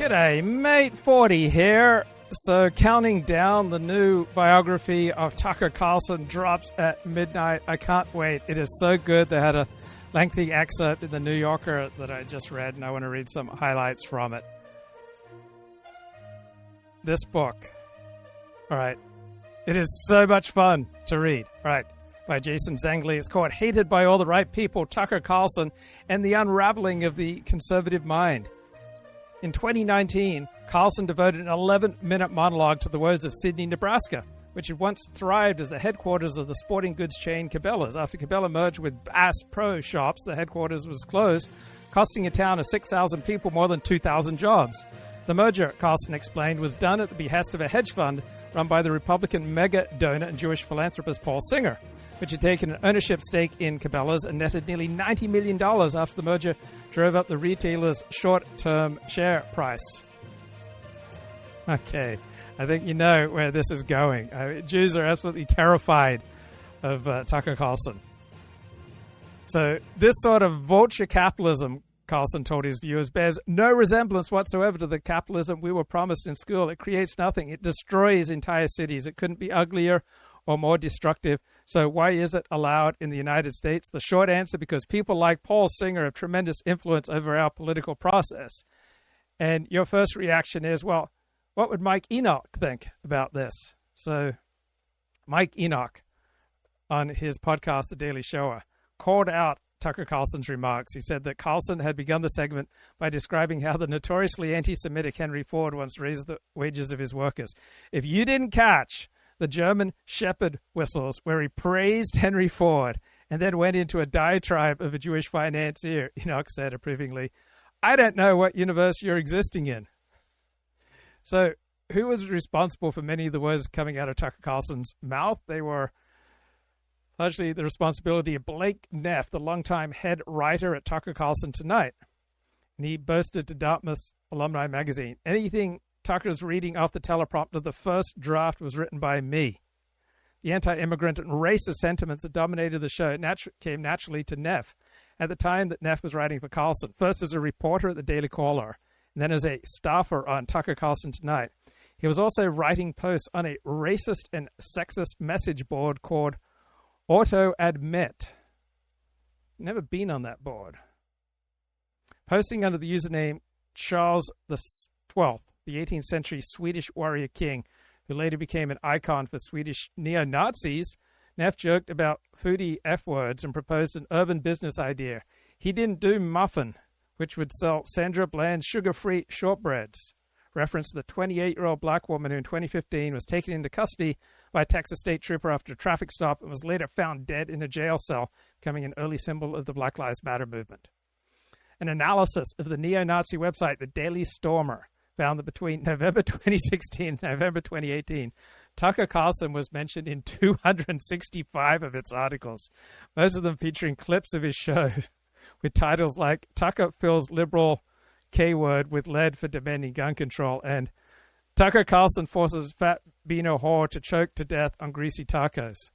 G'day, mate. 40 here. So counting down, the new biography of Tucker Carlson drops at midnight. I can't wait. It is so good. They had a lengthy excerpt in the New Yorker that I just read, and I want to read some highlights from it. This book. All right. It is so much fun to read. All right. By Jason Zangli. It's called Hated by All the Right People, Tucker Carlson and the Unraveling of the Conservative Mind. In 2019, Carlson devoted an 11-minute monologue to the woes of Sydney, Nebraska, which had once thrived as the headquarters of the sporting goods chain Cabela's. After Cabela merged with Bass Pro Shops, the headquarters was closed, costing a town of 6,000 people more than 2,000 jobs. The merger, Carlson explained, was done at the behest of a hedge fund run by the Republican mega donor and Jewish philanthropist Paul Singer, which had taken an ownership stake in Cabela's and netted nearly $90 million after the merger drove up the retailer's short-term share price. Okay, I think you know where this is going. Jews are absolutely terrified of Tucker Carlson. So this sort of vulture capitalism, Carlson told his viewers, bears no resemblance whatsoever to the capitalism we were promised in school. It creates nothing. It destroys entire cities. It couldn't be uglier or more destructive. So why is it allowed in the United States? The short answer, because people like Paul Singer have tremendous influence over our political process. And your first reaction is, well, what would Mike Enoch think about this? So Mike Enoch, on his podcast, The Daily Shower, called out Tucker Carlson's remarks. He said that Carlson had begun the segment by describing how the notoriously anti-Semitic Henry Ford once raised the wages of his workers. If you didn't catch the German Shepherd whistles, where he praised Henry Ford and then went into a diatribe of a Jewish financier, Enoch said approvingly, I don't know what universe you're existing in. So who was responsible for many of the words coming out of Tucker Carlson's mouth? They were largely the responsibility of Blake Neff, the longtime head writer at Tucker Carlson Tonight. And he boasted to Dartmouth Alumni Magazine, anything Tucker's reading off the teleprompter, the first draft was written by me. The anti-immigrant and racist sentiments that dominated the show came naturally to Neff at the time that Neff was writing for Carlson, first as a reporter at the Daily Caller, and then as a staffer on Tucker Carlson Tonight. He was also writing posts on a racist and sexist message board called Auto Admit. Never been on that board. Posting under the username Charles the 12th, the 18th century Swedish warrior king, who later became an icon for Swedish neo-Nazis, Neff joked about foodie F-words and proposed an urban business idea. He didn't do muffin, which would sell Sandra Bland sugar-free shortbreads, reference to the 28-year-old black woman who in 2015 was taken into custody by a Texas state trooper after a traffic stop and was later found dead in a jail cell, becoming an early symbol of the Black Lives Matter movement. An analysis of the neo-Nazi website, the Daily Stormer, found that between November 2016 and November 2018, Tucker Carlson was mentioned in 265 of its articles, most of them featuring clips of his show with titles like Tucker fills liberal K-word with lead for demanding gun control and Tucker Carlson forces fat Beano whore to choke to death on greasy tacos.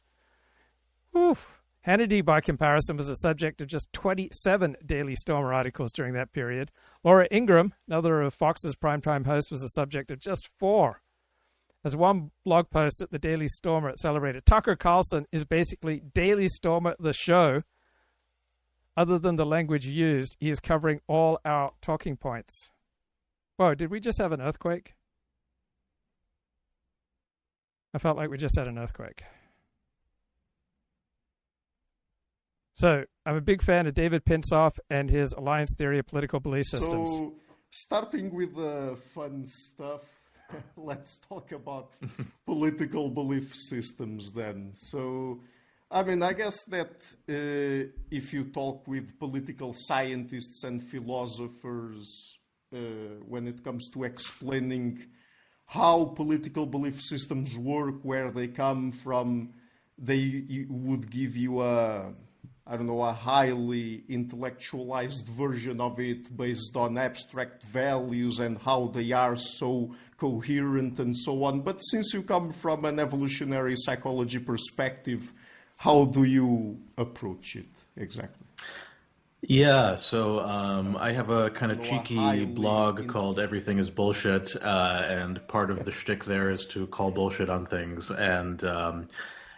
Oof. Hannity, by comparison, was the subject of just 27 Daily Stormer articles during that period. Laura Ingraham, another of Fox's primetime hosts, was the subject of just 4. As one blog post at the Daily Stormer Accelerator, Tucker Carlson is basically Daily Stormer the show. Other than the language used, he is covering all our talking points. Whoa, did we just have an earthquake? I felt like we just had an earthquake. So, I'm a big fan of David Pinsof and his alliance theory of political belief systems. So, starting with the fun stuff, let's talk about political belief systems then. So, I mean, I guess that if you talk with political scientists and philosophers when it comes to explaining how political belief systems work, where they come from, they would give you a highly intellectualized version of it based on abstract values and how they are so coherent and so on. But since you come from an evolutionary psychology perspective, how do you approach it exactly? Yeah, so I have a kind of You know, a cheeky highly blog called Everything is Bullshit, and part of the shtick there is to call bullshit on things. And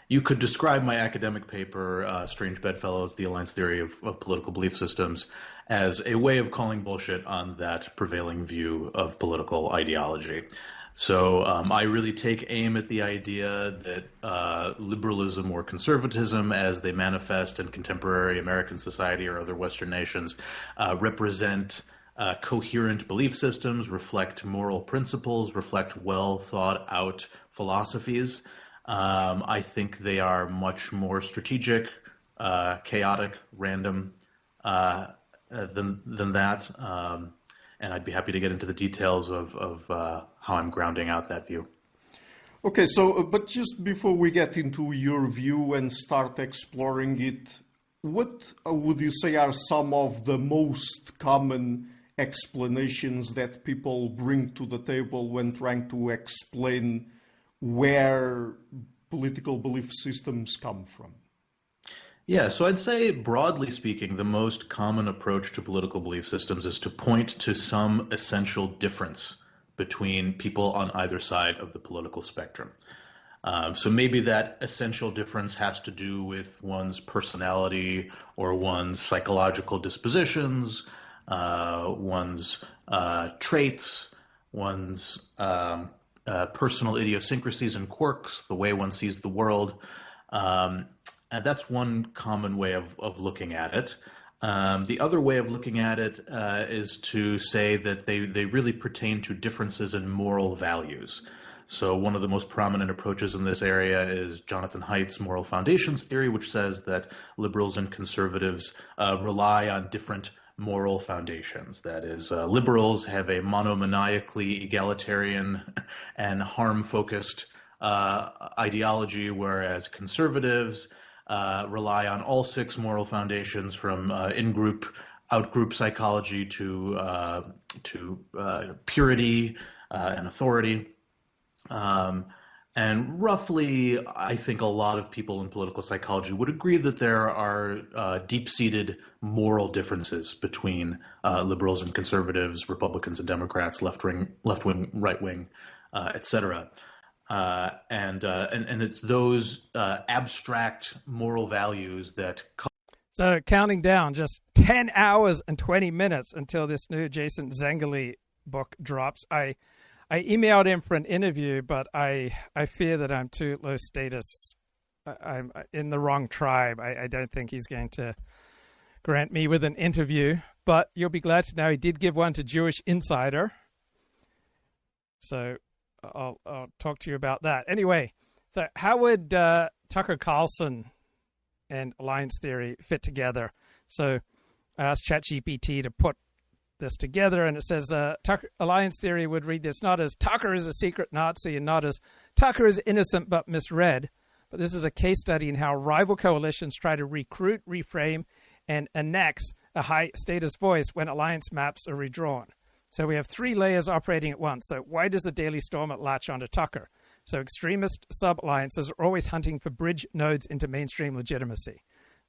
you could describe my academic paper, Strange Bedfellows, The Alliance Theory of Political Belief Systems, as a way of calling bullshit on that prevailing view of political ideology. So I really take aim at the idea that liberalism or conservatism, as they manifest in contemporary American society or other Western nations, represent coherent belief systems, reflect moral principles, reflect well thought out philosophies. I think they are much more strategic, chaotic, random than that. And I'd be happy to get into the details of how I'm grounding out that view. Okay, so, but just before we get into your view and start exploring it, what would you say are some of the most common explanations that people bring to the table when trying to explain where political belief systems come from? Yeah, so I'd say, broadly speaking, the most common approach to political belief systems is to point to some essential difference between people on either side of the political spectrum. So maybe that essential difference has to do with one's personality or one's psychological dispositions, one's traits, one's personal idiosyncrasies and quirks, the way one sees the world. And that's one common way of looking at it. The other way of looking at it is to say that they really pertain to differences in moral values. So one of the most prominent approaches in this area is Jonathan Haidt's moral foundations theory, which says that liberals and conservatives rely on different moral foundations. That is, liberals have a monomaniacally egalitarian and harm-focused ideology, whereas conservatives rely on all six moral foundations, from in-group, out-group psychology to purity and authority. And roughly, I think a lot of people in political psychology would agree that there are deep-seated moral differences between liberals and conservatives, Republicans and Democrats, left-wing, right-wing, etc. And it's those abstract moral values that. So counting down just 10 hours and 20 minutes until this new Jason Zangali book drops. I emailed him for an interview, but I fear that I'm too low status. I'm in the wrong tribe. I don't think he's going to grant me with an interview. But you'll be glad to know he did give one to Jewish Insider. So I'll talk to you about that. Anyway, so how would Tucker Carlson and alliance theory fit together? So I asked ChatGPT to put this together, and it says alliance theory would read this not as Tucker is a secret Nazi and not as Tucker is innocent but misread, but this is a case study in how rival coalitions try to recruit, reframe, and annex a high-status voice when alliance maps are redrawn. So we have three layers operating at once. So why does the Daily Stormer latch onto Tucker? So extremist sub-alliances are always hunting for bridge nodes into mainstream legitimacy.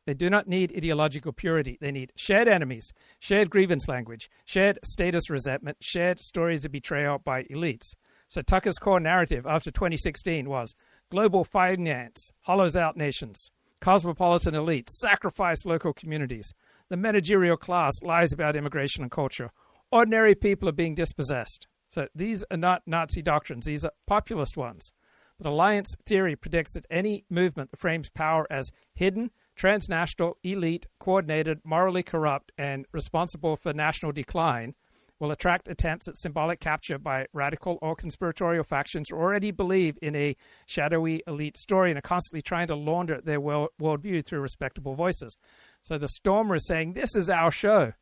They do not need ideological purity. They need shared enemies, shared grievance language, shared status resentment, shared stories of betrayal by elites. So Tucker's core narrative after 2016 was global finance hollows out nations, cosmopolitan elites sacrifice local communities, the managerial class lies about immigration and culture, ordinary people are being dispossessed. So these are not Nazi doctrines. These are populist ones. But alliance theory predicts that any movement that frames power as hidden, transnational, elite, coordinated, morally corrupt, and responsible for national decline will attract attempts at symbolic capture by radical or conspiratorial factions who already believe in a shadowy elite story and are constantly trying to launder their worldview through respectable voices. So the Stormer is saying, this is our show.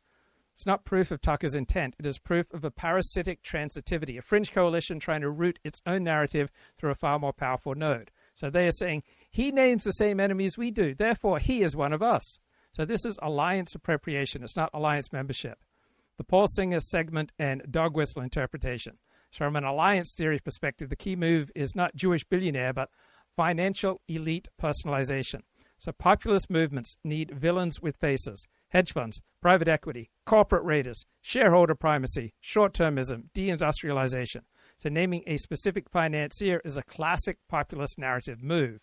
It's not proof of Tucker's intent. It is proof of a parasitic transitivity, a fringe coalition trying to root its own narrative through a far more powerful node. So they are saying, he names the same enemies we do, therefore he is one of us. So this is alliance appropriation. It's not alliance membership. The Paul Singer segment and dog whistle interpretation. So from an alliance theory perspective, the key move is not Jewish billionaire, but financial elite personalization. So populist movements need villains with faces. hedge funds, private equity, corporate raiders, shareholder primacy, short-termism, deindustrialization. So naming a specific financier is a classic populist narrative move.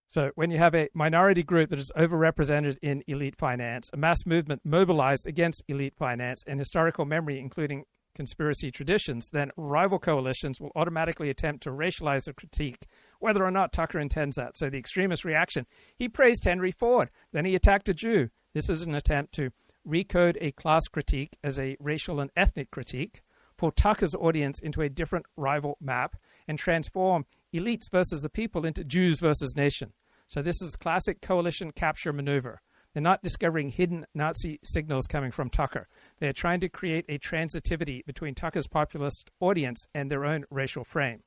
So when you have a minority group that is overrepresented in elite finance, a mass movement mobilized against elite finance and historical memory, including conspiracy traditions, then rival coalitions will automatically attempt to racialize the critique, whether or not Tucker intends that. So the extremist reaction, he praised Henry Ford, then he attacked a Jew. This is an attempt to recode a class critique as a racial and ethnic critique, pull Tucker's audience into a different rival map, and transform elites versus the people into Jews versus nation. So this is classic coalition capture maneuver. They're not discovering hidden Nazi signals coming from Tucker. They're trying to create a transitivity between Tucker's populist audience and their own racial frame.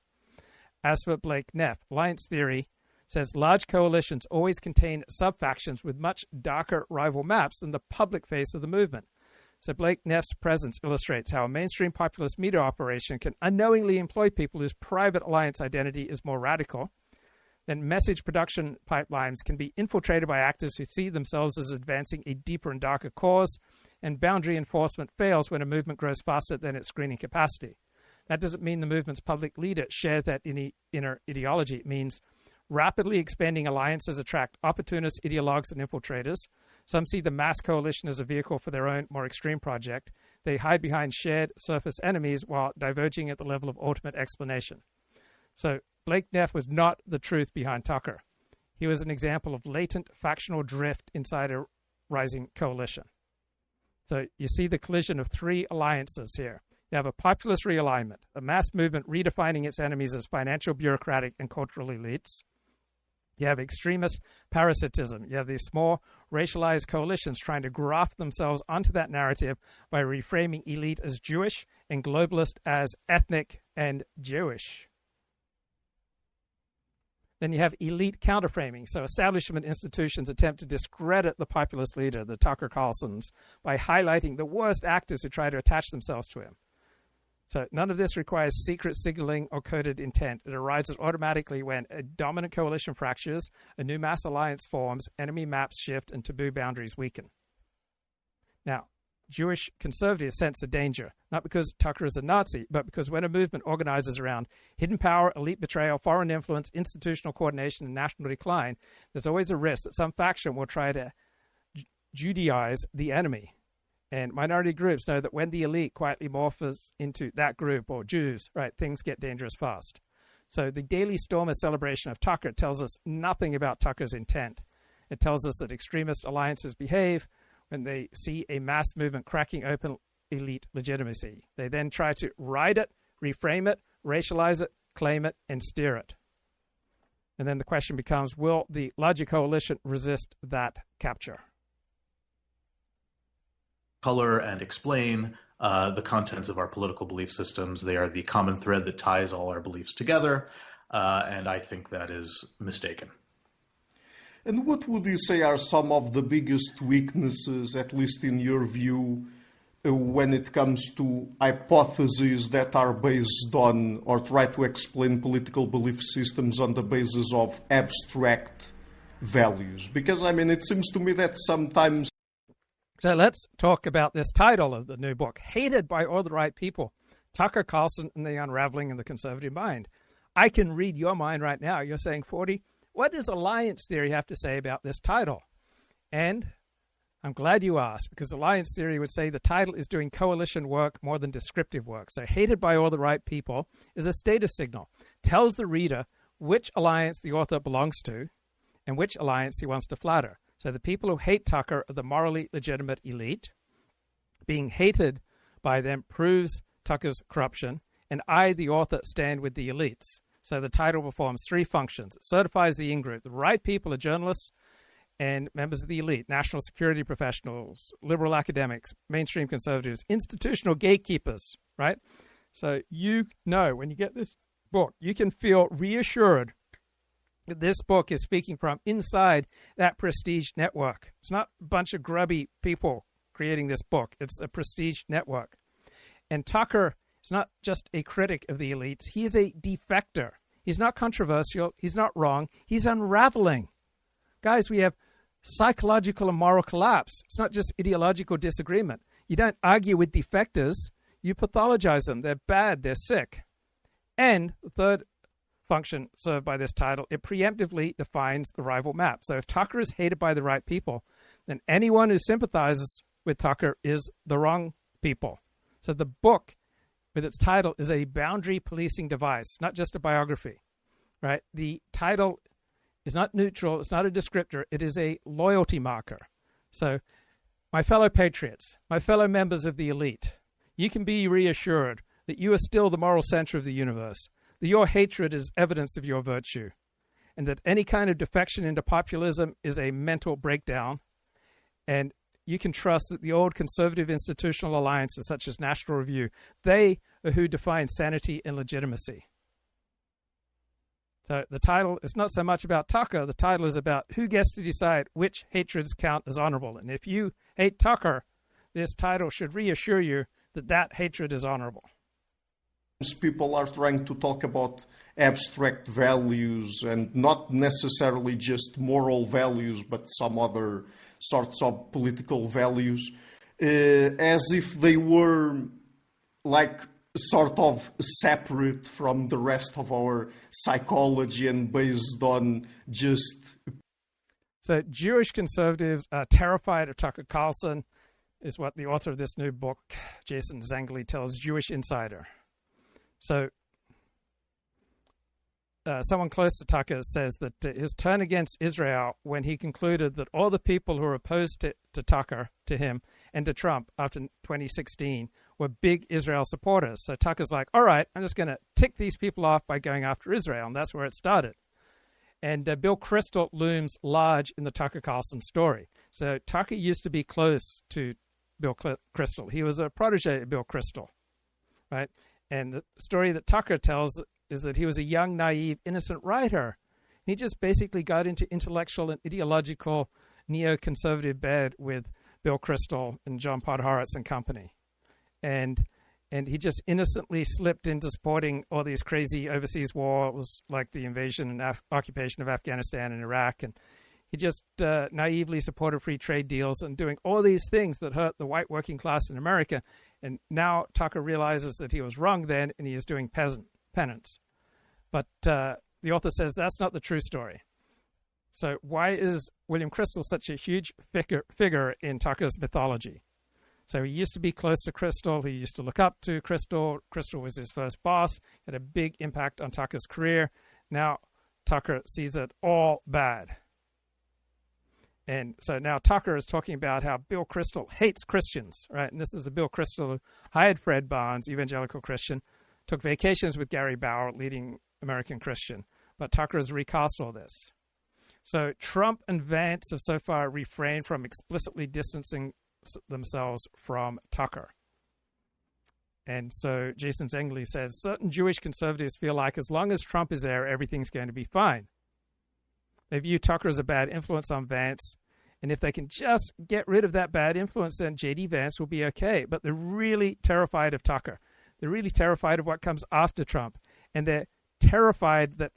As for Blake Neff, alliance theory says large coalitions always contain sub-factions with much darker rival maps than the public face of the movement. So Blake Neff's presence illustrates how a mainstream populist media operation can unknowingly employ people whose private alliance identity is more radical. Then message production pipelines can be infiltrated by actors who see themselves as advancing a deeper and darker cause, and boundary enforcement fails when a movement grows faster than its screening capacity. That doesn't mean the movement's public leader shares that inner ideology. It means rapidly expanding alliances attract opportunist ideologues and infiltrators. Some see the mass coalition as a vehicle for their own more extreme project. They hide behind shared surface enemies while diverging at the level of ultimate explanation. So Blake Neff was not the truth behind Tucker. He was an example of latent factional drift inside a rising coalition. So you see the collision of three alliances here. You have a populist realignment, a mass movement redefining its enemies as financial, bureaucratic, and cultural elites. You have extremist parasitism. You have these small racialized coalitions trying to graft themselves onto that narrative by reframing elite as Jewish and globalist as ethnic and Jewish. Then you have elite counterframing. So establishment institutions attempt to discredit the populist leader, the Tucker Carlsons, by highlighting the worst actors who try to attach themselves to him. So none of this requires secret signaling or coded intent. It arises automatically when a dominant coalition fractures, a new mass alliance forms, enemy maps shift, and taboo boundaries weaken. Now, Jewish conservatives sense the danger, not because Tucker is a Nazi, but because when a movement organizes around hidden power, elite betrayal, foreign influence, institutional coordination, and national decline, there's always a risk that some faction will try to Judaize the enemy. And minority groups know that when the elite quietly morphs into that group or Jews, right, things get dangerous fast. So the Daily Stormer celebration of Tucker tells us nothing about Tucker's intent. It tells us that extremist alliances behave when they see a mass movement cracking open elite legitimacy. They then try to ride it, reframe it, racialize it, claim it, and steer it. And then the question becomes, will the larger coalition resist that capture? Color and explain the contents of our political belief systems. They are the common thread that ties all our beliefs together, and I think that is mistaken. And what would you say are some of the biggest weaknesses, at least in your view, when it comes to hypotheses that are based on or try to explain political belief systems on the basis of abstract values? Because, I mean, it seems to me that sometimes... So let's talk about this title of the new book, Hated by All the Right People, Tucker Carlson and the Unraveling of the Conservative Mind. I can read your mind right now. You're saying, 40, what does alliance theory have to say about this title? And I'm glad you asked, because alliance theory would say the title is doing coalition work more than descriptive work. So hated by all the right people is a status signal. Tells the reader which alliance the author belongs to and which alliance he wants to flatter. So the people who hate Tucker are the morally legitimate elite. Being hated by them proves Tucker's corruption, and I, the author, stand with the elites. So the title performs three functions. It certifies the in-group. The right people are journalists and members of the elite, national security professionals, liberal academics, mainstream conservatives, institutional gatekeepers, right? So you know when you get this book, you can feel reassured that this book is speaking from inside that prestige network. It's not a bunch of grubby people creating this book. It's a prestige network. And Tucker is not just a critic of the elites. He is a defector. He's not controversial. He's not wrong. He's unraveling. Guys, we have psychological and moral collapse. It's not just ideological disagreement. You don't argue with defectors, you pathologize them. They're bad, they're sick. And the third function served by this title, it preemptively defines the rival map. So if Tucker is hated by the right people, then anyone who sympathizes with Tucker is the wrong people. So the book, with its title, is a boundary policing device, not just a biography, right? The title is not neutral, it's not a descriptor, it is a loyalty marker. So, my fellow patriots, my fellow members of the elite, you can be reassured that you are still the moral center of the universe, that your hatred is evidence of your virtue, and that any kind of defection into populism is a mental breakdown, and you can trust that the old conservative institutional alliances such as National Review, they are who define sanity and legitimacy. So the title is not so much about Tucker, the title is about who gets to decide which hatreds count as honorable. And if you hate Tucker, this title should reassure you that that hatred is honorable. People are trying to talk about abstract values and not necessarily just moral values, but some other sorts of political values, as if they were like sort of separate from the rest of our psychology and based on just... So Jewish conservatives are terrified of Tucker Carlson, is what the author of this new book, Jason Zangli, tells Jewish Insider. So someone close to Tucker says that his turn against Israel when he concluded that all the people who were opposed to Tucker, to him, and to Trump after 2016 were big Israel supporters. So Tucker's like, all right, I'm just going to tick these people off by going after Israel. And that's where it started. And Bill Kristol looms large in the Tucker Carlson story. So Tucker used to be close to Bill Kristol. He was a protege of Bill Kristol, right? And the story that Tucker tells is that he was a young, naive, innocent writer. He just basically got into intellectual and ideological neoconservative bed with Bill Kristol and John Podhoretz and company. And he just innocently slipped into supporting all these crazy overseas wars like the invasion and occupation of Afghanistan and Iraq. And he just naively supported free trade deals and doing all these things that hurt the white working class in America. And now Tucker realizes that he was wrong then, and he is doing penance. But the author says that's not the true story. So why is William Kristol such a huge figure in Tucker's mythology? So he used to be close to Kristol. He used to look up to Kristol. Kristol was his first boss, had a big impact on Tucker's career. Now Tucker sees it all bad. And so now Tucker is talking about how Bill Kristol hates Christians, right? And this is the Bill Kristol who hired Fred Barnes, evangelical Christian, took vacations with Gary Bauer, leading American Christian. But Tucker has recast all this. So Trump and Vance have so far refrained from explicitly distancing themselves from Tucker. And so Jason Zengli says, certain Jewish conservatives feel like as long as Trump is there, everything's going to be fine. They view Tucker as a bad influence on Vance, and if they can just get rid of that bad influence, then J.D. Vance will be okay. But they're really terrified of Tucker. They're really terrified of what comes after Trump, and they're terrified that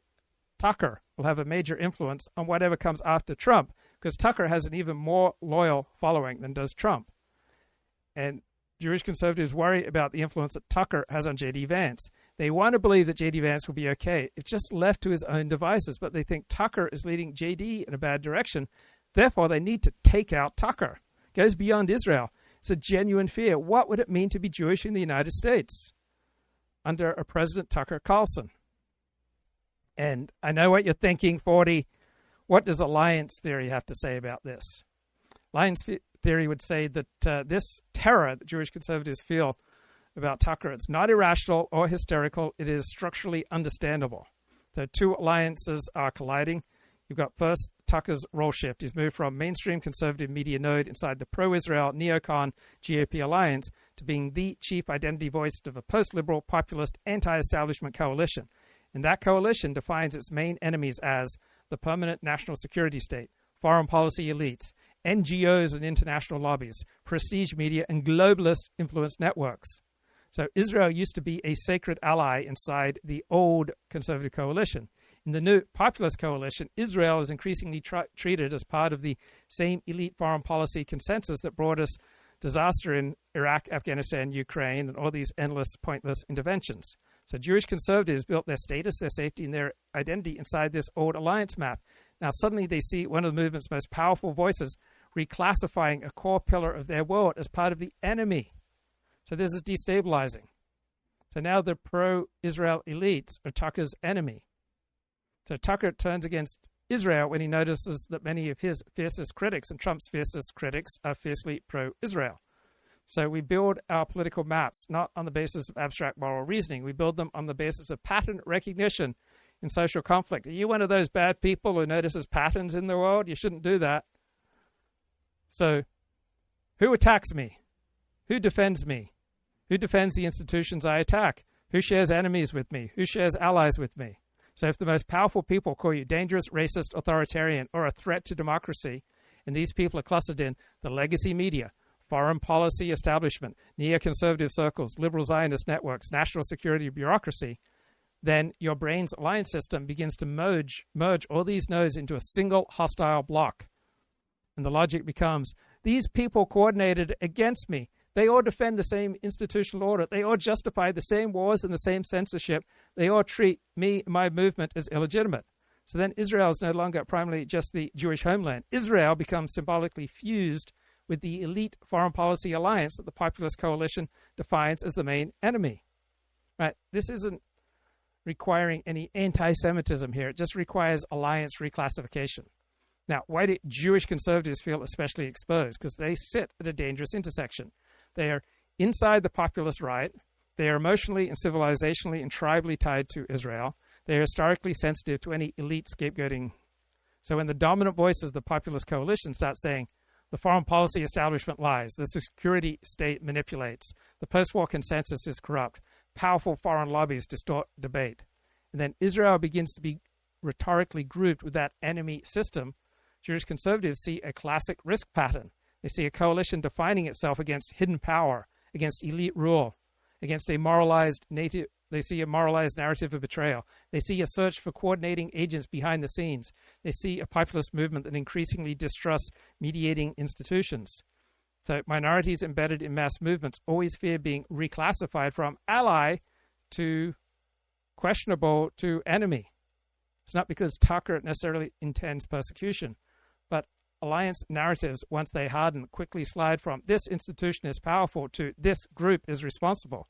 Tucker will have a major influence on whatever comes after Trump, because Tucker has an even more loyal following than does Trump. And Jewish conservatives worry about the influence that Tucker has on J.D. Vance. They want to believe that J.D. Vance will be okay if just left to his own devices, but they think Tucker is leading J.D. in a bad direction. Therefore, they need to take out Tucker. It goes beyond Israel. It's a genuine fear. What would it mean to be Jewish in the United States under a President Tucker Carlson? And I know what you're thinking, 40. What does alliance theory have to say about this? Alliance theory would say that this terror that Jewish conservatives feel about Tucker, it's not irrational or hysterical. It is structurally understandable. So two alliances are colliding. You've got first Tucker's role shift. He's moved from mainstream conservative media node inside the pro-Israel neocon GOP alliance to being the chief identity voice of a post-liberal, populist, anti-establishment coalition. And that coalition defines its main enemies as the permanent national security state, foreign policy elites, NGOs and international lobbies, prestige media, and globalist influence networks. So Israel used to be a sacred ally inside the old conservative coalition. In the new populist coalition, Israel is increasingly treated as part of the same elite foreign policy consensus that brought us disaster in Iraq, Afghanistan, Ukraine, and all these endless, pointless interventions. So Jewish conservatives built their status, their safety, and their identity inside this old alliance map. Now suddenly they see one of the movement's most powerful voices reclassifying a core pillar of their world as part of the enemy. So this is destabilizing. So now the pro-Israel elites are Tucker's enemy. So Tucker turns against Israel when he notices that many of his fiercest critics and Trump's fiercest critics are fiercely pro-Israel. So we build our political maps not on the basis of abstract moral reasoning. We build them on the basis of pattern recognition in social conflict. Are you one of those bad people who notices patterns in the world? You shouldn't do that. So who attacks me? Who defends me? Who defends the institutions I attack? Who shares enemies with me? Who shares allies with me? So if the most powerful people call you dangerous, racist, authoritarian, or a threat to democracy, and these people are clustered in the legacy media, foreign policy establishment, neoconservative circles, liberal Zionist networks, national security bureaucracy, then your brain's alliance system begins to merge all these nodes into a single hostile block. And the logic becomes, these people coordinated against me. They all defend the same institutional order. They all justify the same wars and the same censorship. They all treat me and my movement as illegitimate. So then Israel is no longer primarily just the Jewish homeland. Israel becomes symbolically fused with the elite foreign policy alliance that the populist coalition defines as the main enemy. Right? This isn't requiring any anti-Semitism here. It just requires alliance reclassification. Now, why do Jewish conservatives feel especially exposed? Because they sit at a dangerous intersection. They are inside the populist right. They are emotionally and civilizationally and tribally tied to Israel. They are historically sensitive to any elite scapegoating. So when the dominant voices of the populist coalition start saying, the foreign policy establishment lies, the security state manipulates, the post-war consensus is corrupt, powerful foreign lobbies distort debate, and then Israel begins to be rhetorically grouped with that enemy system, Jewish conservatives see a classic risk pattern. They see a coalition defining itself against hidden power, against elite rule, against a moralized native. They see a moralized narrative of betrayal. They see a search for coordinating agents behind the scenes. They see a populist movement that increasingly distrusts mediating institutions. So minorities embedded in mass movements always fear being reclassified from ally to questionable to enemy. It's not because Tucker necessarily intends persecution, but alliance narratives, once they harden, quickly slide from this institution is powerful to this group is responsible.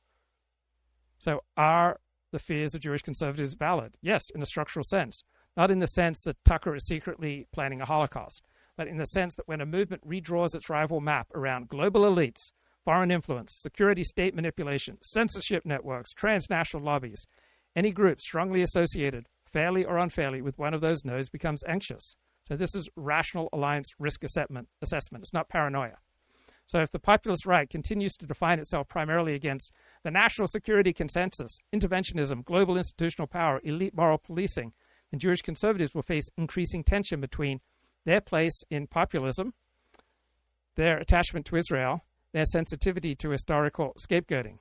So are the fears of Jewish conservatives valid? Yes, in a structural sense. Not in the sense that Tucker is secretly planning a Holocaust, but in the sense that when a movement redraws its rival map around global elites, foreign influence, security state manipulation, censorship networks, transnational lobbies, any group strongly associated, fairly or unfairly, with one of those nodes becomes anxious. So this is rational alliance risk assessment. It's not paranoia. So if the populist right continues to define itself primarily against the national security consensus, interventionism, global institutional power, elite moral policing, then Jewish conservatives will face increasing tension between their place in populism, their attachment to Israel, their sensitivity to historical scapegoating.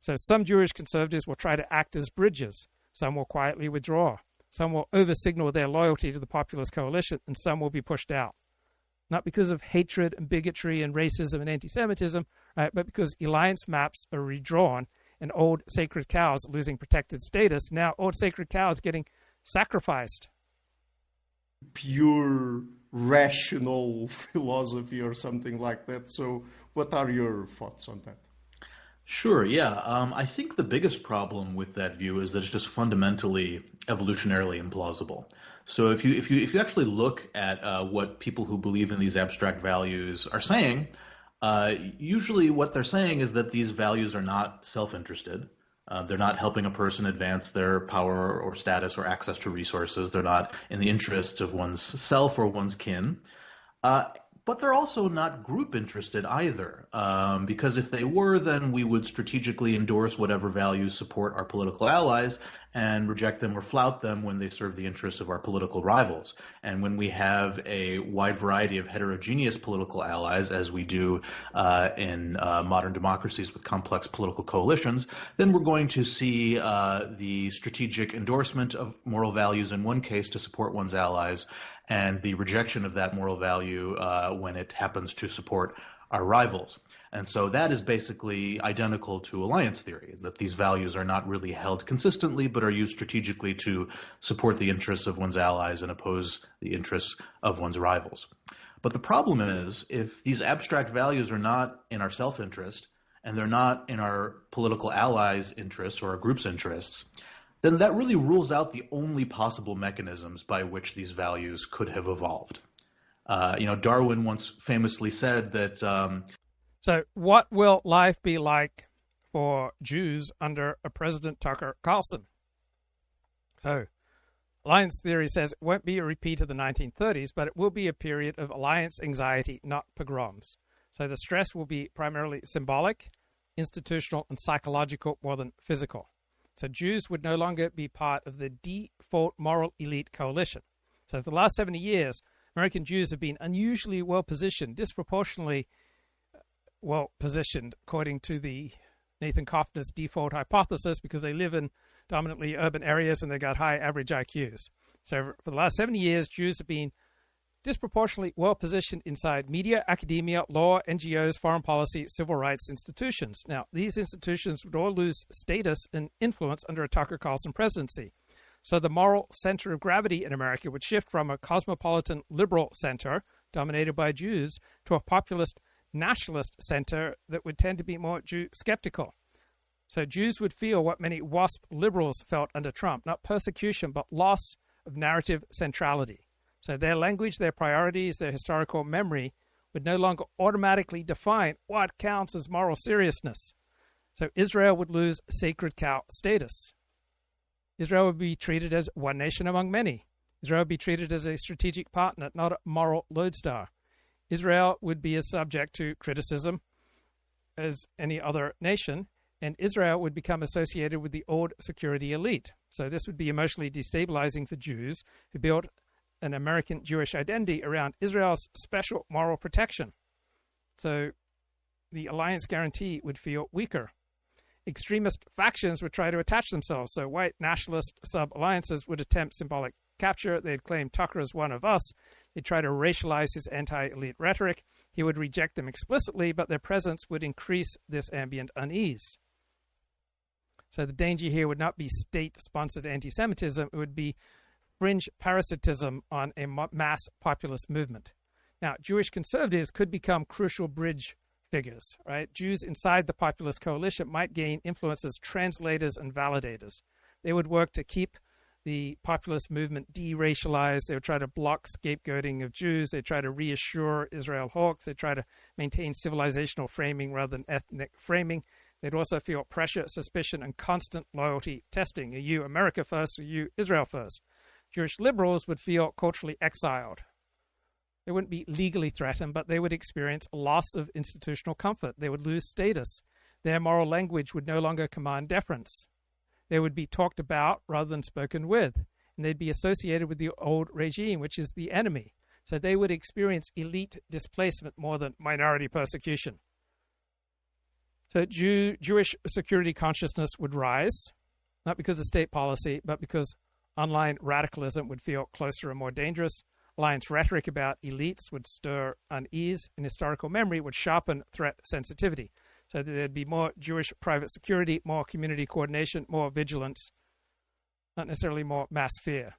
So some Jewish conservatives will try to act as bridges. Some will quietly withdraw. Some will over-signal their loyalty to the populist coalition, and some will be pushed out. Not because of hatred and bigotry and racism and anti-Semitism, right, but because alliance maps are redrawn and old sacred cows losing protected status. Now old sacred cows getting sacrificed. Pure rational philosophy or something like that. So what are your thoughts on that? Sure, yeah. I think the biggest problem with that view is that it's just fundamentally evolutionarily implausible. So if you actually look at what people who believe in these abstract values are saying, usually what they're saying is that these values are not self-interested. They're not helping a person advance their power or status or access to resources. They're not in the interests of one's self or one's kin. But they're also not group interested either, because if they were, then we would strategically endorse whatever values support our political allies, and reject them or flout them when they serve the interests of our political rivals. And when we have a wide variety of heterogeneous political allies, as we do in modern democracies with complex political coalitions, then we're going to see the strategic endorsement of moral values in one case to support one's allies, and the rejection of that moral value when it happens to support our rivals. And so that is basically identical to alliance theory, is that these values are not really held consistently, but are used strategically to support the interests of one's allies and oppose the interests of one's rivals. But the problem is, if these abstract values are not in our self-interest, and they're not in our political allies' interests or our group's interests, then that really rules out the only possible mechanisms by which these values could have evolved. Darwin once famously said that... So what will life be like for Jews under a President Tucker Carlson? So alliance theory says it won't be a repeat of the 1930s, but it will be a period of alliance anxiety, not pogroms. So the stress will be primarily symbolic, institutional, and psychological more than physical. So Jews would no longer be part of the default moral elite coalition. So for the last 70 years, American Jews have been unusually well-positioned, disproportionately well-positioned, according to the Nathan Cofnas default hypothesis, because they live in dominantly urban areas and they got high average IQs. So for the last 70 years, Jews have been disproportionately well-positioned inside media, academia, law, NGOs, foreign policy, civil rights institutions. Now, these institutions would all lose status and influence under a Tucker Carlson presidency. So the moral center of gravity in America would shift from a cosmopolitan liberal center dominated by Jews to a populist nationalist center that would tend to be more Jew skeptical. So Jews would feel what many WASP liberals felt under Trump, not persecution, but loss of narrative centrality. So their language, their priorities, their historical memory would no longer automatically define what counts as moral seriousness. So Israel would lose sacred cow status. Israel would be treated as one nation among many. Israel would be treated as a strategic partner, not a moral lodestar. Israel would be as subject to criticism as any other nation, and Israel would become associated with the old security elite. So this would be emotionally destabilizing for Jews who built an American Jewish identity around Israel's special moral protection. So the alliance guarantee would feel weaker. Extremist factions would try to attach themselves. So white nationalist sub-alliances would attempt symbolic capture. They'd claim Tucker as one of us. They'd try to racialize his anti-elite rhetoric. He would reject them explicitly, but their presence would increase this ambient unease. So the danger here would not be state-sponsored anti-Semitism. It would be fringe parasitism on a mass populist movement. Now, Jewish conservatives could become crucial bridge figures, right? Jews inside the populist coalition might gain influence as translators and validators. They would work to keep the populist movement de-racialized. They would try to block scapegoating of Jews. They try to reassure Israel hawks. They try to maintain civilizational framing rather than ethnic framing. They'd also feel pressure, suspicion, and constant loyalty testing. Are you America first or are you Israel first? Jewish liberals would feel culturally exiled. They wouldn't be legally threatened, but they would experience a loss of institutional comfort. They would lose status. Their moral language would no longer command deference. They would be talked about rather than spoken with, and they'd be associated with the old regime, which is the enemy. So they would experience elite displacement more than minority persecution. So Jewish security consciousness would rise, not because of state policy, but because online radicalism would feel closer and more dangerous. Alliance rhetoric about elites would stir unease, and historical memory would sharpen threat sensitivity. So there'd be more Jewish private security, more community coordination, more vigilance, not necessarily more mass fear.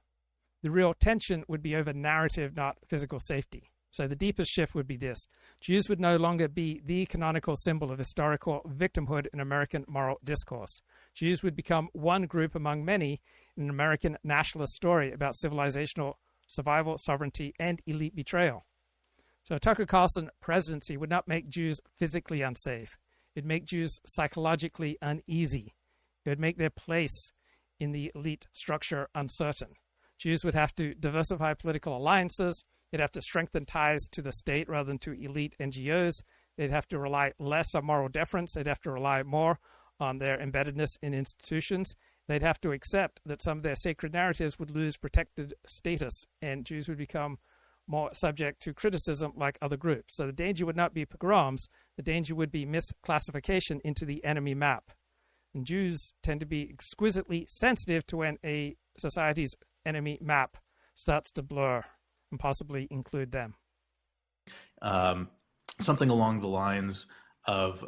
The real tension would be over narrative, not physical safety. So the deepest shift would be this. Jews would no longer be the canonical symbol of historical victimhood in American moral discourse. Jews would become one group among many in an American nationalist story about civilizational survival, sovereignty, and elite betrayal. So a Tucker Carlson presidency would not make Jews physically unsafe. It would make Jews psychologically uneasy. It would make their place in the elite structure uncertain. Jews would have to diversify political alliances. They'd have to strengthen ties to the state rather than to elite NGOs. They'd have to rely less on moral deference. They'd have to rely more on their embeddedness in institutions. They'd have to accept that some of their sacred narratives would lose protected status, and Jews would become more subject to criticism like other groups. So the danger would not be pogroms, the danger would be misclassification into the enemy map. And Jews tend to be exquisitely sensitive to when a society's enemy map starts to blur and possibly include them. Something along the lines of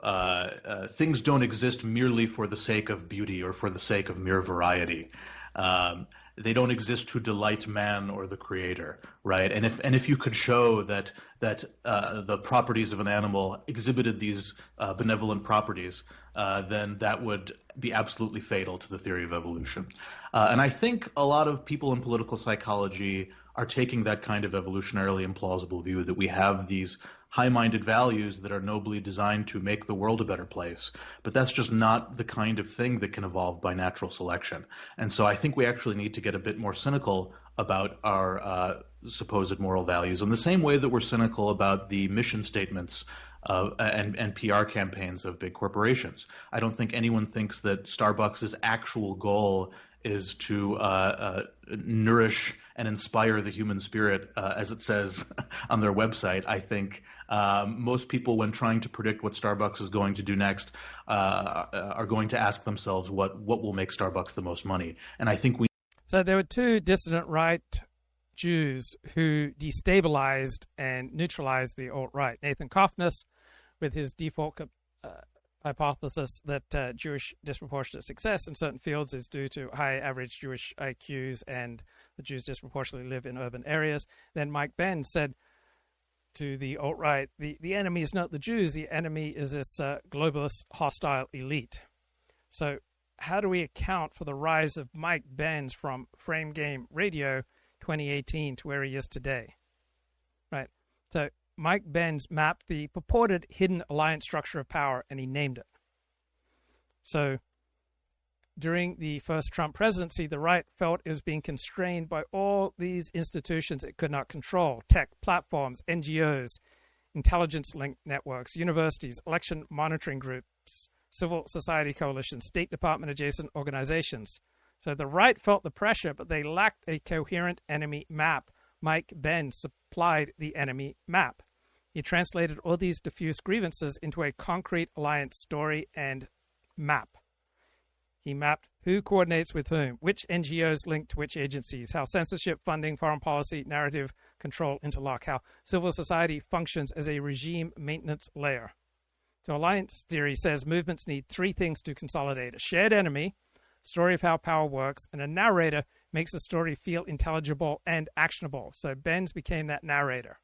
things don't exist merely for the sake of beauty or for the sake of mere variety. They don't exist to delight man or the creator, right? And if you could show that the properties of an animal exhibited these benevolent properties, then that would be absolutely fatal to the theory of evolution. And I think a lot of people in political psychology are taking that kind of evolutionarily implausible view that we have these high-minded values that are nobly designed to make the world a better place. But that's just not the kind of thing that can evolve by natural selection. And so I think we actually need to get a bit more cynical about our supposed moral values in the same way that we're cynical about the mission statements and PR campaigns of big corporations. I don't think anyone thinks that Starbucks' actual goal is to nourish and inspire the human spirit, as it says on their website. I think most people, when trying to predict what Starbucks is going to do next, are going to ask themselves what will make Starbucks the most money. And I think we. So there were two dissident right Jews who destabilized and neutralized the alt-right. Nathan Cofnas, with his default hypothesis that Jewish disproportionate success in certain fields is due to high average Jewish IQs and the Jews disproportionately live in urban areas. Then Mike Benz said to the alt-right, the enemy is not the Jews, the enemy is its globalist hostile elite. So how do we account for the rise of Mike Benz from Frame Game Radio 2018 to where he is today? Right. So Mike Benz mapped the purported hidden alliance structure of power, and he named it. So during the first Trump presidency, the right felt it was being constrained by all these institutions it could not control: tech platforms, NGOs, intelligence-linked networks, universities, election monitoring groups, civil society coalitions, State Department-adjacent organizations. So the right felt the pressure, but they lacked a coherent enemy map. Mike Benz supplied the enemy map. He translated all these diffuse grievances into a concrete alliance story and map. He mapped who coordinates with whom, which NGOs link to which agencies, how censorship, funding, foreign policy, narrative control interlock, how civil society functions as a regime maintenance layer. So alliance theory says movements need three things to consolidate: a shared enemy, story of how power works, and a narrator makes the story feel intelligible and actionable. So Benz became that narrator.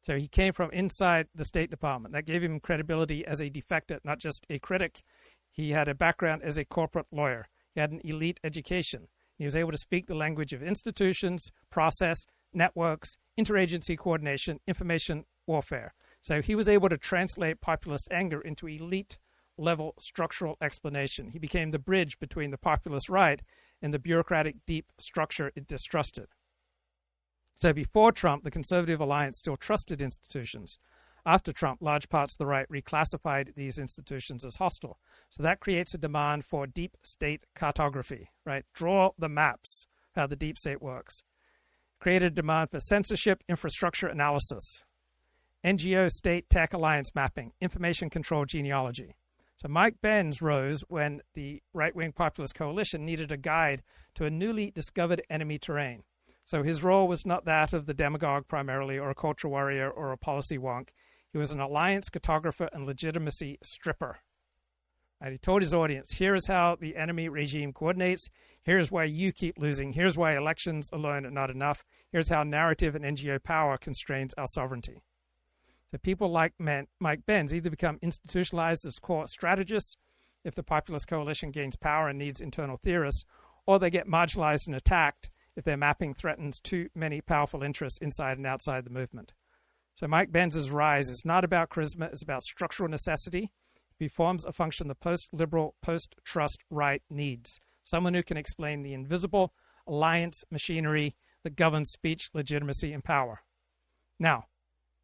So he came from inside the State Department. That gave him credibility as a defector, not just a critic. He had a background as a corporate lawyer. He had an elite education. He was able to speak the language of institutions, process, networks, interagency coordination, information warfare. So he was able to translate populist anger into elite-level structural explanation. He became the bridge between the populist right and the bureaucratic deep structure it distrusted. So before Trump, the Conservative Alliance still trusted institutions. After Trump, large parts of the right reclassified these institutions as hostile. So that creates a demand for deep state cartography, right? Draw the maps, how the deep state works. Created a demand for censorship, infrastructure analysis, NGO state tech alliance mapping, information control genealogy. So Mike Benz rose when the right-wing populist coalition needed a guide to a newly discovered enemy terrain. So his role was not that of the demagogue primarily, or a culture warrior, or a policy wonk. He was an alliance cartographer and legitimacy stripper. And he told his audience, here is how the enemy regime coordinates. Here's why you keep losing. Here's why elections alone are not enough. Here's how narrative and NGO power constrains our sovereignty. So people like Mike Benz either become institutionalized as core strategists if the populist coalition gains power and needs internal theorists, or they get marginalized and attacked if their mapping threatens too many powerful interests inside and outside the movement. So Mike Benz's rise is not about charisma, it's about structural necessity. He performs a function the post-liberal, post-trust right needs. Someone who can explain the invisible alliance machinery that governs speech, legitimacy, and power. Now,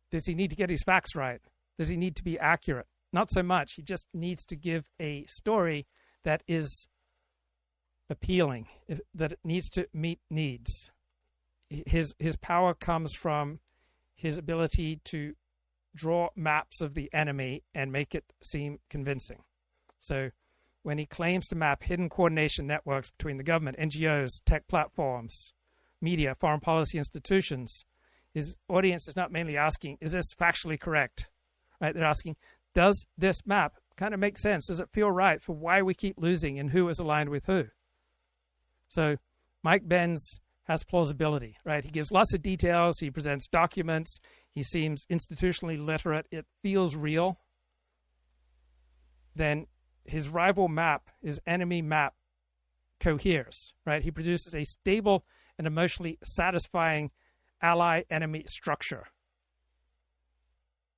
does he need to get his facts right? Does he need to be accurate? not so much. He just needs to give a story that is appealing, that it needs to meet needs. His power comes from his ability to draw maps of the enemy and make it seem convincing. So when he claims to map hidden coordination networks between the government, NGOs, tech platforms, media, foreign policy institutions, his audience is not mainly asking, is this factually correct? Right? They're asking, does this map kind of make sense? Does it feel right for why we keep losing and who is aligned with who? So Mike Benz has plausibility, right? He gives lots of details. He presents documents. He seems institutionally literate. It feels real. Then his rival map, his enemy map, coheres, right? He produces a stable and emotionally satisfying ally-enemy structure.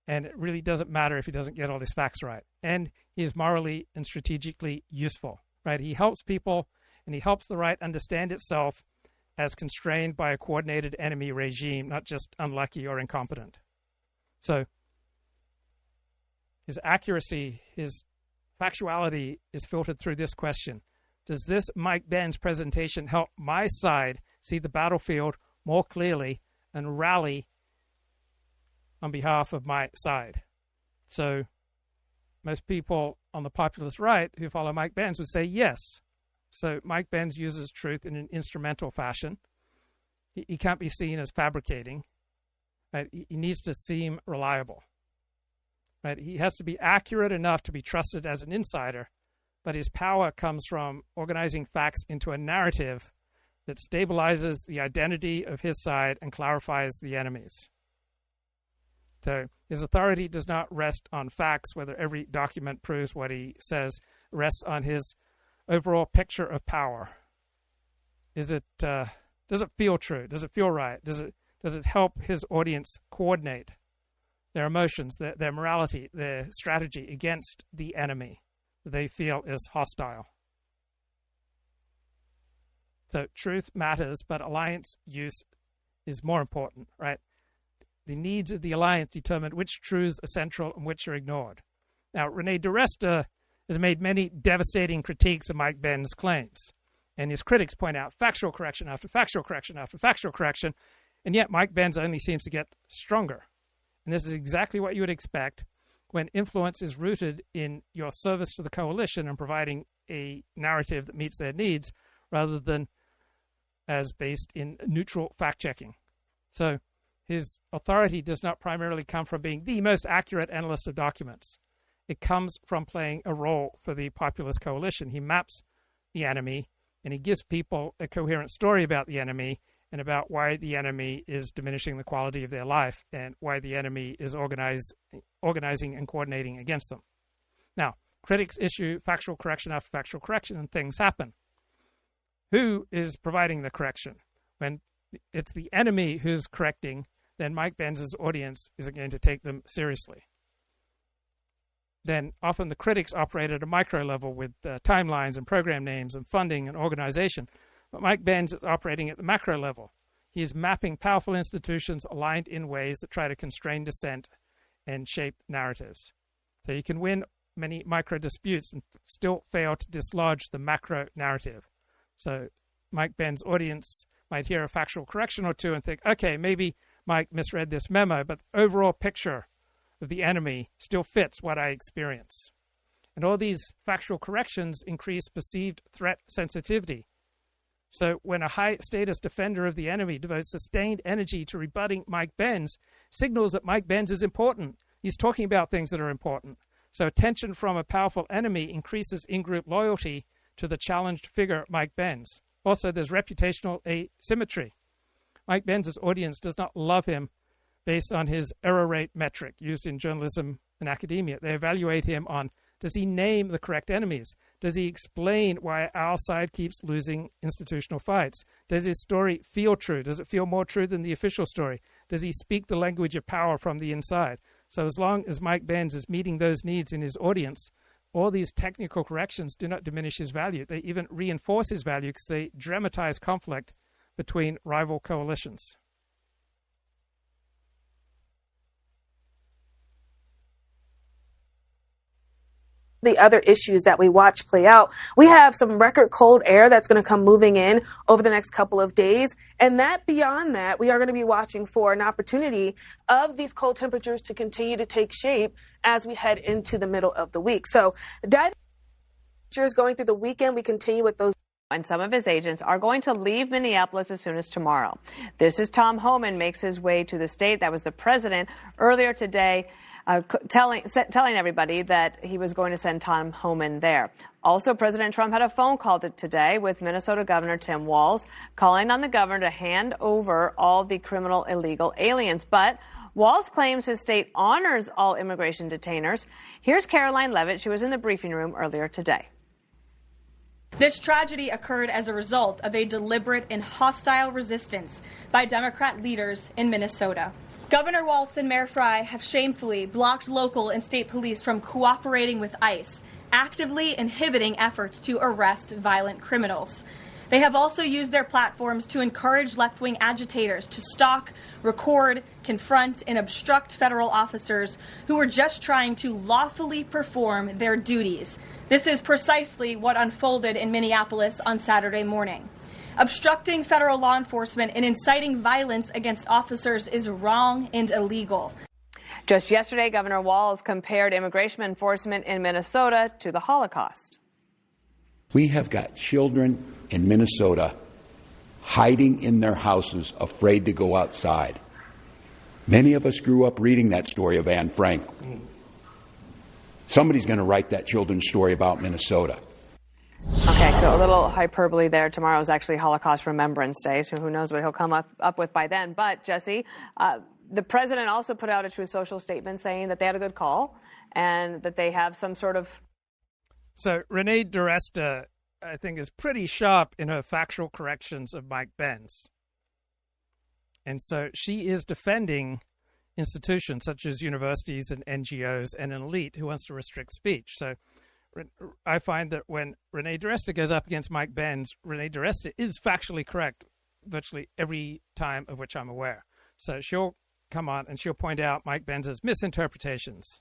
And it really doesn't matter if he doesn't get all his facts right. And he is morally and strategically useful, right? He helps people, and he helps the right understand itself as constrained by a coordinated enemy regime, not just unlucky or incompetent. So his accuracy, his factuality is filtered through this question. Does this Mike Benz presentation help my side see the battlefield more clearly and rally on behalf of my side? So most people on the populist right who follow Mike Benz would say yes. So Mike Benz uses truth in an instrumental fashion. He can't be seen as fabricating. Right? He needs to seem reliable. Right? He has to be accurate enough to be trusted as an insider, but his power comes from organizing facts into a narrative that stabilizes the identity of his side and clarifies the enemy's. So his authority does not rest on facts, whether every document proves what he says. It rests on his overall picture of power. Does it feel true? Does it feel right? Does it help his audience coordinate their emotions, their morality, their strategy against the enemy that they feel is hostile? So truth matters, but alliance use is more important, right? The needs of the alliance determine which truths are central and which are ignored. Now, René DeResta has made many devastating critiques of Mike Benz's claims, and his critics point out factual correction after factual correction after factual correction, and yet Mike Benz only seems to get stronger. And this is exactly what you would expect when influence is rooted in your service to the coalition and providing a narrative that meets their needs rather than as based in neutral fact-checking. So his authority does not primarily come from being the most accurate analyst of documents. It comes from playing a role for the populist coalition. He maps the enemy, and he gives people a coherent story about the enemy and about why the enemy is diminishing the quality of their life and why the enemy is organizing and coordinating against them. Now, critics issue factual correction after factual correction, and things happen. Who is providing the correction? When it's the enemy who's correcting, then Mike Benz's audience isn't going to take them seriously. Then often the critics operate at a micro level with timelines and program names and funding and organization. But Mike Benz is operating at the macro level. He is mapping powerful institutions aligned in ways that try to constrain dissent and shape narratives. So you can win many micro disputes and still fail to dislodge the macro narrative. So Mike Benz's audience might hear a factual correction or two and think, okay, maybe Mike misread this memo, but the overall picture of the enemy still fits what I experience. And all these factual corrections increase perceived threat sensitivity. So when a high-status defender of the enemy devotes sustained energy to rebutting Mike Benz, signals that Mike Benz is important. He's talking about things that are important. So attention from a powerful enemy increases in-group loyalty to the challenged figure, Mike Benz. Also, there's reputational asymmetry. Mike Benz's audience does not love him based on his error rate metric used in journalism and academia. They evaluate him on, does he name the correct enemies? Does he explain why our side keeps losing institutional fights? Does his story feel true? Does it feel more true than the official story? Does he speak the language of power from the inside? So as long as Mike Benz is meeting those needs in his audience, all these technical corrections do not diminish his value. They even reinforce his value because they dramatize conflict between rival coalitions. the other issues that we watch play out. We have some record cold air that's going to come moving in over the next couple of days. And that beyond that, we are going to be watching for an opportunity of these cold temperatures to continue to take shape as we head into the middle of the week. So diving temperatures going through the weekend, we continue with those. And some of his agents are going to leave Minneapolis as soon as tomorrow. This is Tom Homan makes his way to the state. That was the president earlier today telling everybody that he was going to send Tom Homan there. Also, President Trump had a phone call today with Minnesota Governor Tim Walz, calling on the governor to hand over all the criminal illegal aliens. But Walz claims his state honors all immigration detainers. Here's Caroline Levitt. She was in the briefing room earlier today. This tragedy occurred as a result of a deliberate and hostile resistance by Democrat leaders in Minnesota. Governor Walz and Mayor Frey have shamefully blocked local and state police from cooperating with ICE, actively inhibiting efforts to arrest violent criminals. They have also used their platforms to encourage left-wing agitators to stalk, record, confront, and obstruct federal officers who are just trying to lawfully perform their duties. This is precisely what unfolded in Minneapolis on Saturday morning. Obstructing federal law enforcement and inciting violence against officers is wrong and illegal. Just yesterday, Governor Walz compared immigration enforcement in Minnesota to the Holocaust. We have got children in Minnesota hiding in their houses, afraid to go outside. Many of us grew up reading that story of Anne Frank. Somebody's going to write that children's story about Minnesota. Okay, so a little hyperbole there. Tomorrow is actually Holocaust Remembrance Day, so who knows what he'll come up with by then. But, Jesse, the president also put out a Truth Social statement saying that they had a good call and that they have some sort of... So Renee DiResta, I think, is pretty sharp in her factual corrections of Mike Benz. And so she is defending institutions such as universities and NGOs and an elite who wants to restrict speech. So I find that when Renee DiResta goes up against Mike Benz, Renee DiResta is factually correct virtually every time of which I'm aware. So she'll come on and she'll point out Mike Benz's misinterpretations,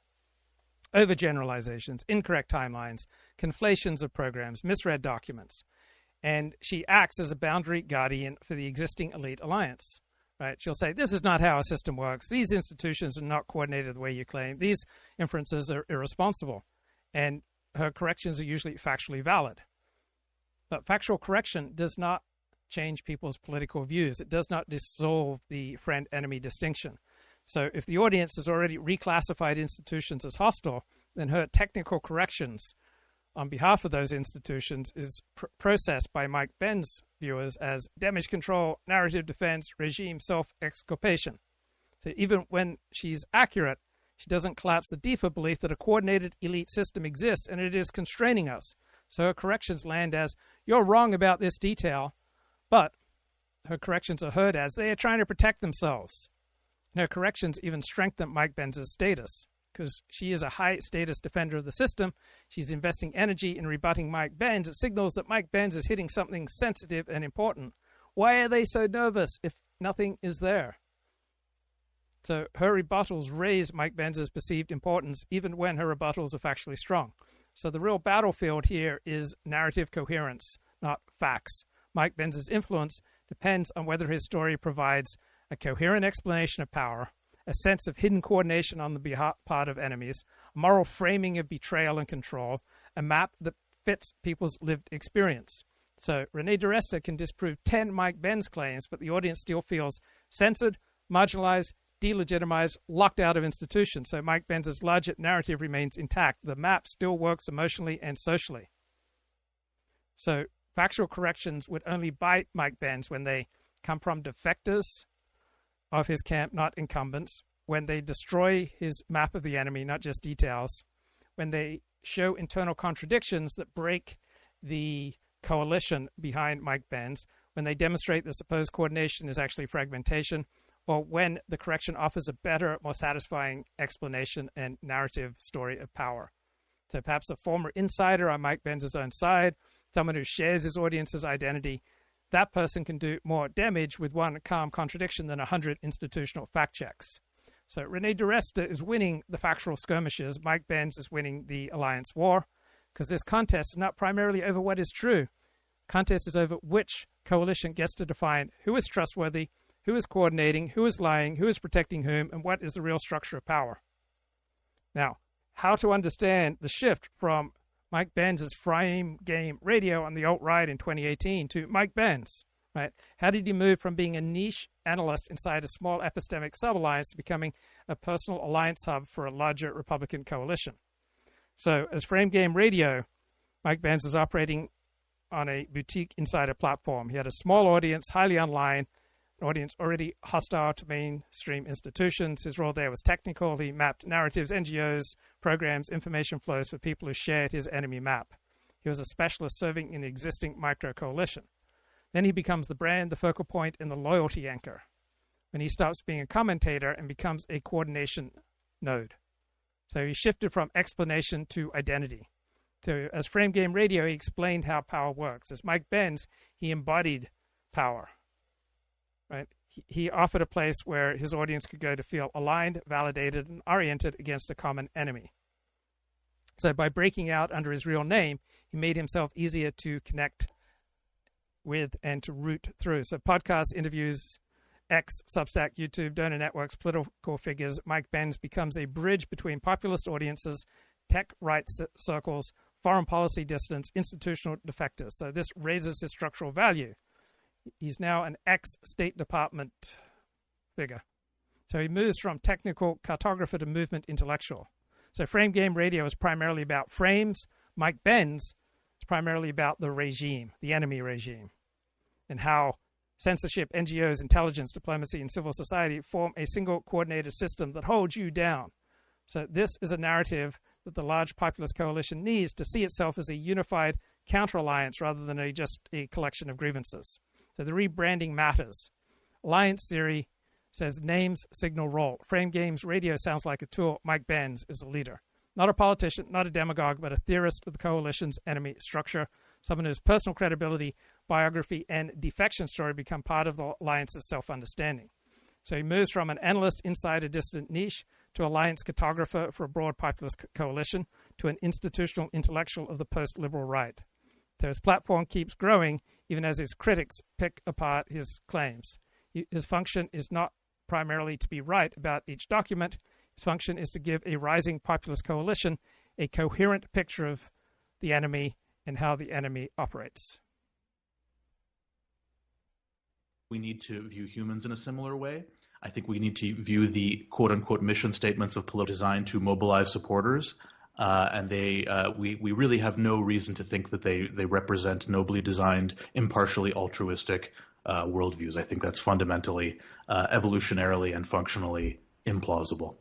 overgeneralizations, incorrect timelines, conflations of programs, misread documents. And she acts as a boundary guardian for the existing elite alliance. Right? She'll say, this is not how our system works. These institutions are not coordinated the way you claim. These inferences are irresponsible. And her corrections are usually factually valid. But factual correction does not change people's political views. It does not dissolve the friend-enemy distinction. So if the audience has already reclassified institutions as hostile, then her technical corrections on behalf of those institutions is processed by Mike Benz viewers as damage control, narrative defense, regime self-exculpation. So even when she's accurate, she doesn't collapse the deeper belief that a coordinated elite system exists and it is constraining us. So her corrections land as, you're wrong about this detail, but her corrections are heard as, they are trying to protect themselves. And her corrections even strengthen Mike Benz's status, because she is a high-status defender of the system. She's investing energy in rebutting Mike Benz. It signals that Mike Benz is hitting something sensitive and important. Why are they so nervous if nothing is there? So her rebuttals raise Mike Benz's perceived importance, even when her rebuttals are factually strong. So the real battlefield here is narrative coherence, not facts. Mike Benz's influence depends on whether his story provides a coherent explanation of power, a sense of hidden coordination on the part of enemies, a moral framing of betrayal and control, a map that fits people's lived experience. So Renee DiResta can disprove 10 Mike Benz claims, but the audience still feels censored, marginalized, delegitimized, locked out of institutions. So Mike Benz's larger narrative remains intact. The map still works emotionally and socially. So factual corrections would only bite Mike Benz when they come from defectors of his camp, not incumbents, when they destroy his map of the enemy, not just details, when they show internal contradictions that break the coalition behind Mike Benz, when they demonstrate the supposed coordination is actually fragmentation, or when the correction offers a better, more satisfying explanation and narrative story of power. So perhaps a former insider on Mike Benz's own side, someone who shares his audience's identity, that person can do more damage with one calm contradiction than 100 institutional fact checks. So René DiResta is winning the factual skirmishes. Mike Benz is winning the alliance war, because this contest is not primarily over what is true. Contest is over which coalition gets to define who is trustworthy, who is coordinating, who is lying, who is protecting whom, and what is the real structure of power. Now, how to understand the shift from Mike Benz's frame game radio on the alt-right in 2018 to Mike Benz, right? How did he move from being a niche analyst inside a small epistemic sub-alliance to becoming a personal alliance hub for a larger Republican coalition? So as frame game radio, Mike Benz was operating on a boutique insider platform. He had a small audience, highly online, an audience already hostile to mainstream institutions. His role there was technical. He mapped narratives, NGOs, programs, information flows for people who shared his enemy map. He was a specialist serving in the existing micro-coalition. Then he becomes the brand, the focal point, and the loyalty anchor when he stops being a commentator and becomes a coordination node. So he shifted from explanation to identity. So as frame game radio, he explained how power works. As Mike Benz, he embodied power. Right? He offered a place where his audience could go to feel aligned, validated, and oriented against a common enemy. So by breaking out under his real name, he made himself easier to connect with and to root through. So podcasts, interviews, X, Substack, YouTube, donor networks, political figures, Mike Benz becomes a bridge between populist audiences, tech right circles, foreign policy dissidents, institutional defectors. So this raises his structural value. He's now an ex-State Department figure. So he moves from technical cartographer to movement intellectual. So frame game radio is primarily about frames. Mike Benz is primarily about the regime, the enemy regime, and how censorship, NGOs, intelligence, diplomacy, and civil society form a single coordinated system that holds you down. So this is a narrative that the large populist coalition needs to see itself as a unified counter-alliance rather than just a collection of grievances. So the rebranding matters. Alliance theory says names signal role. Frame games radio sounds like a tool. Mike Benz is a leader. Not a politician, not a demagogue, but a theorist of the coalition's enemy structure, someone whose personal credibility, biography, and defection story become part of the alliance's self-understanding. So he moves from an analyst inside a distant niche to alliance cartographer for a broad populist coalition to an institutional intellectual of the post-liberal right. So his platform keeps growing even as his critics pick apart his claims. His function is not primarily to be right about each document. His function is to give a rising populist coalition a coherent picture of the enemy and how the enemy operates. We need to view humans in a similar way. I think we need to view the quote-unquote mission statements of political design to mobilize supporters. We really have no reason to think that they represent nobly designed, impartially altruistic worldviews. I think that's fundamentally, evolutionarily, and functionally implausible.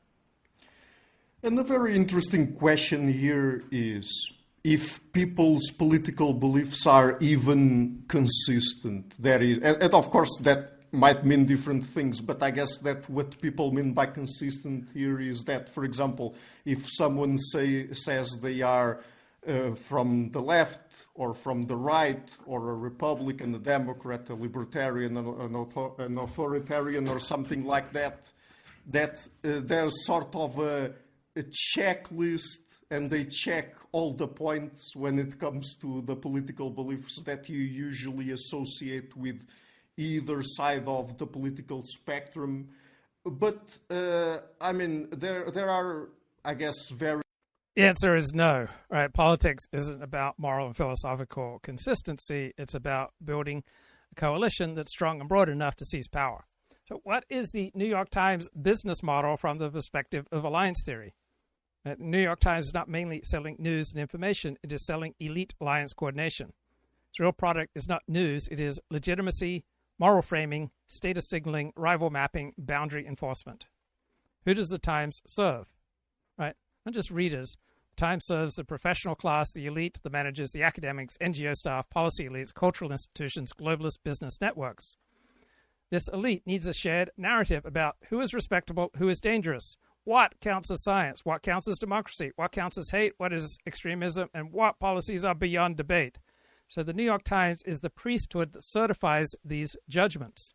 And a very interesting question here is if people's political beliefs are even consistent. That is, and of course that might mean different things, but I guess that what people mean by consistent here is that, for example, if someone says they are from the left or from the right, or a Republican, a Democrat, a Libertarian, an authoritarian, or something like that, there's sort of a checklist, and they check all the points when it comes to the political beliefs that you usually associate with either side of the political spectrum. But, I mean, there are, I guess, very... The answer is no, right? Politics isn't about moral and philosophical consistency. It's about building a coalition that's strong and broad enough to seize power. So what is the New York Times business model from the perspective of alliance theory? New York Times is not mainly selling news and information. It is selling elite alliance coordination. Its real product is not news. It is legitimacy, moral framing, status signaling, rival mapping, boundary enforcement. Who does the Times serve? Right? Not just readers. The Times serves the professional class, the elite, the managers, the academics, NGO staff, policy elites, cultural institutions, globalist business networks. This elite needs a shared narrative about who is respectable, who is dangerous, what counts as science, what counts as democracy, what counts as hate, what is extremism, and what policies are beyond debate. So the New York Times is the priesthood that certifies these judgments.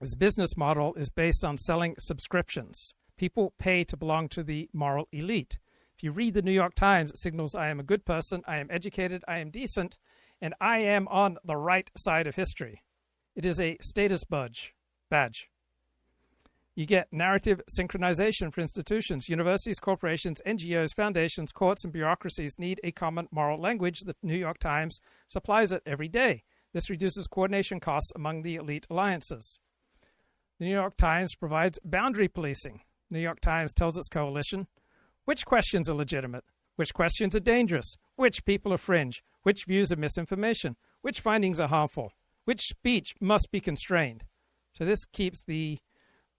Its business model is based on selling subscriptions. People pay to belong to the moral elite. If you read the New York Times, it signals I am a good person, I am educated, I am decent, and I am on the right side of history. It is a status badge. You get narrative synchronization for institutions. Universities, corporations, NGOs, foundations, courts, and bureaucracies need a common moral language. The New York Times supplies it every day. This reduces coordination costs among the elite alliances. The New York Times provides boundary policing. The New York Times tells its coalition which questions are legitimate, which questions are dangerous, which people are fringe, which views are misinformation, which findings are harmful, which speech must be constrained. So this keeps the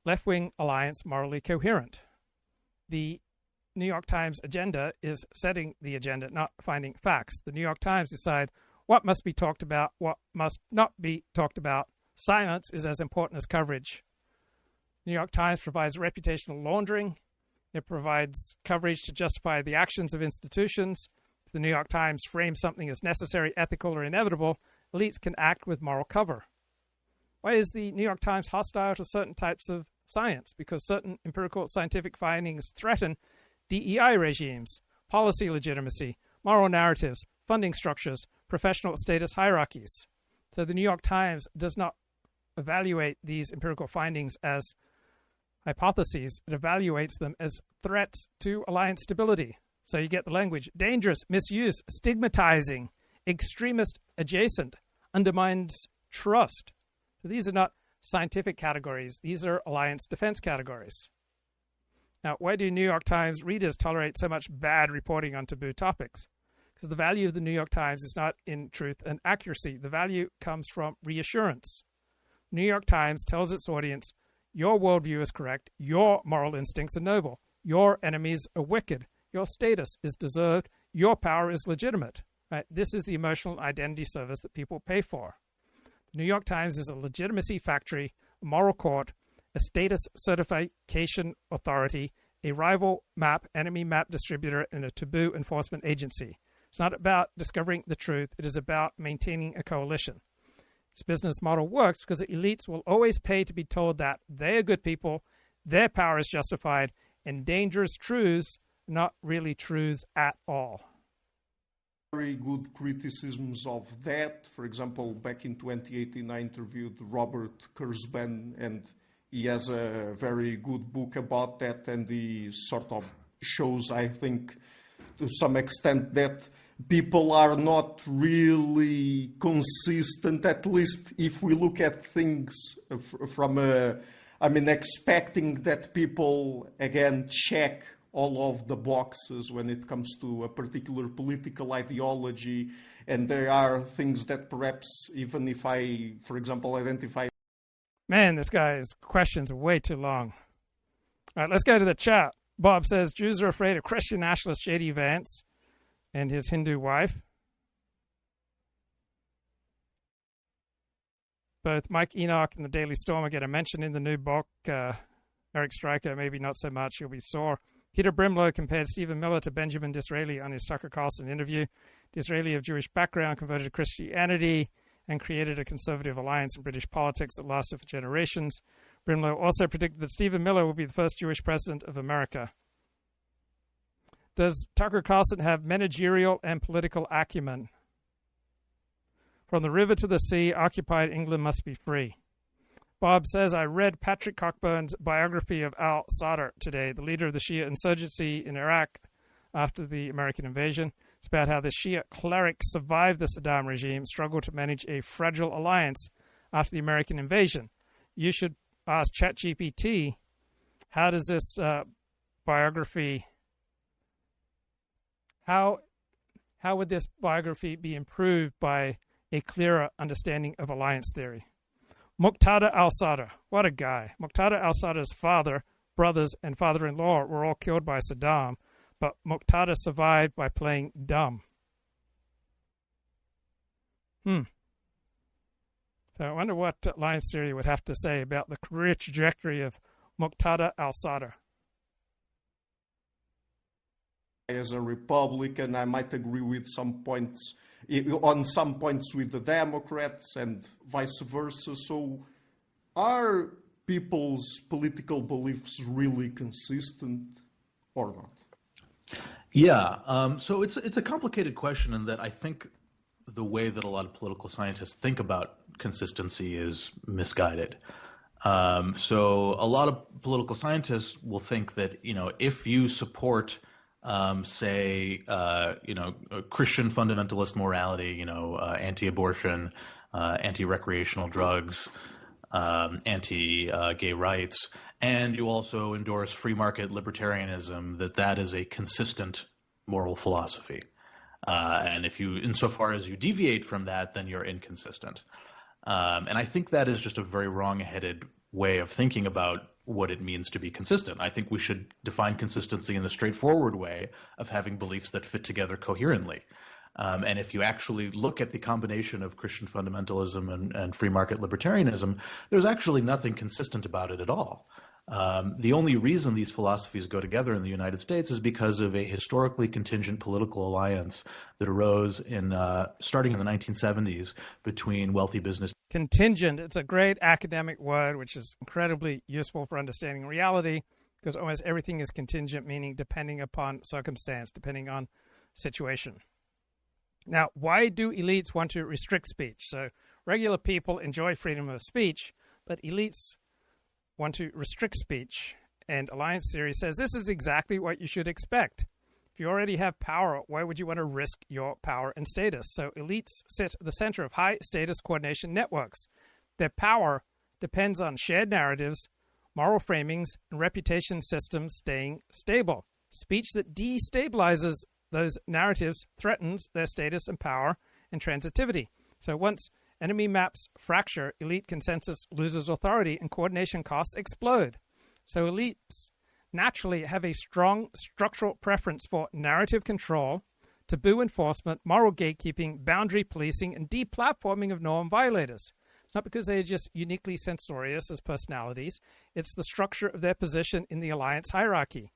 left-wing alliance morally coherent. The New York Times agenda is setting the agenda, not finding facts. The New York Times decide what must be talked about, what must not be talked about. Silence is as important as coverage. The New York Times provides reputational laundering. It provides coverage to justify the actions of institutions. If the New York Times frames something as necessary, ethical, or inevitable, elites can act with moral cover. Why is the New York Times hostile to certain types of science? Because certain empirical scientific findings threaten DEI regimes, policy legitimacy, moral narratives, funding structures, professional status hierarchies. So the New York Times does not evaluate these empirical findings as hypotheses. It evaluates them as threats to alliance stability. So you get the language: dangerous, misuse, stigmatizing, extremist, adjacent, undermines trust. So these are not scientific categories. These are alliance defense categories. Now, why do New York Times readers tolerate so much bad reporting on taboo topics? Because the value of the New York Times is not in truth and accuracy. The value comes from reassurance. New York Times tells its audience, your worldview is correct, your moral instincts are noble, your enemies are wicked, your status is deserved, your power is legitimate. Right? This is the emotional identity service that people pay for. The New York Times is a legitimacy factory, a moral court, a status certification authority, a rival map, enemy map distributor, and a taboo enforcement agency. It's not about discovering the truth. It is about maintaining a coalition. This business model works because the elites will always pay to be told that they are good people, their power is justified, and dangerous truths are not really truths at all. Very good criticisms of that. For example, back in 2018, I interviewed Robert Kurzban, and he has a very good book about that, and he sort of shows, I think, to some extent that people are not really consistent, at least if we look at things from expecting that people, again, check all of the boxes when it comes to a particular political ideology. And there are things that perhaps, even if I, for example, identify... Man, this guy's questions are way too long. All right, let's go to the chat. Bob says, Jews are afraid of Christian nationalist J.D. Vance and his Hindu wife. Both Mike Enoch and the Daily Stormer get a mention in the new book. Eric Stryker, maybe not so much. He'll be sore. Peter Brimlow compared Stephen Miller to Benjamin Disraeli on his Tucker Carlson interview. Disraeli, of Jewish background, converted to Christianity and created a conservative alliance in British politics that lasted for generations. Brimlow also predicted that Stephen Miller will be the first Jewish president of America. Does Tucker Carlson have managerial and political acumen? From the river to the sea, occupied England must be free. Bob says, I read Patrick Cockburn's biography of al-Sadr today, the leader of the Shia insurgency in Iraq after the American invasion. It's about how the Shia cleric survived the Saddam regime, struggled to manage a fragile alliance after the American invasion. You should ask ChatGPT, how does this biography, how would this biography be improved by a clearer understanding of alliance theory? Muqtada al-Sadr, what a guy. Muqtada al-Sadr's father, brothers, and father-in-law were all killed by Saddam, but Muqtada survived by playing dumb. So I wonder what alliance theory would have to say about the career trajectory of Muqtada al-Sadr. As a Republican, I might agree with some points, on some points with the Democrats and vice versa. So are people's political beliefs really consistent or not? Yeah, so it's a complicated question in that I think the way that a lot of political scientists think about consistency is misguided. So a lot of political scientists will think that, if you support, say, Christian fundamentalist morality, anti-abortion, anti-recreational drugs, anti-gay rights, and you also endorse free market libertarianism, that is a consistent moral philosophy. And insofar as you deviate from that, then you're inconsistent. And I think that is just a very wrong-headed way of thinking about what it means to be consistent. I think we should define consistency in the straightforward way of having beliefs that fit together coherently. And if you actually look at the combination of Christian fundamentalism and free market libertarianism, there's actually nothing consistent about it at all. The only reason these philosophies go together in the United States is because of a historically contingent political alliance that arose starting in the 1970s between wealthy business. Contingent, it's a great academic word which is incredibly useful for understanding reality, because almost everything is contingent, meaning depending upon circumstance, depending on situation. Now, why do elites want to restrict speech? So regular people enjoy freedom of speech, but elites want to restrict speech. And alliance theory says this is exactly what you should expect. If you already have power, why would you want to risk your power and status? So elites sit at the center of high-status coordination networks. Their power depends on shared narratives, moral framings, and reputation systems staying stable. Speech that destabilizes those narratives threatens their status and power and transitivity. So once enemy maps fracture, elite consensus loses authority, and coordination costs explode. So elites naturally have a strong structural preference for narrative control, taboo enforcement, moral gatekeeping, boundary policing, and deplatforming of norm violators. It's not because they're just uniquely censorious as personalities. It's the structure of their position in the alliance hierarchy.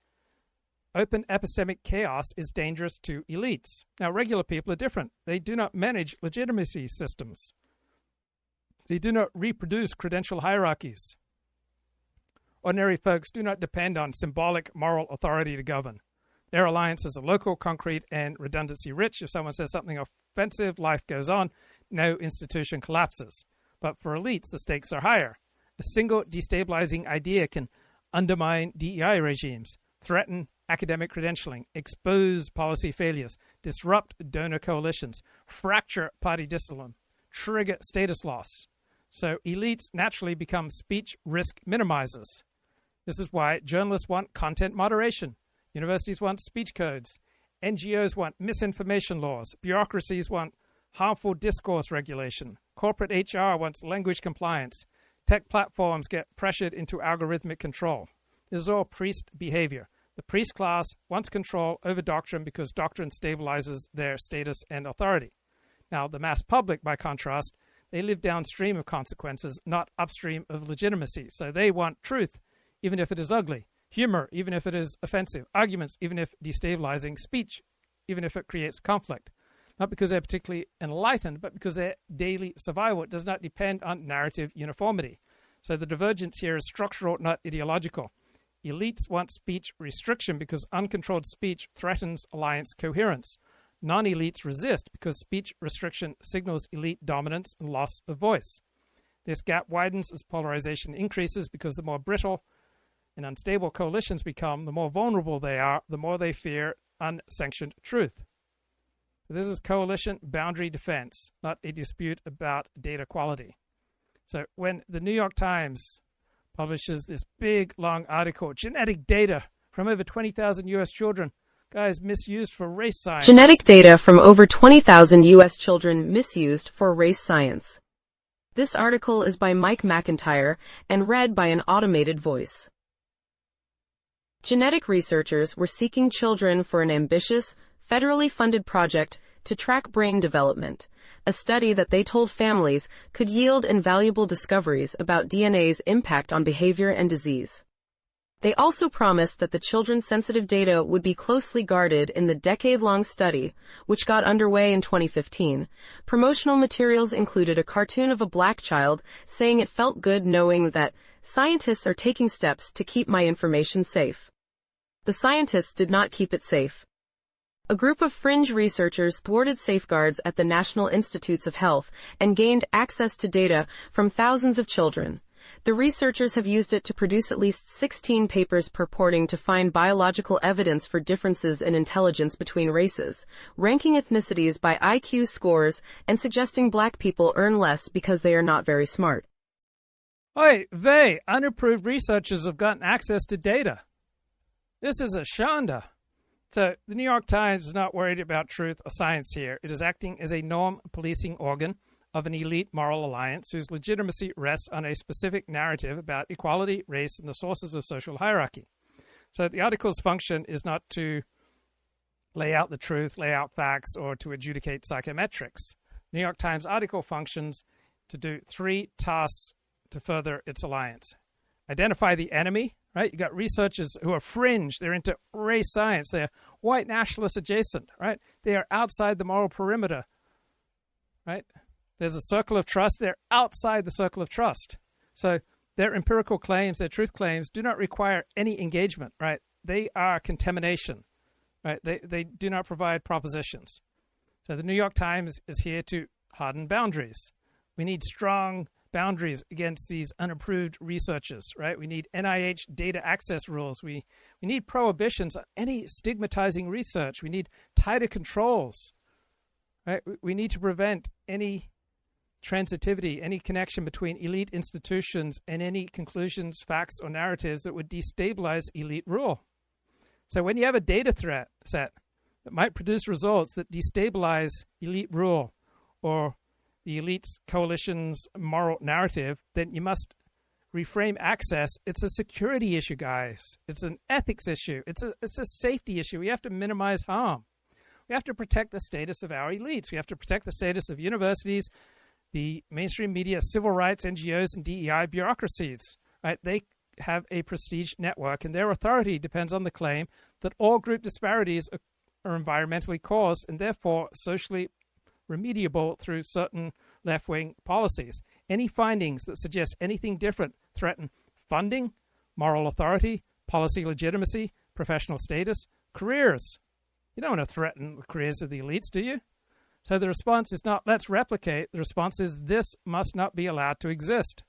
Open epistemic chaos is dangerous to elites. Now, regular people are different. They do not manage legitimacy systems. They do not reproduce credential hierarchies. Ordinary folks do not depend on symbolic moral authority to govern. Their alliances are local, concrete, and redundancy rich. If someone says something offensive, life goes on. No institution collapses. But for elites, the stakes are higher. A single destabilizing idea can undermine DEI regimes, threaten academic credentialing, expose policy failures, disrupt donor coalitions, fracture party discipline, trigger status loss. So elites naturally become speech risk minimizers. This is why journalists want content moderation. Universities want speech codes. NGOs want misinformation laws. Bureaucracies want harmful discourse regulation. Corporate HR wants language compliance. Tech platforms get pressured into algorithmic control. This is all priest behavior. The priest class wants control over doctrine because doctrine stabilizes their status and authority. Now, the mass public, by contrast, they live downstream of consequences, not upstream of legitimacy. So they want truth, even if it is ugly, humor, even if it is offensive, arguments, even if destabilizing, speech, even if it creates conflict. Not because they're particularly enlightened, but because their daily survival does not depend on narrative uniformity. So the divergence here is structural, not ideological. Elites want speech restriction because uncontrolled speech threatens alliance coherence. Non-elites resist because speech restriction signals elite dominance and loss of voice. This gap widens as polarization increases because the more brittle and unstable coalitions become, the more vulnerable they are, the more they fear unsanctioned truth. This is coalition boundary defense, not a dispute about data quality. So when the New York Times publishes this big, long article, genetic data from over 20,000 U.S. children, guys, misused for race science. Genetic data from over 20,000 U.S. children misused for race science. This article is by Mike McIntyre and read by an automated voice. Genetic researchers were seeking children for an ambitious, federally funded project to track brain development, a study that they told families could yield invaluable discoveries about DNA's impact on behavior and disease. They also promised that the children's sensitive data would be closely guarded in the decade-long study, which got underway in 2015. Promotional materials included a cartoon of a black child saying it felt good knowing that scientists are taking steps to keep my information safe. The scientists did not keep it safe. A group of fringe researchers thwarted safeguards at the National Institutes of Health and gained access to data from thousands of children. The researchers have used it to produce at least 16 papers purporting to find biological evidence for differences in intelligence between races, ranking ethnicities by IQ scores, and suggesting black people earn less because they are not very smart. Oi, they, unapproved researchers have gotten access to data. This is a shanda. So the New York Times is not worried about truth or science here. It is acting as a norm-policing organ of an elite moral alliance whose legitimacy rests on a specific narrative about equality, race, and the sources of social hierarchy. So the article's function is not to lay out the truth, lay out facts, or to adjudicate psychometrics. New York Times article functions to do 3 tasks to further its alliance. Identify the enemy, right? You got researchers who are fringe. They're into race science. They're white nationalist adjacent, right? They are outside the moral perimeter, right? There's a circle of trust. They're outside the circle of trust. So their empirical claims, their truth claims, do not require any engagement, right? They are contamination, right? They do not provide propositions. So the New York Times is here to harden boundaries. We need strong boundaries against these unapproved researchers, right? We need NIH data access rules. We need prohibitions on any stigmatizing research. We need tighter controls, right? We need to prevent any transitivity, any connection between elite institutions and any conclusions, facts, or narratives that would destabilize elite rule. So when you have a data threat set that might produce results that destabilize elite rule or the elite's coalition's moral narrative, then you must reframe access. It's a security issue, guys. It's an ethics issue. It's a safety issue. We have to minimize harm. We have to protect the status of our elites. We have to protect the status of universities, the mainstream media, civil rights, NGOs, and DEI bureaucracies, right? They have a prestige network, and their authority depends on the claim that all group disparities are environmentally caused and therefore socially remediable through certain left-wing policies. Any findings that suggest anything different threaten funding, moral authority, policy legitimacy, professional status, careers. You don't want to threaten the careers of the elites, do you? So the response is not, let's replicate. The response is, this must not be allowed to exist.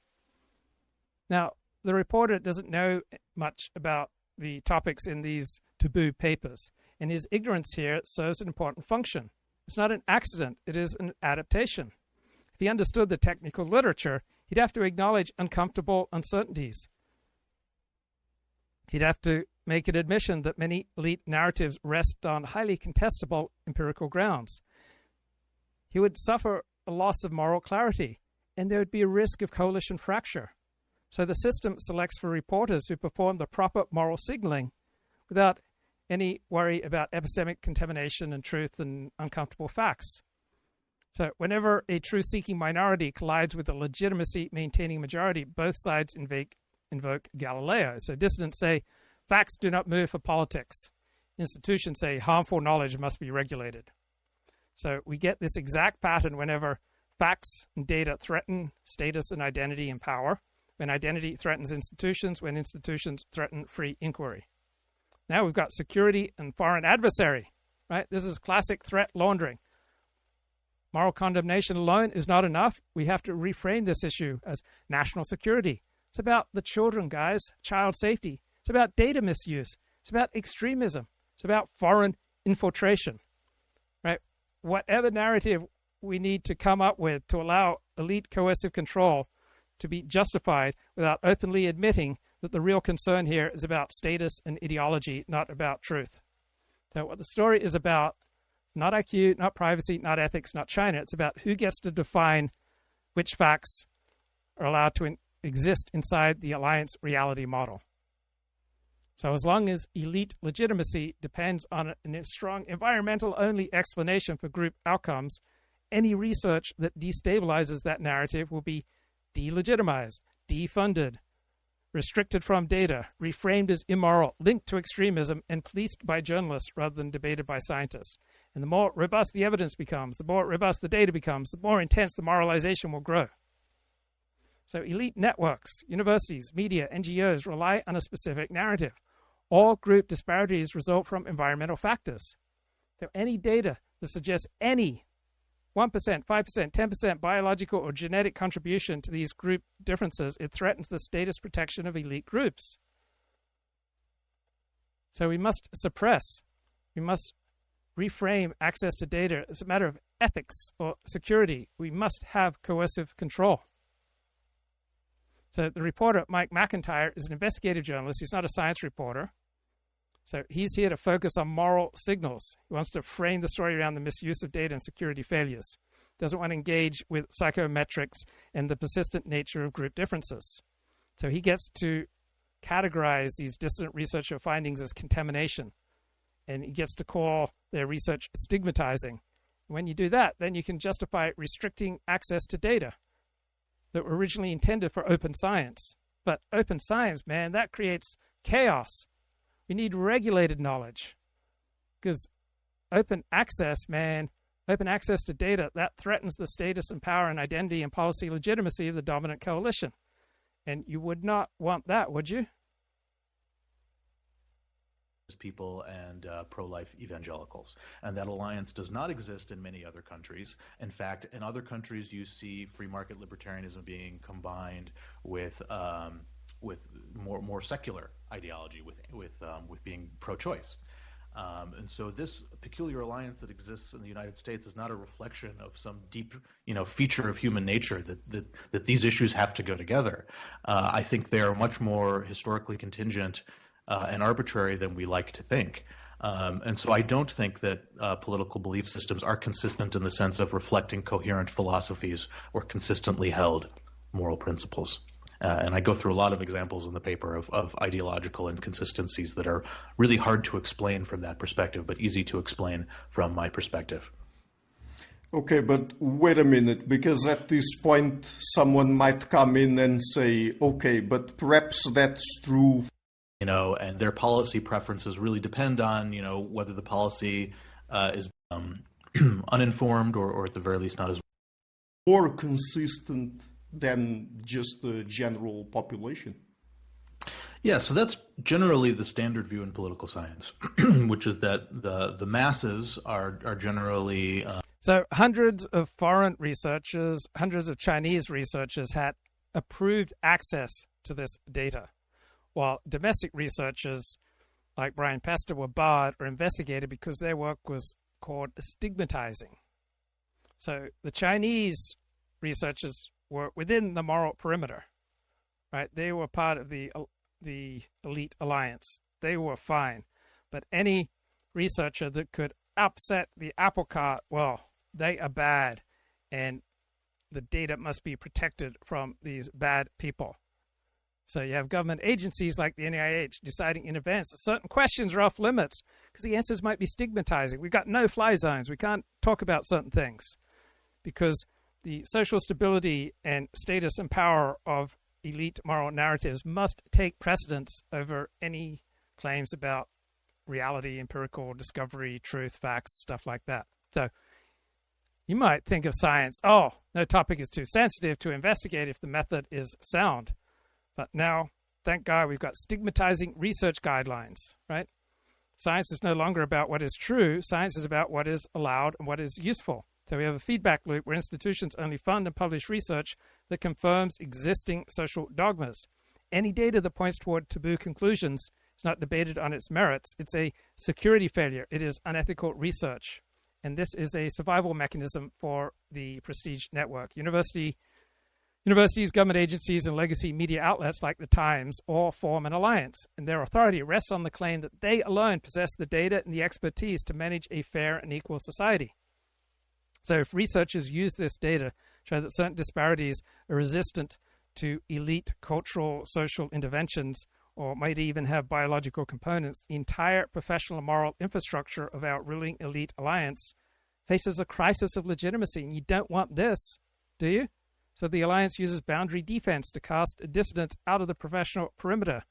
Now, the reporter doesn't know much about the topics in these taboo papers, and his ignorance here serves an important function. It's not an accident. It is an adaptation. If he understood the technical literature, he'd have to acknowledge uncomfortable uncertainties. He'd have to make an admission that many elite narratives rest on highly contestable empirical grounds. He would suffer a loss of moral clarity, and there would be a risk of coalition fracture. So the system selects for reporters who perform the proper moral signaling without any worry about epistemic contamination and truth and uncomfortable facts. So whenever a truth-seeking minority collides with a legitimacy-maintaining majority, both sides invoke Galileo. So dissidents say, facts do not move for politics. Institutions say, harmful knowledge must be regulated. So we get this exact pattern whenever facts and data threaten status and identity and power, when identity threatens institutions, when institutions threaten free inquiry. Now we've got security and foreign adversary, right? This is classic threat laundering. Moral condemnation alone is not enough. We have to reframe this issue as national security. It's about the children, guys, child safety. It's about data misuse. It's about extremism. It's about foreign infiltration, right? Whatever narrative we need to come up with to allow elite coercive control to be justified without openly admitting that the real concern here is about status and ideology, not about truth. So what the story is about, not IQ, not privacy, not ethics, not China. It's about who gets to define which facts are allowed to exist inside the alliance reality model. So as long as elite legitimacy depends on a strong environmental-only explanation for group outcomes, any research that destabilizes that narrative will be delegitimized, defunded, restricted from data, reframed as immoral, linked to extremism, and policed by journalists rather than debated by scientists. And the more robust the evidence becomes, the more robust the data becomes, the more intense the moralization will grow. So elite networks, universities, media, NGOs rely on a specific narrative. All group disparities result from environmental factors. So any data that suggests any 1%, 5%, 10% biological or genetic contribution to these group differences, it threatens the status protection of elite groups. So we must suppress, we must reframe access to data as a matter of ethics or security. We must have coercive control. So the reporter, Mike McIntyre, is an investigative journalist. He's not a science reporter. So he's here to focus on moral signals. He wants to frame the story around the misuse of data and security failures. Doesn't want to engage with psychometrics and the persistent nature of group differences. So he gets to categorize these dissident researcher findings as contamination. And he gets to call their research stigmatizing. When you do that, then you can justify restricting access to data that were originally intended for open science. But open science, man, that creates chaos. We need regulated knowledge. Because open access, man, open access to data, that threatens the status and power and identity and policy legitimacy of the dominant coalition. And you would not want that, would you? People and pro-life evangelicals. And that alliance does not exist in many other countries. In fact, in other countries, you see free market libertarianism being combined with more secular ideology, with being pro-choice. And so this peculiar alliance that exists in the United States is not a reflection of some deep, feature of human nature that these issues have to go together. I think they are much more historically contingent and arbitrary than we like to think. And so I don't think that political belief systems are consistent in the sense of reflecting coherent philosophies or consistently held moral principles. And I go through a lot of examples in the paper of ideological inconsistencies that are really hard to explain from that perspective, but easy to explain from my perspective. Okay, but wait a minute, because at this point someone might come in and say, okay, but perhaps that's true. And their policy preferences really depend on, whether the policy is uninformed or at the very least not as more consistent than just the general population. Yeah, so that's generally the standard view in political science, which is that the masses are generally... So hundreds of foreign researchers, hundreds of Chinese researchers had approved access to this data, while domestic researchers like Brian Pester were barred or investigated because their work was called stigmatizing. So the Chinese researchers were within the moral perimeter, right? They were part of the elite alliance. They were fine. But any researcher that could upset the apple cart, well, they are bad, and the data must be protected from these bad people. So you have government agencies like the NIH deciding in advance that certain questions are off limits because the answers might be stigmatizing. We've got no-fly zones. We can't talk about certain things because the social stability and status and power of elite moral narratives must take precedence over any claims about reality, empirical discovery, truth, facts, stuff like that. So you might think of science, no topic is too sensitive to investigate if the method is sound. But now, thank God, we've got stigmatizing research guidelines, right? Science is no longer about what is true. Science is about what is allowed and what is useful. So we have a feedback loop where institutions only fund and publish research that confirms existing social dogmas. Any data that points toward taboo conclusions is not debated on its merits. It's a security failure. It is unethical research. And this is a survival mechanism for the prestige network. Universities, government agencies, and legacy media outlets like The Times all form an alliance, and their authority rests on the claim that they alone possess the data and the expertise to manage a fair and equal society. So if researchers use this data to show that certain disparities are resistant to elite cultural, social interventions, or might even have biological components, the entire professional and moral infrastructure of our ruling elite alliance faces a crisis of legitimacy. And you don't want this, do you? So the alliance uses boundary defense to cast dissidents out of the professional perimeter.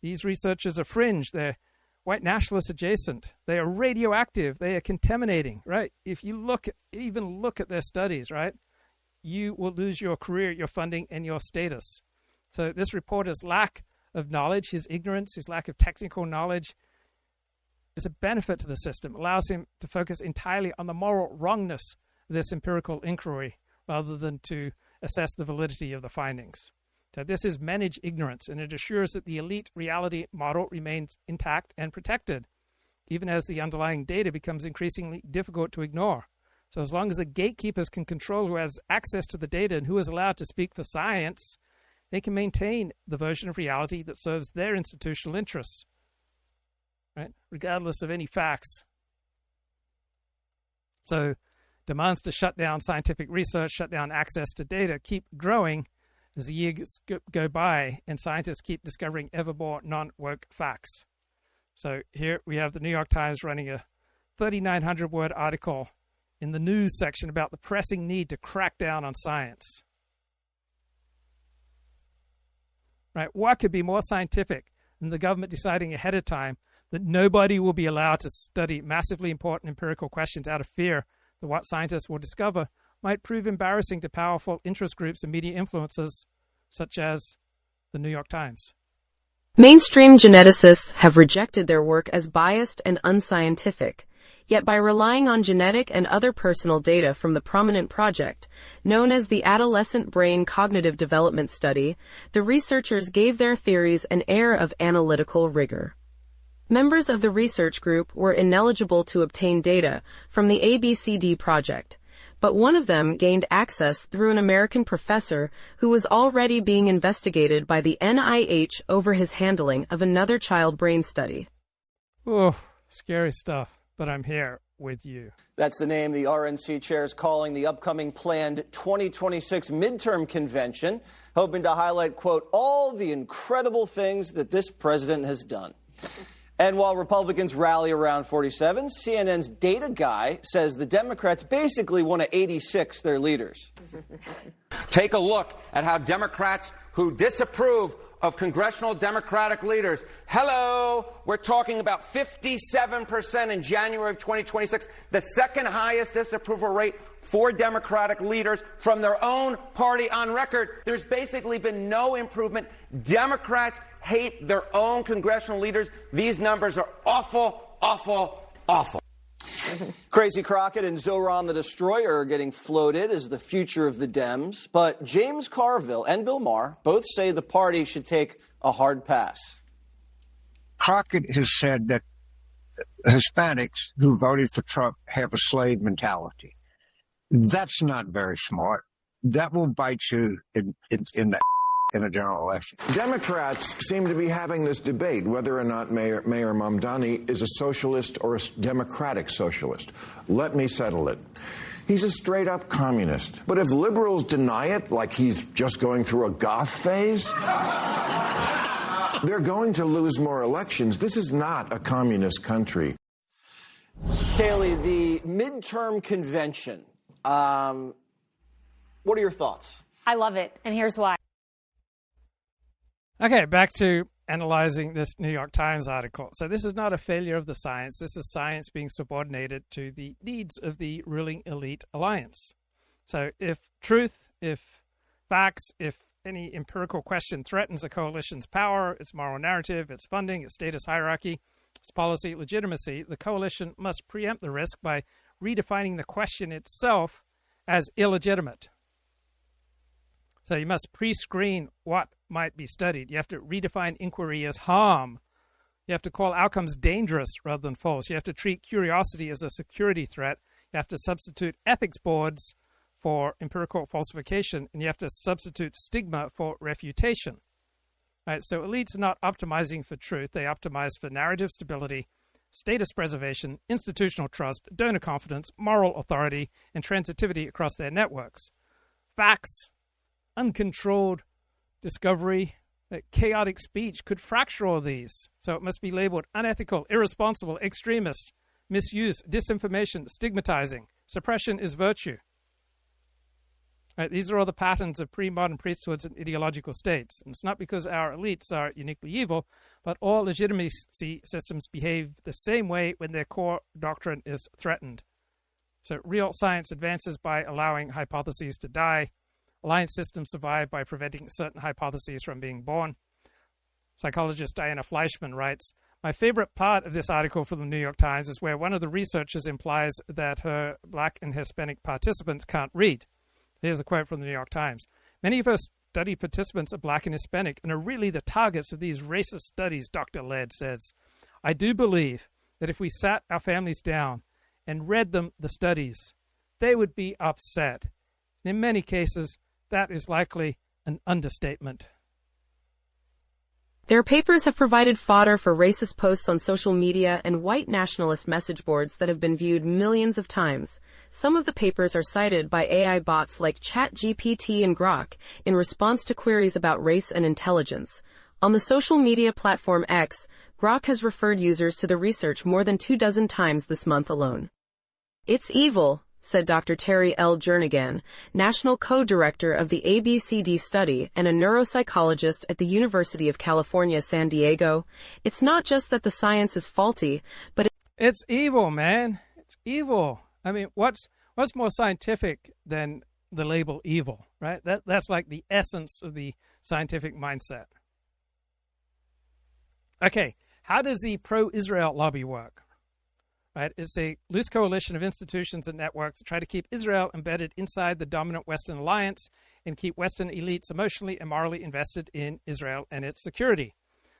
These researchers are fringe. They're white nationalist adjacent. They are radioactive. They are contaminating, right? If you even look at their studies, right, you will lose your career, your funding, and your status. So this reporter's lack of knowledge, his ignorance, his lack of technical knowledge is a benefit to the system. It allows him to focus entirely on the moral wrongness of this empirical inquiry rather than to assess the validity of the findings. So this is managed ignorance, and it assures that the elite reality model remains intact and protected, even as the underlying data becomes increasingly difficult to ignore. So as long as the gatekeepers can control who has access to the data and who is allowed to speak for science, they can maintain the version of reality that serves their institutional interests, right, regardless of any facts. So demands to shut down scientific research, shut down access to data, keep growing as the years go by and scientists keep discovering ever more non-woke facts. So here we have the New York Times running a 3,900-word article in the news section about the pressing need to crack down on science. Right? What could be more scientific than the government deciding ahead of time that nobody will be allowed to study massively important empirical questions out of fear that what scientists will discover might prove embarrassing to powerful interest groups and media influencers such as the New York Times. Mainstream geneticists have rejected their work as biased and unscientific. Yet by relying on genetic and other personal data from the prominent project, known as the Adolescent Brain Cognitive Development Study, the researchers gave their theories an air of analytical rigor. Members of the research group were ineligible to obtain data from the ABCD project, but one of them gained access through an American professor who was already being investigated by the NIH over his handling of another child brain study. Oh, scary stuff. But I'm here with you. That's the name the RNC chair is calling the upcoming planned 2026 midterm convention, hoping to highlight, quote, all the incredible things that this president has done. And while Republicans rally around 47, CNN's data guy says the Democrats basically want to 86 their leaders. Take a look at how Democrats who disapprove of congressional Democratic leaders. Hello, we're talking about 57% in January of 2026, the second highest disapproval rate for Democratic leaders from their own party on record. There's basically been no improvement. Democrats hate their own congressional leaders. These numbers are awful, awful, awful. Crazy Crockett and Yoram the Destroyer are getting floated as the future of the Dems, but James Carville and Bill Maher both say the party should take a hard pass. Crockett has said that Hispanics who voted for Trump have a slave mentality. That's not very smart. That will bite you in a general election. Democrats seem to be having this debate whether or not Mayor Mamdani is a socialist or a democratic socialist. Let me settle it. He's a straight-up communist. But if liberals deny it, like he's just going through a goth phase, they're going to lose more elections. This is not a communist country. Kaylee, the midterm convention, what are your thoughts? I love it, and here's why. Okay, back to analyzing this New York Times article. So this is not a failure of the science. This is science being subordinated to the needs of the ruling elite alliance. So if truth, if facts, if any empirical question threatens a coalition's power, its moral narrative, its funding, its status hierarchy, its policy legitimacy, the coalition must preempt the risk by redefining the question itself as illegitimate. So you must pre-screen what might be studied. You have to redefine inquiry as harm. You have to call outcomes dangerous rather than false. You have to treat curiosity as a security threat. You have to substitute ethics boards for empirical falsification, and you have to substitute stigma for refutation. Right, so elites are not optimizing for truth. They optimize for narrative stability, status preservation, institutional trust, donor confidence, moral authority, and transitivity across their networks. Facts, uncontrolled discovery, chaotic speech could fracture all these. So it must be labeled unethical, irresponsible, extremist, misuse, disinformation, stigmatizing. Suppression is virtue. Right? These are all the patterns of pre-modern priesthoods and ideological states. And it's not because our elites are uniquely evil, but all legitimacy systems behave the same way when their core doctrine is threatened. So real science advances by allowing hypotheses to die. Alliance systems survive by preventing certain hypotheses from being born. Psychologist Diana Fleischman writes, "My favorite part of this article from the New York Times is where one of the researchers implies that her black and Hispanic participants can't read." Here's the quote from the New York Times. "Many of her study participants are black and Hispanic and are really the targets of these racist studies," Dr. Laird says. "I do believe that if we sat our families down and read them the studies, they would be upset. And in many cases, that is likely an understatement." Their papers have provided fodder for racist posts on social media and white nationalist message boards that have been viewed millions of times. Some of the papers are cited by AI bots like ChatGPT and Grok in response to queries about race and intelligence. On the social media platform X, Grok has referred users to the research more than 24 times this month alone. "It's evil," said Dr. Terry L. Jernigan, National Co-Director of the ABCD study and a neuropsychologist at the University of California, San Diego. "It's not just that the science is faulty, but it's evil, man. It's evil. I mean, what's more scientific than the label evil, right? That's like the essence of the scientific mindset. Okay, how does the pro-Israel lobby work? Right? It's a loose coalition of institutions and networks that try to keep Israel embedded inside the dominant Western alliance and keep Western elites emotionally and morally invested in Israel and its security.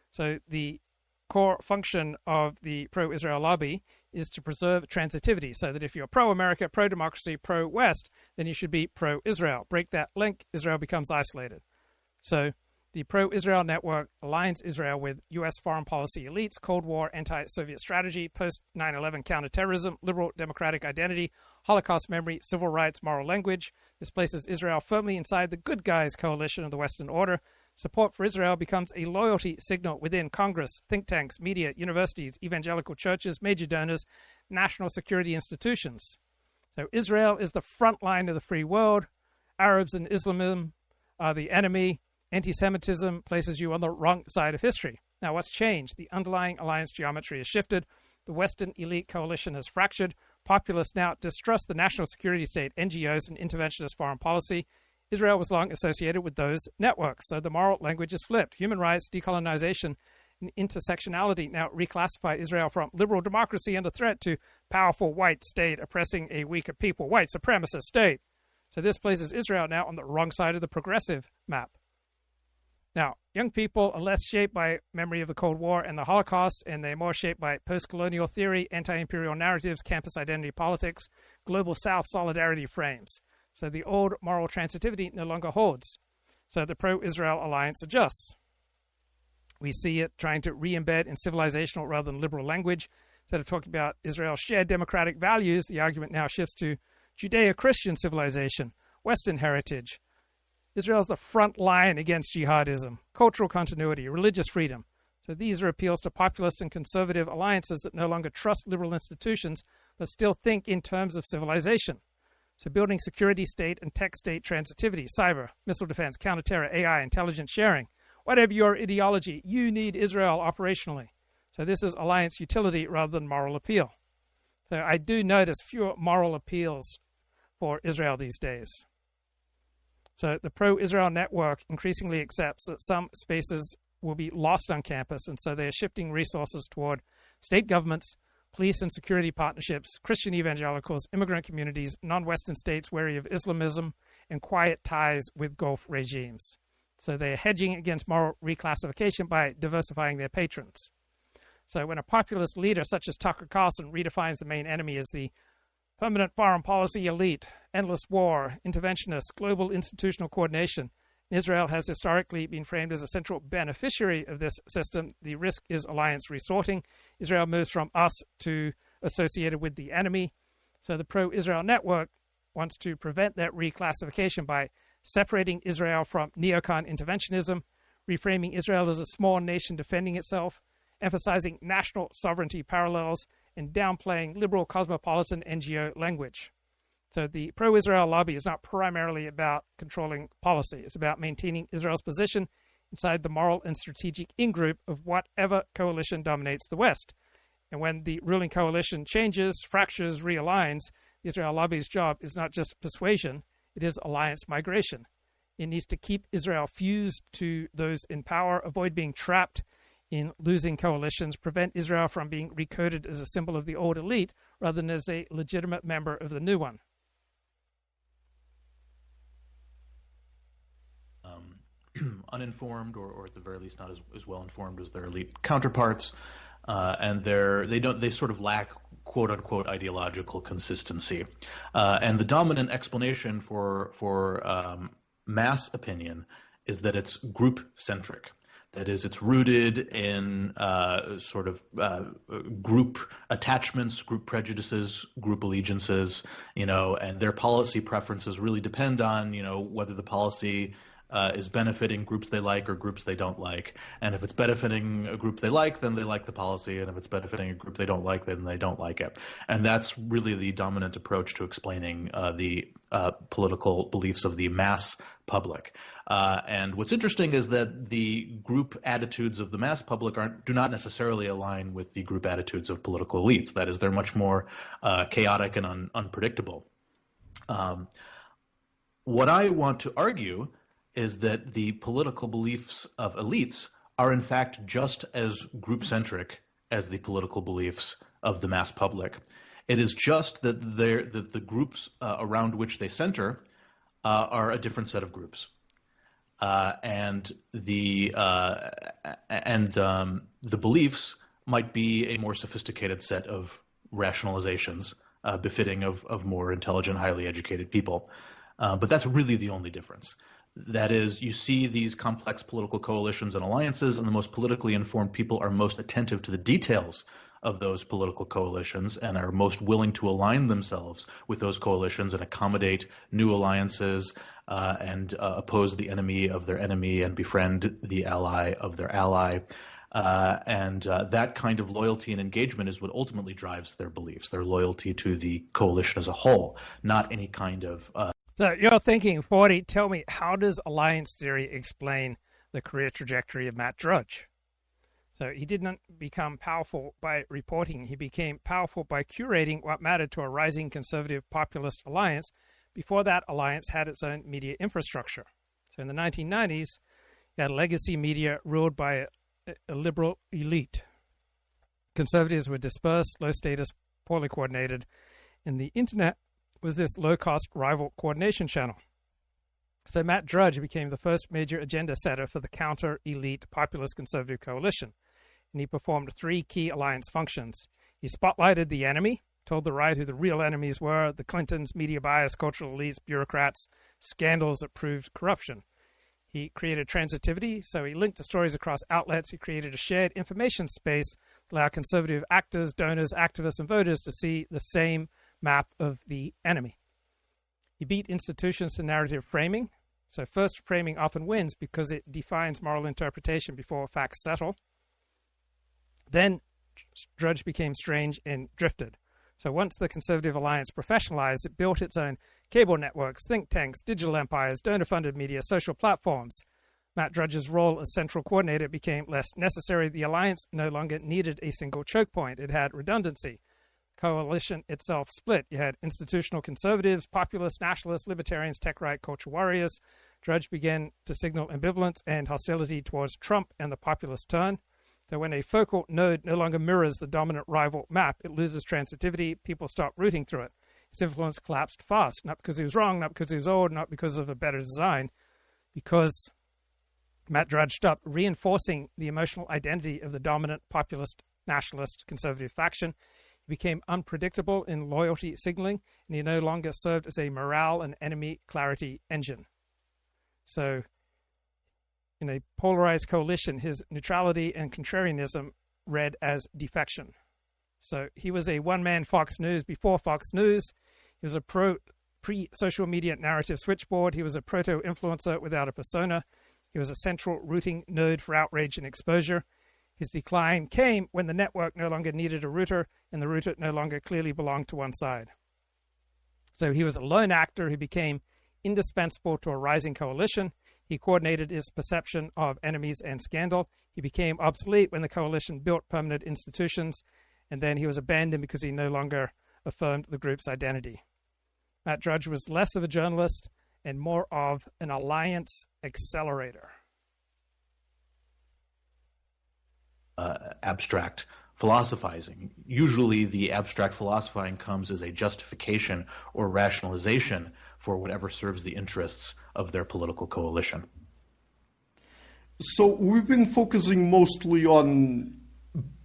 So the core function of the pro-Israel lobby is to preserve transitivity, so that if you're pro-America, pro-democracy, pro-West, then you should be pro-Israel. Break that link, Israel becomes isolated. So the pro-Israel network aligns Israel with U.S. foreign policy elites, Cold War anti-Soviet strategy, post-9/11 counterterrorism, liberal democratic identity, Holocaust memory, civil rights, moral language. This places Israel firmly inside the good guys coalition of the Western order. Support for Israel becomes a loyalty signal within Congress, think tanks, media, universities, evangelical churches, major donors, national security institutions. So Israel is the front line of the free world. Arabs and Islamism are the enemy. Anti-Semitism places you on the wrong side of history. Now, what's changed? The underlying alliance geometry has shifted. The Western elite coalition has fractured. Populists now distrust the national security state, NGOs, and interventionist foreign policy. Israel was long associated with those networks, so the moral language is flipped. Human rights, decolonization, and intersectionality now reclassify Israel from liberal democracy under threat to powerful white state oppressing a weaker people, white supremacist state. So this places Israel now on the wrong side of the progressive map. Now, young people are less shaped by memory of the Cold War and the Holocaust, and they're more shaped by post-colonial theory, anti-imperial narratives, campus identity politics, global South solidarity frames. So the old moral transitivity no longer holds. So the pro-Israel alliance adjusts. We see it trying to re-embed in civilizational rather than liberal language. Instead of talking about Israel's shared democratic values, the argument now shifts to Judeo-Christian civilization, Western heritage. Israel's the front line against jihadism, cultural continuity, religious freedom. So these are appeals to populist and conservative alliances that no longer trust liberal institutions, but still think in terms of civilization. So building security state and tech state transitivity, cyber, missile defense, counterterror, AI, intelligence sharing. Whatever your ideology, you need Israel operationally. So this is alliance utility rather than moral appeal. So I do notice fewer moral appeals for Israel these days. So the pro-Israel network increasingly accepts that some spaces will be lost on campus, and so they're shifting resources toward state governments, police and security partnerships, Christian evangelicals, immigrant communities, non-Western states wary of Islamism, and quiet ties with Gulf regimes. So they're hedging against moral reclassification by diversifying their patrons. So when a populist leader such as Tucker Carlson redefines the main enemy as the permanent foreign policy elite, endless war, interventionists, global institutional coordination, Israel has historically been framed as a central beneficiary of this system. The risk is alliance resorting. Israel moves from us to associated with the enemy. So the pro-Israel network wants to prevent that reclassification by separating Israel from neocon interventionism, reframing Israel as a small nation defending itself, emphasizing national sovereignty parallels, and downplaying liberal cosmopolitan NGO language. So the pro-Israel lobby is not primarily about controlling policy. It's about maintaining Israel's position inside the moral and strategic in-group of whatever coalition dominates the West. And when the ruling coalition changes, fractures, realigns, the Israel lobby's job is not just persuasion, it is alliance migration. It needs to keep Israel fused to those in power, avoid being trapped in losing coalitions, prevent Israel from being recoded as a symbol of the old elite rather than as a legitimate member of the new one. Uninformed, or at the very least not as well informed as their elite counterparts, and they sort of lack quote unquote ideological consistency. And the dominant explanation for mass opinion is that it's group centric. That is, it's rooted in sort of group attachments, group prejudices, group allegiances, and their policy preferences really depend on, whether the policy is benefiting groups they like or groups they don't like. And if it's benefiting a group they like, then they like the policy. And if it's benefiting a group they don't like, then they don't like it. And that's really the dominant approach to explaining the political beliefs of the mass public. And what's interesting is that the group attitudes of the mass public do not necessarily align with the group attitudes of political elites. That is, they're much more chaotic and unpredictable. What I want to argue is that the political beliefs of elites are in fact just as group-centric as the political beliefs of the mass public. It is just that the groups around which they center are a different set of groups, and the beliefs might be a more sophisticated set of rationalizations befitting of more intelligent, highly educated people. But that's really the only difference. That is, you see these complex political coalitions and alliances, and the most politically informed people are most attentive to the details of those political coalitions and are most willing to align themselves with those coalitions and accommodate new alliances and oppose the enemy of their enemy and befriend the ally of their ally. And that kind of loyalty and engagement is what ultimately drives their beliefs, their loyalty to the coalition as a whole, not any kind of So you're thinking, 40, tell me, how does alliance theory explain the career trajectory of Matt Drudge? So he didn't become powerful by reporting. He became powerful by curating what mattered to a rising conservative populist alliance before that alliance had its own media infrastructure. So in the 1990s, you had legacy media ruled by a liberal elite. Conservatives were dispersed, low status, poorly coordinated, and the internet was this low-cost rival coordination channel. So Matt Drudge became the first major agenda setter for the counter-elite populist conservative coalition, and he performed three key alliance functions. He spotlighted the enemy, told the right who the real enemies were, the Clintons, media bias, cultural elites, bureaucrats, scandals that proved corruption. He created transitivity, so he linked the stories across outlets. He created a shared information space that allowed conservative actors, donors, activists, and voters to see the same map of the enemy. He beat institutions to narrative framing. So first framing often wins because it defines moral interpretation before facts settle. Then Drudge became strange and drifted. So once the conservative alliance professionalized, it built its own cable networks, think tanks, digital empires, donor-funded media, social platforms. Matt Drudge's role as central coordinator became less necessary. The alliance no longer needed a single choke point. It had redundancy. Coalition itself split. You had institutional conservatives, populists, nationalists, libertarians, tech right, culture warriors. Drudge began to signal ambivalence and hostility towards Trump and the populist turn. So when a focal node no longer mirrors the dominant rival map, it loses transitivity. People stop rooting through it. Its influence collapsed fast, not because he was wrong, not because he was old, not because of a better design, because Matt Drudge stopped reinforcing the emotional identity of the dominant populist, nationalist, conservative faction. He became unpredictable in loyalty signaling, and he no longer served as a morale and enemy clarity engine. So, in a polarized coalition, his neutrality and contrarianism read as defection. So he was a one-man Fox News before Fox News. He was a pre-social media narrative switchboard. He was a proto-influencer without a persona. He was a central routing node for outrage and exposure. His decline came when the network no longer needed a router, and the router no longer clearly belonged to one side. So he was a lone actor who became indispensable to a rising coalition. He coordinated its perception of enemies and scandal. He became obsolete when the coalition built permanent institutions, and then he was abandoned because he no longer affirmed the group's identity. Matt Drudge was less of a journalist and more of an alliance accelerator. Abstract philosophizing. Usually the abstract philosophizing comes as a justification or rationalization for whatever serves the interests of their political coalition. So we've been focusing mostly on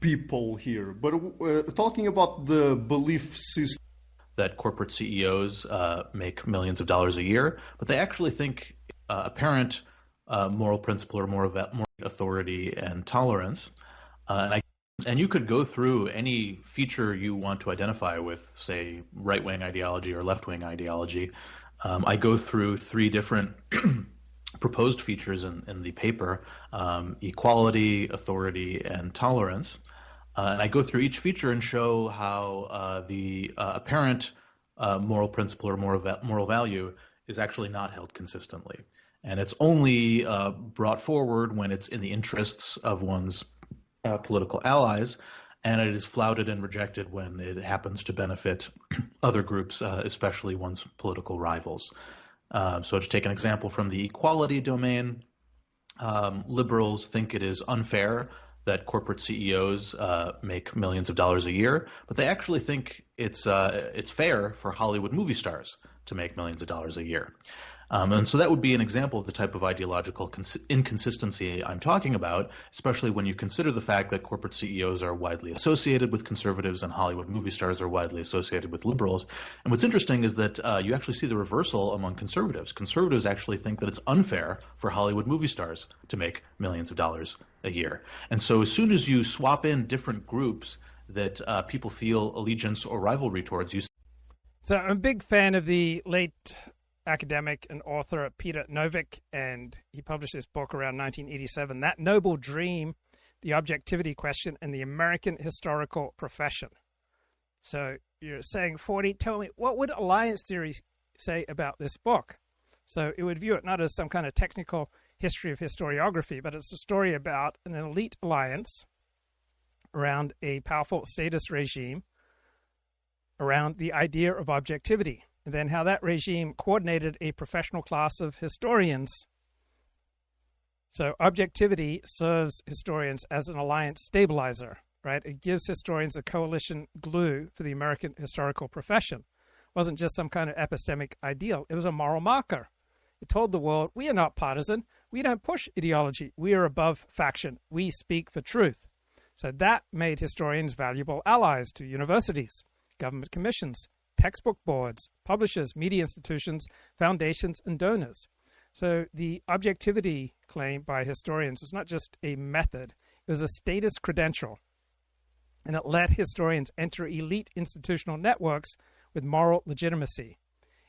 people here, but talking about the belief system. That corporate CEOs make millions of dollars a year, but they actually think apparent moral principle or moral authority and tolerance. And you could go through any feature you want to identify with, say, right-wing ideology or left-wing ideology. I go through three different proposed features in the paper: equality, authority, and tolerance. And I go through each feature and show how the apparent moral principle or moral value is actually not held consistently. And it's only brought forward when it's in the interests of one's political allies, and it is flouted and rejected when it happens to benefit other groups, especially one's political rivals. So to take an example from the equality domain, liberals think it is unfair that corporate CEOs make millions of dollars a year, but they actually think it's fair for Hollywood movie stars to make millions of dollars a year. And so that would be an example of the type of ideological inconsistency I'm talking about, especially when you consider the fact that corporate CEOs are widely associated with conservatives and Hollywood movie stars are widely associated with liberals. And what's interesting is that you actually see the reversal among conservatives. Conservatives actually think that it's unfair for Hollywood movie stars to make millions of dollars a year. And so as soon as you swap in different groups that people feel allegiance or rivalry towards, you. So I'm a big fan of the late academic and author Peter Novick, and he published this book around 1987, That Noble Dream, The Objectivity Question and the American Historical Profession. So you're saying, 40, tell me, what would alliance theory say about this book? So it would view it not as some kind of technical history of historiography, but it's a story about an elite alliance around a powerful statist regime, around the idea of objectivity, and then how that regime coordinated a professional class of historians. So objectivity serves historians as an alliance stabilizer, right? It gives historians a coalition glue for the American historical profession. It wasn't just some kind of epistemic ideal. It was a moral marker. It told the world, we are not partisan. We don't push ideology. We are above faction. We speak for truth. So that made historians valuable allies to universities, government commissions, textbook boards, publishers, media institutions, foundations, and donors. So the objectivity claim by historians was not just a method, it was a status credential. And it let historians enter elite institutional networks with moral legitimacy.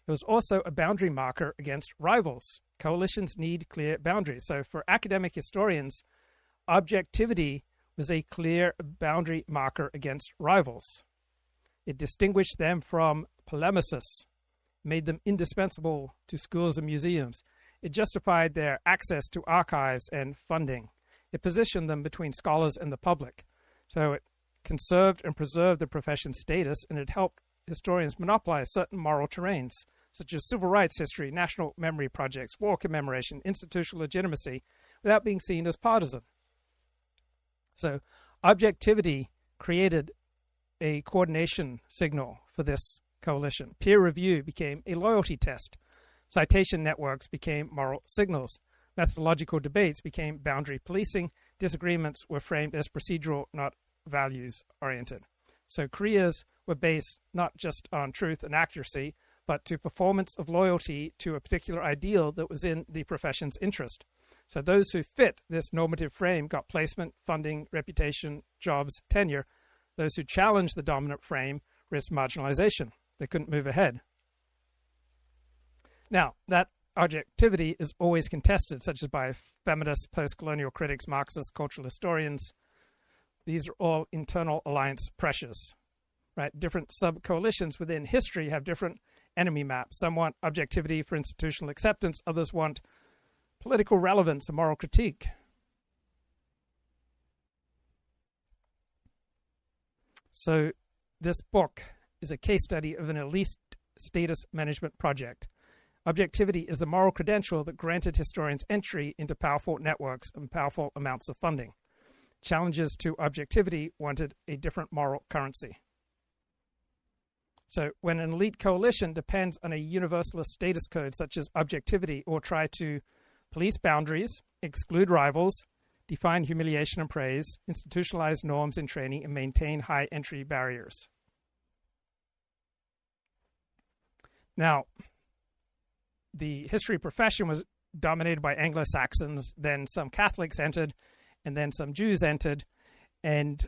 It was also a boundary marker against rivals. Coalitions need clear boundaries. So for academic historians, objectivity was a clear boundary marker against rivals. It distinguished them from polemicists, made them indispensable to schools and museums. It justified their access to archives and funding. It positioned them between scholars and the public. So it conserved and preserved the profession's status, and it helped historians monopolize certain moral terrains, such as civil rights history, national memory projects, war commemoration, institutional legitimacy, without being seen as partisan. So objectivity created a coordination signal for this coalition. Peer review became a loyalty test. Citation networks became moral signals. Methodological debates became boundary policing. Disagreements were framed as procedural, not values-oriented. So careers were based not just on truth and accuracy, but to performance of loyalty to a particular ideal that was in the profession's interest. So those who fit this normative frame got placement, funding, reputation, jobs, tenure. Those who challenged the dominant frame risked marginalization. They couldn't move ahead. Now, that objectivity is always contested, such as by feminists, post-colonial critics, Marxists, cultural historians. These are all internal alliance pressures, right? Different sub-coalitions within history have different enemy map. Some want objectivity for institutional acceptance. Others want political relevance and moral critique. So this book is a case study of an elite status management project. Objectivity is the moral credential that granted historians entry into powerful networks and powerful amounts of funding. Challengers to objectivity wanted a different moral currency. So when an elite coalition depends on a universalist status code such as objectivity, or try to police boundaries, exclude rivals, define humiliation and praise, institutionalize norms in training, and maintain high entry barriers. Now, the history profession was dominated by Anglo-Saxons, then some Catholics entered, and then some Jews entered, and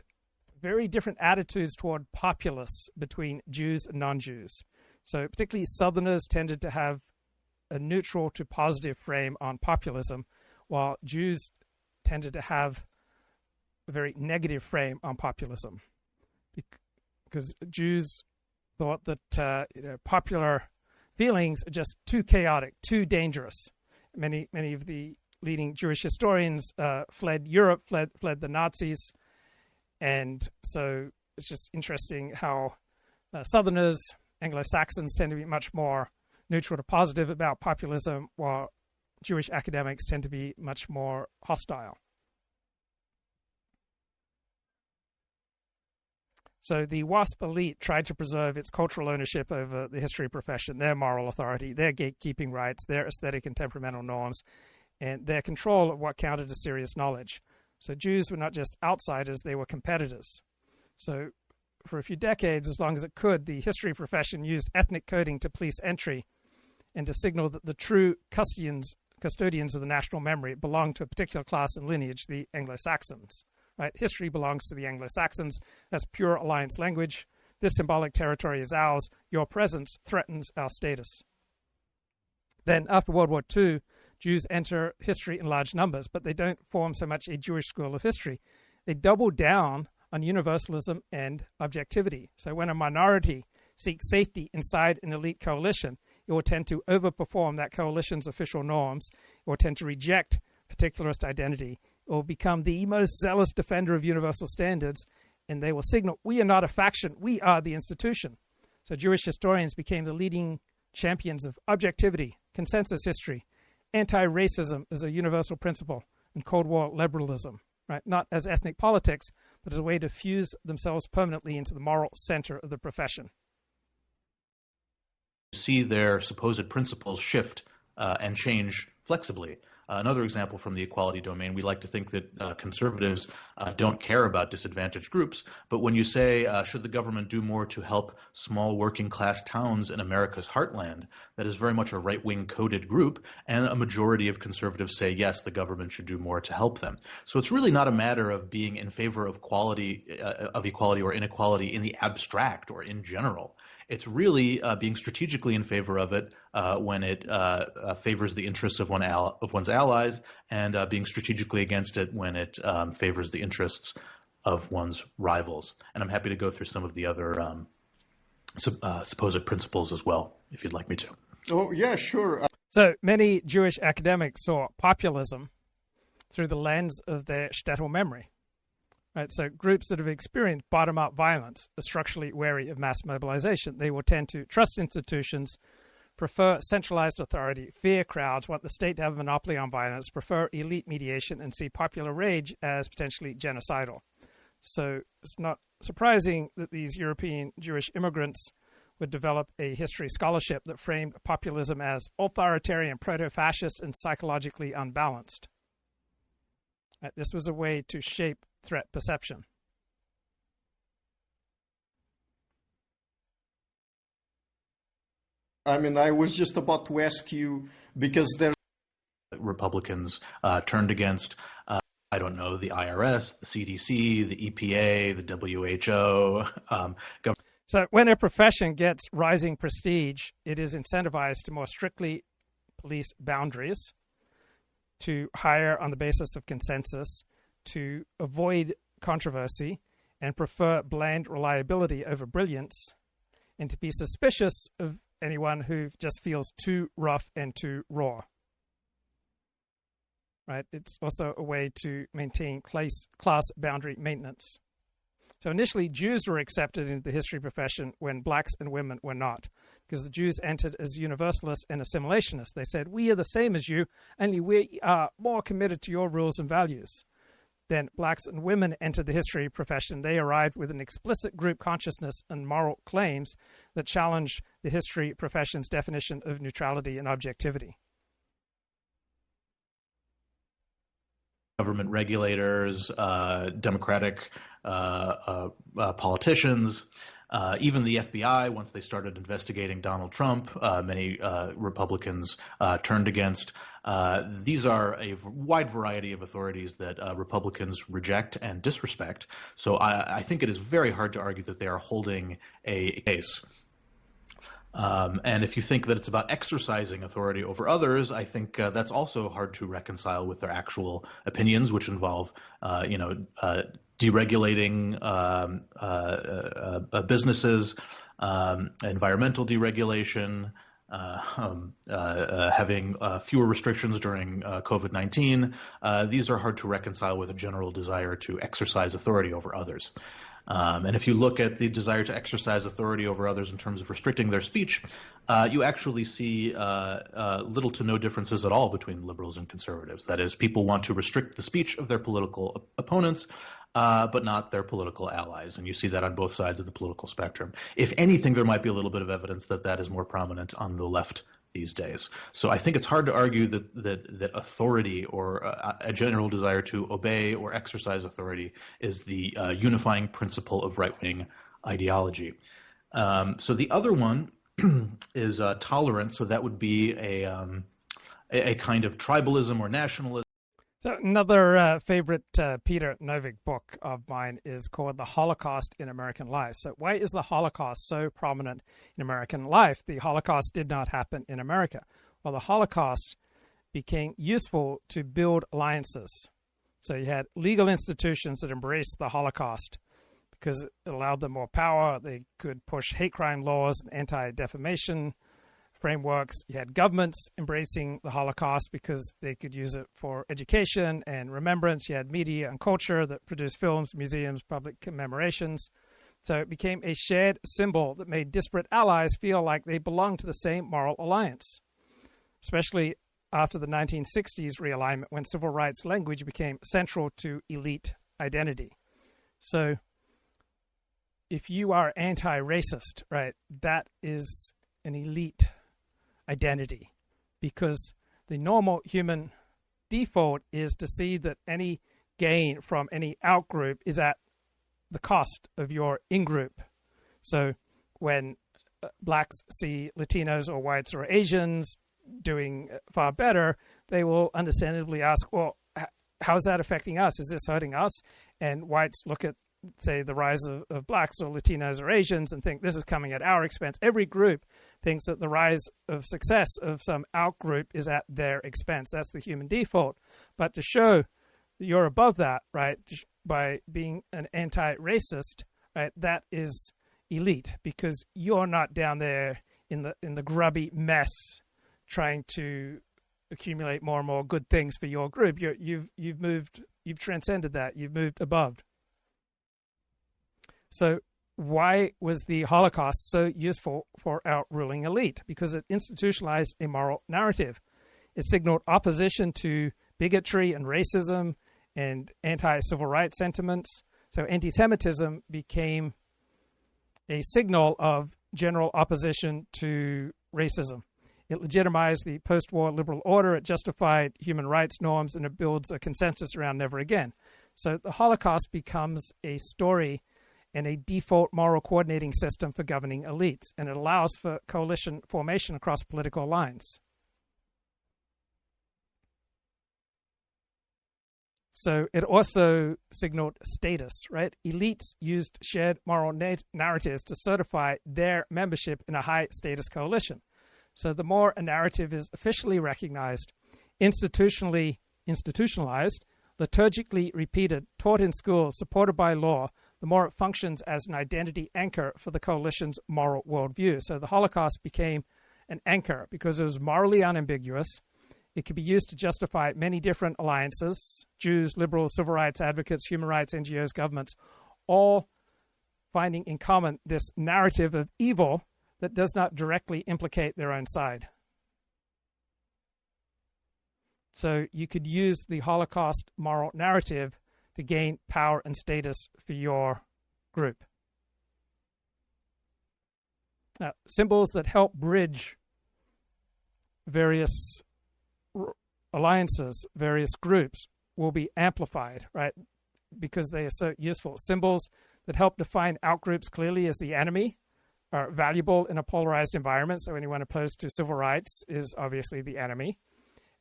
very different attitudes toward populists between Jews and non-Jews. So particularly Southerners tended to have a neutral to positive frame on populism, while Jews tended to have a very negative frame on populism, because Jews thought that popular feelings are just too chaotic, too dangerous. Many of the leading Jewish historians fled Europe, fled the Nazis, and so it's just interesting how Southerners, Anglo-Saxons, tend to be much more neutral to positive about populism, while Jewish academics tend to be much more hostile. So the WASP elite tried to preserve its cultural ownership over the history profession, their moral authority, their gatekeeping rights, their aesthetic and temperamental norms, and their control of what counted as serious knowledge. So Jews were not just outsiders, they were competitors. So for a few decades, as long as it could, the history profession used ethnic coding to police entry and to signal that the true custodians of the national memory belonged to a particular class and lineage, the Anglo-Saxons. Right? History belongs to the Anglo-Saxons. That's pure alliance language. This symbolic territory is ours. Your presence threatens our status. Then after World War II, Jews enter history in large numbers, but they don't form so much a Jewish school of history. They double down on universalism and objectivity. So when a minority seeks safety inside an elite coalition, it will tend to overperform that coalition's official norms. It will tend to reject particularist identity. It will become the most zealous defender of universal standards, and they will signal, we are not a faction, we are the institution. So Jewish historians became the leading champions of objectivity, consensus history, anti-racism as a universal principle, and Cold War liberalism, right? Not as ethnic politics, but as a way to fuse themselves permanently into the moral center of the profession. See their supposed principles shift and change flexibly. Another example from the equality domain, we like to think that conservatives don't care about disadvantaged groups, but when you say, should the government do more to help small working class towns in America's heartland, that is very much a right-wing coded group, and a majority of conservatives say, yes, the government should do more to help them. So it's really not a matter of being in favor of equality or inequality in the abstract or in general. It's really being strategically in favor of it when it favors the interests of one's allies, and being strategically against it when it favors the interests of one's rivals. And I'm happy to go through some of the other supposed principles as well, if you'd like me to. Oh, yeah, sure. So many Jewish academics saw populism through the lens of their shtetl memory. Right, so groups that have experienced bottom-up violence are structurally wary of mass mobilization. They will tend to trust institutions, prefer centralized authority, fear crowds, want the state to have a monopoly on violence, prefer elite mediation, and see popular rage as potentially genocidal. So it's not surprising that these European Jewish immigrants would develop a history scholarship that framed populism as authoritarian, proto-fascist, and psychologically unbalanced. Right, this was a way to shape threat perception. I mean, I was just about to ask you, because there Republicans turned against, I don't know, the IRS, the CDC, the EPA, the WHO. So when a profession gets rising prestige, it is incentivized to more strictly police boundaries, to hire on the basis of consensus, to avoid controversy, and prefer bland reliability over brilliance, and to be suspicious of anyone who just feels too rough and too raw. Right? It's also a way to maintain class boundary maintenance. So initially, Jews were accepted into the history profession when blacks and women were not, because the Jews entered as universalists and assimilationists. They said, we are the same as you, only we are more committed to your rules and values. Then blacks and women entered the history profession. They arrived with an explicit group consciousness and moral claims that challenged the history profession's definition of neutrality and objectivity. Government regulators, democratic politicians, even the FBI, once they started investigating Donald Trump, many Republicans turned against. These are a wide variety of authorities that Republicans reject and disrespect. So I think it is very hard to argue that they are holding a case. And if you think that it's about exercising authority over others, I think that's also hard to reconcile with their actual opinions, which involve, deregulating businesses, environmental deregulation, having fewer restrictions during COVID-19. These are hard to reconcile with a general desire to exercise authority over others. And if you look at the desire to exercise authority over others in terms of restricting their speech, you actually see little to no differences at all between liberals and conservatives. That is, people want to restrict the speech of their political opponents, but not their political allies. And you see that on both sides of the political spectrum. If anything, there might be a little bit of evidence that that is more prominent on the left these days. So I think it's hard to argue that authority or a general desire to obey or exercise authority is the unifying principle of right-wing ideology. So the other one is tolerance. So that would be a kind of tribalism or nationalism. So another favorite Peter Novick book of mine is called The Holocaust in American Life. So why is the Holocaust so prominent in American life? The Holocaust did not happen in America. Well, the Holocaust became useful to build alliances. So you had legal institutions that embraced the Holocaust because it allowed them more power. They could push hate crime laws and anti-defamation frameworks. You had governments embracing the Holocaust because they could use it for education and remembrance. You had media and culture that produced films, museums, public commemorations. So it became a shared symbol that made disparate allies feel like they belonged to the same moral alliance, especially after the 1960s realignment when civil rights language became central to elite identity. So if you are anti-racist, right, that is an elite identity, because the normal human default is to see that any gain from any outgroup is at the cost of your in-group. So when blacks see Latinos or whites or Asians doing far better, they will understandably ask, well, how is that affecting us? Is this hurting us? And whites look at, say, the rise of blacks or Latinos or Asians and think this is coming at our expense. Every group thinks that the rise of success of some outgroup is at their expense. That's the human default. But to show that you're above that, right, by being an anti-racist, right, that is elite, because you're not down there in the grubby mess trying to accumulate more and more good things for your group. You've transcended that. You've moved above. So why was the Holocaust so useful for our ruling elite? Because it institutionalized a moral narrative. It signaled opposition to bigotry and racism and anti-civil rights sentiments. So anti-Semitism became a signal of general opposition to racism. It legitimized the post-war liberal order. It justified human rights norms, and it builds a consensus around never again. So the Holocaust becomes a story and a default moral coordinating system for governing elites, and it allows for coalition formation across political lines. So it also signaled status, right? Elites used shared moral narratives to certify their membership in a high-status coalition. So the more a narrative is officially recognized, institutionalized, liturgically repeated, taught in schools, supported by law, the more it functions as an identity anchor for the coalition's moral worldview. So the Holocaust became an anchor because it was morally unambiguous. It could be used to justify many different alliances, Jews, liberals, civil rights advocates, human rights, NGOs, governments, all finding in common this narrative of evil that does not directly implicate their own side. So you could use the Holocaust moral narrative to gain power and status for your group. Now, symbols that help bridge various alliances, various groups, will be amplified, right? Because they are so useful. Symbols that help define outgroups clearly as the enemy are valuable in a polarized environment. So anyone opposed to civil rights is obviously the enemy.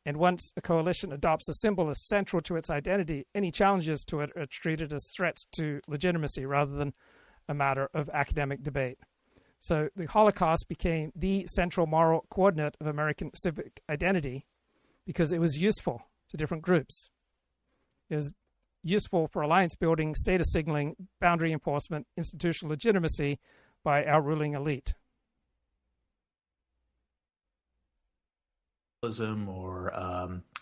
And once a coalition adopts a symbol as central to its identity, any challenges to it are treated as threats to legitimacy rather than a matter of academic debate. So the Holocaust became the central moral coordinate of American civic identity because it was useful to different groups. It was useful for alliance building, status signaling, boundary enforcement, institutional legitimacy by our ruling elite. Or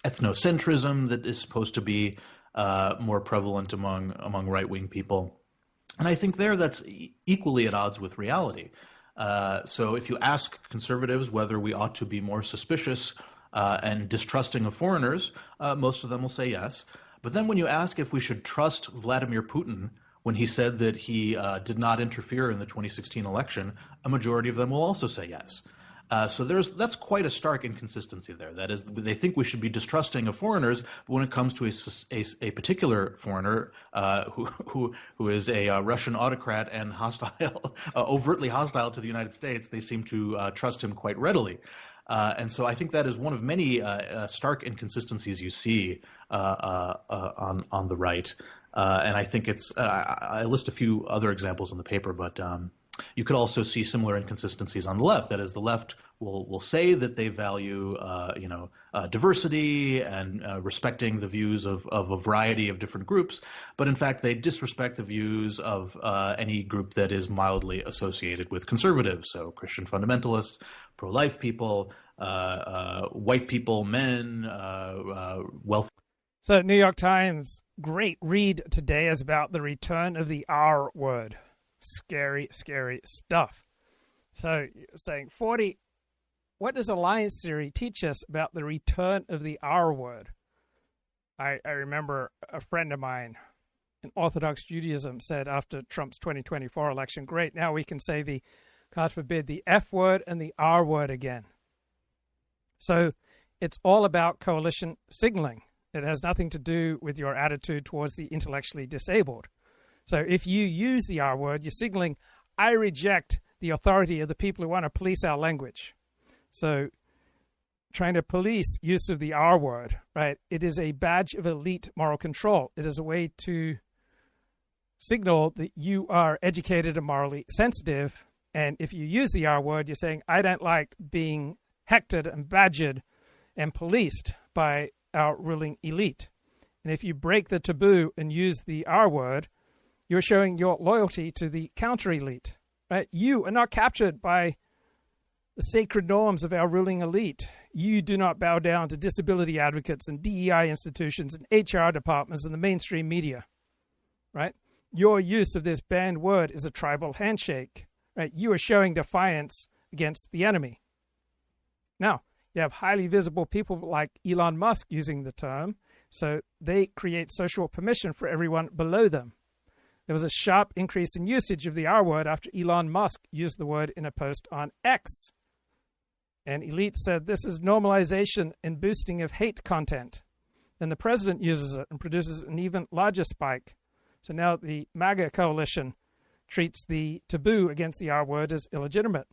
ethnocentrism that is supposed to be more prevalent among right-wing people. And I think that's equally at odds with reality. So if you ask conservatives whether we ought to be more suspicious and distrusting of foreigners, most of them will say yes. But then when you ask if we should trust Vladimir Putin when he said that he did not interfere in the 2016 election, a majority of them will also say yes. So that's quite a stark inconsistency there. That is, they think we should be distrusting of foreigners, but when it comes to a particular foreigner who is a Russian autocrat and hostile, overtly hostile to the United States, they seem to trust him quite readily. And so I think that is one of many stark inconsistencies you see on the right. And I think I list a few other examples in the paper, but you could also see similar inconsistencies on the left. That is, the left will say that they value diversity and respecting the views of a variety of different groups, but in fact they disrespect the views of any group that is mildly associated with conservatives, so Christian fundamentalists, pro-life people, white people, men, wealthy. So New York Times, great read today is about the return of the R word. Scary, scary stuff. So saying 40, what does alliance theory teach us about the return of the R word? I remember a friend of mine in Orthodox Judaism said after Trump's 2024 election, great, now we can say the, God forbid, the F word and the R word again. So it's all about coalition signaling. It has nothing to do with your attitude towards the intellectually disabled. So if you use the R word, you're signaling, I reject the authority of the people who want to police our language. So trying to police use of the R word, right? It is a badge of elite moral control. It is a way to signal that you are educated and morally sensitive. And if you use the R word, you're saying, I don't like being hectored and badgered and policed by our ruling elite. And if you break the taboo and use the R word, you're showing your loyalty to the counter-elite, right? You are not captured by the sacred norms of our ruling elite. You do not bow down to disability advocates and DEI institutions and HR departments and the mainstream media, right? Your use of this banned word is a tribal handshake, right? You are showing defiance against the enemy. Now, you have highly visible people like Elon Musk using the term, so they create social permission for everyone below them. There was a sharp increase in usage of the R word after Elon Musk used the word in a post on X. And elites said this is normalization and boosting of hate content. Then the president uses it and produces an even larger spike. So now the MAGA coalition treats the taboo against the R word as illegitimate.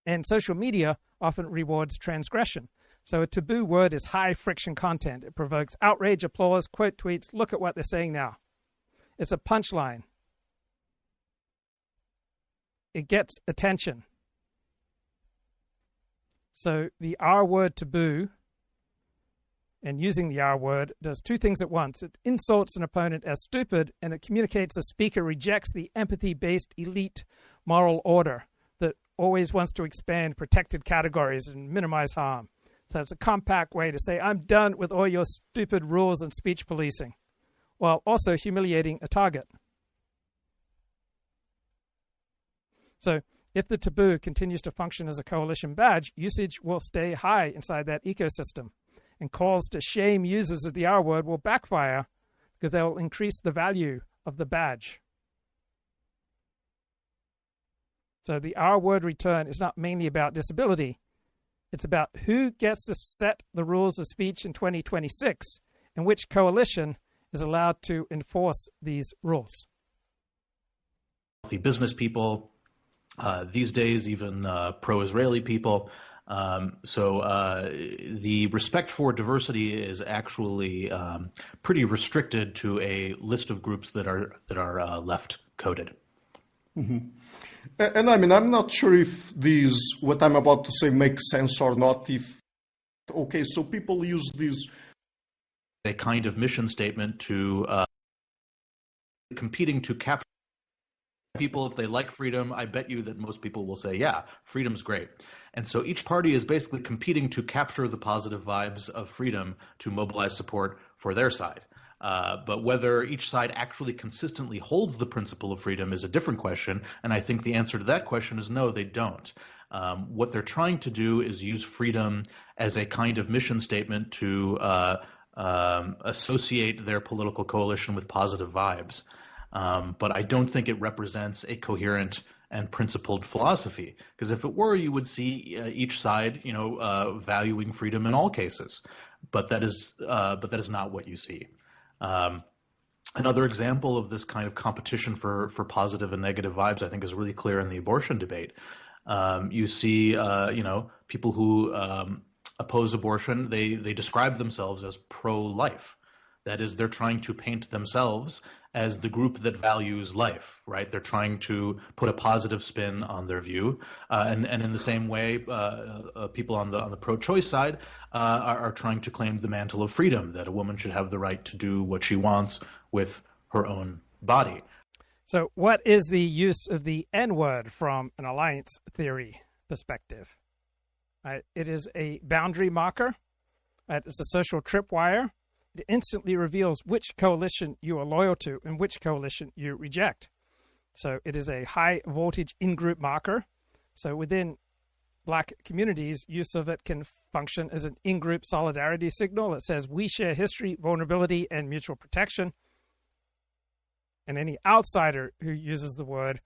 And social media often rewards transgression. So a taboo word is high friction content. It provokes outrage, applause, quote tweets. Look at what they're saying now. It's a punchline. It gets attention. So the R word taboo and using the R word does two things at once. It insults an opponent as stupid, and it communicates the speaker rejects the empathy-based elite moral order that always wants to expand protected categories and minimize harm. So it's a compact way to say, I'm done with all your stupid rules and speech policing, while also humiliating a target. So if the taboo continues to function as a coalition badge, usage will stay high inside that ecosystem, and calls to shame users of the R word will backfire because they will increase the value of the badge. So the R word return is not mainly about disability. It's about who gets to set the rules of speech in 2026 and which coalition is allowed to enforce these rules. Healthy business people, these days even pro-Israeli people. So the respect for diversity is actually pretty restricted to a list of groups that are left coded. Mm-hmm. And I mean, I'm not sure if what I'm about to say makes sense or not. Okay, so people use these a kind of mission statement to competing to capture people. If they like freedom, I bet you that most people will say, yeah, freedom's great. And so each party is basically competing to capture the positive vibes of freedom to mobilize support for their side. But whether each side actually consistently holds the principle of freedom is a different question, and I think the answer to that question is no, they don't. What they're trying to do is use freedom as a kind of mission statement to associate their political coalition with positive vibes. But I don't think it represents a coherent and principled philosophy, because if it were, you would see each side, valuing freedom in all cases. But that is not what you see. Another example of this kind of competition for positive and negative vibes, I think, is really clear in the abortion debate. You see, people who oppose abortion, they describe themselves as pro-life. That is, they're trying to paint themselves as the group that values life, right? They're trying to put a positive spin on their view, and in the same way, people on the pro-choice side are trying to claim the mantle of freedom, that a woman should have the right to do what she wants with her own body. So, what is the use of the N-word from an alliance theory perspective? It is a boundary marker. It's a social tripwire. It instantly reveals which coalition you are loyal to and which coalition you reject. So it is a high voltage in-group marker. So within black communities, use of it can function as an in-group solidarity signal. It says we share history, vulnerability, and mutual protection. And any outsider who uses the word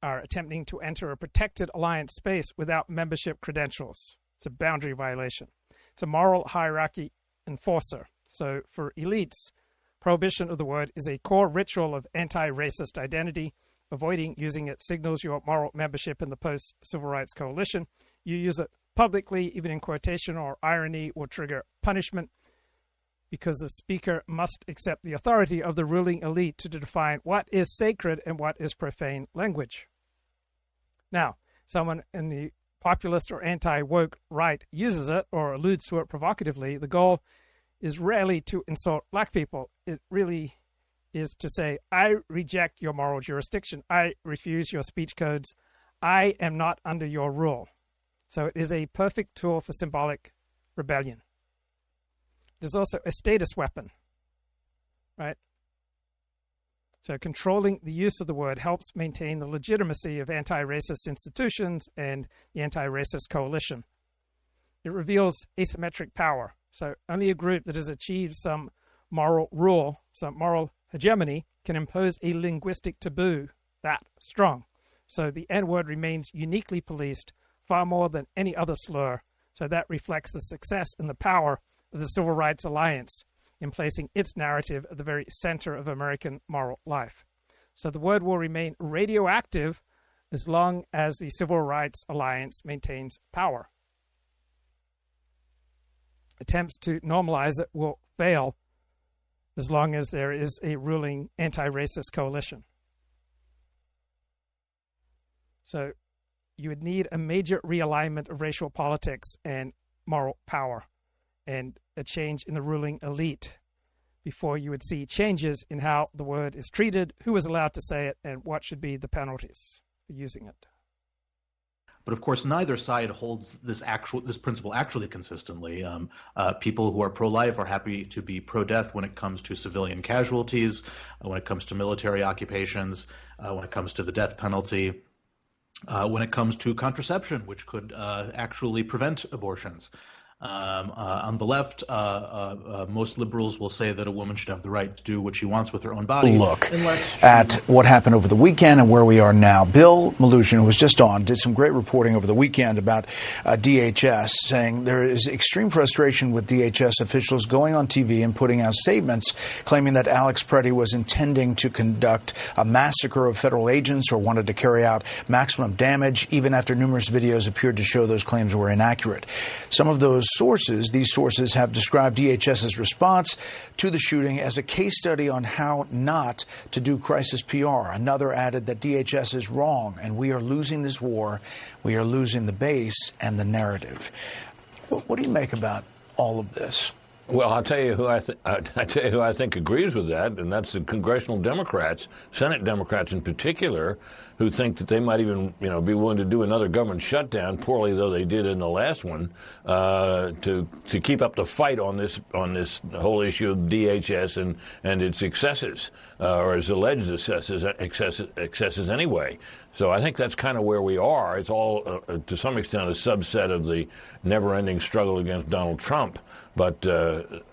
are attempting to enter a protected alliance space without membership credentials. It's a boundary violation. It's a moral hierarchy enforcer. So for elites, prohibition of the word is a core ritual of anti-racist identity. Avoiding using it signals your moral membership in the post-civil rights coalition. You use it publicly, even in quotation or irony, will trigger punishment because the speaker must accept the authority of the ruling elite to define what is sacred and what is profane language. Now, someone in the populist or anti-woke right uses it or alludes to it provocatively. The goal is rarely to insult black people. It really is to say, I reject your moral jurisdiction. I refuse your speech codes. I am not under your rule. So it is a perfect tool for symbolic rebellion. It is also a status weapon, right? So controlling the use of the word helps maintain the legitimacy of anti-racist institutions and the anti-racist coalition. It reveals asymmetric power. So only a group that has achieved some moral rule, some moral hegemony, can impose a linguistic taboo that strong. So the N-word remains uniquely policed far more than any other slur. So that reflects the success and the power of the Civil Rights Alliance in placing its narrative at the very center of American moral life. So the word will remain radioactive as long as the Civil Rights Alliance maintains power. Attempts to normalize it will fail as long as there is a ruling anti-racist coalition. So you would need a major realignment of racial politics and moral power. and a change in the ruling elite before you would see changes in how the word is treated, who is allowed to say it, and what should be the penalties for using it. But of course, neither side holds this principle actually consistently. People who are pro-life are happy to be pro-death when it comes to civilian casualties, when it comes to military occupations, when it comes to the death penalty, when it comes to contraception, which could actually prevent abortions. On the left, most liberals will say that a woman should have the right to do what she wants with her own body. Look at what happened over the weekend and where we are now. Bill Malugin, who was just on, did some great reporting over the weekend about DHS, saying there is extreme frustration with DHS officials going on TV and putting out statements claiming that Alex Preddy was intending to conduct a massacre of federal agents or wanted to carry out maximum damage, even after numerous videos appeared to show those claims were inaccurate. Some of these sources have described DHS's response to the shooting as a case study on how not to do crisis PR. Another added that DHS is wrong and we are losing this war. We are losing the base and the narrative. What do you make about all of this? Well, I'll tell you who I think agrees with that, and that's the congressional Democrats, Senate Democrats in particular, who think that they might even, be willing to do another government shutdown, poorly though they did in the last one, to keep up the fight on this whole issue of DHS and its excesses, or its alleged excesses anyway. So I think that's kind of where we are. It's all, to some extent, a subset of the never-ending struggle against Donald Trump. But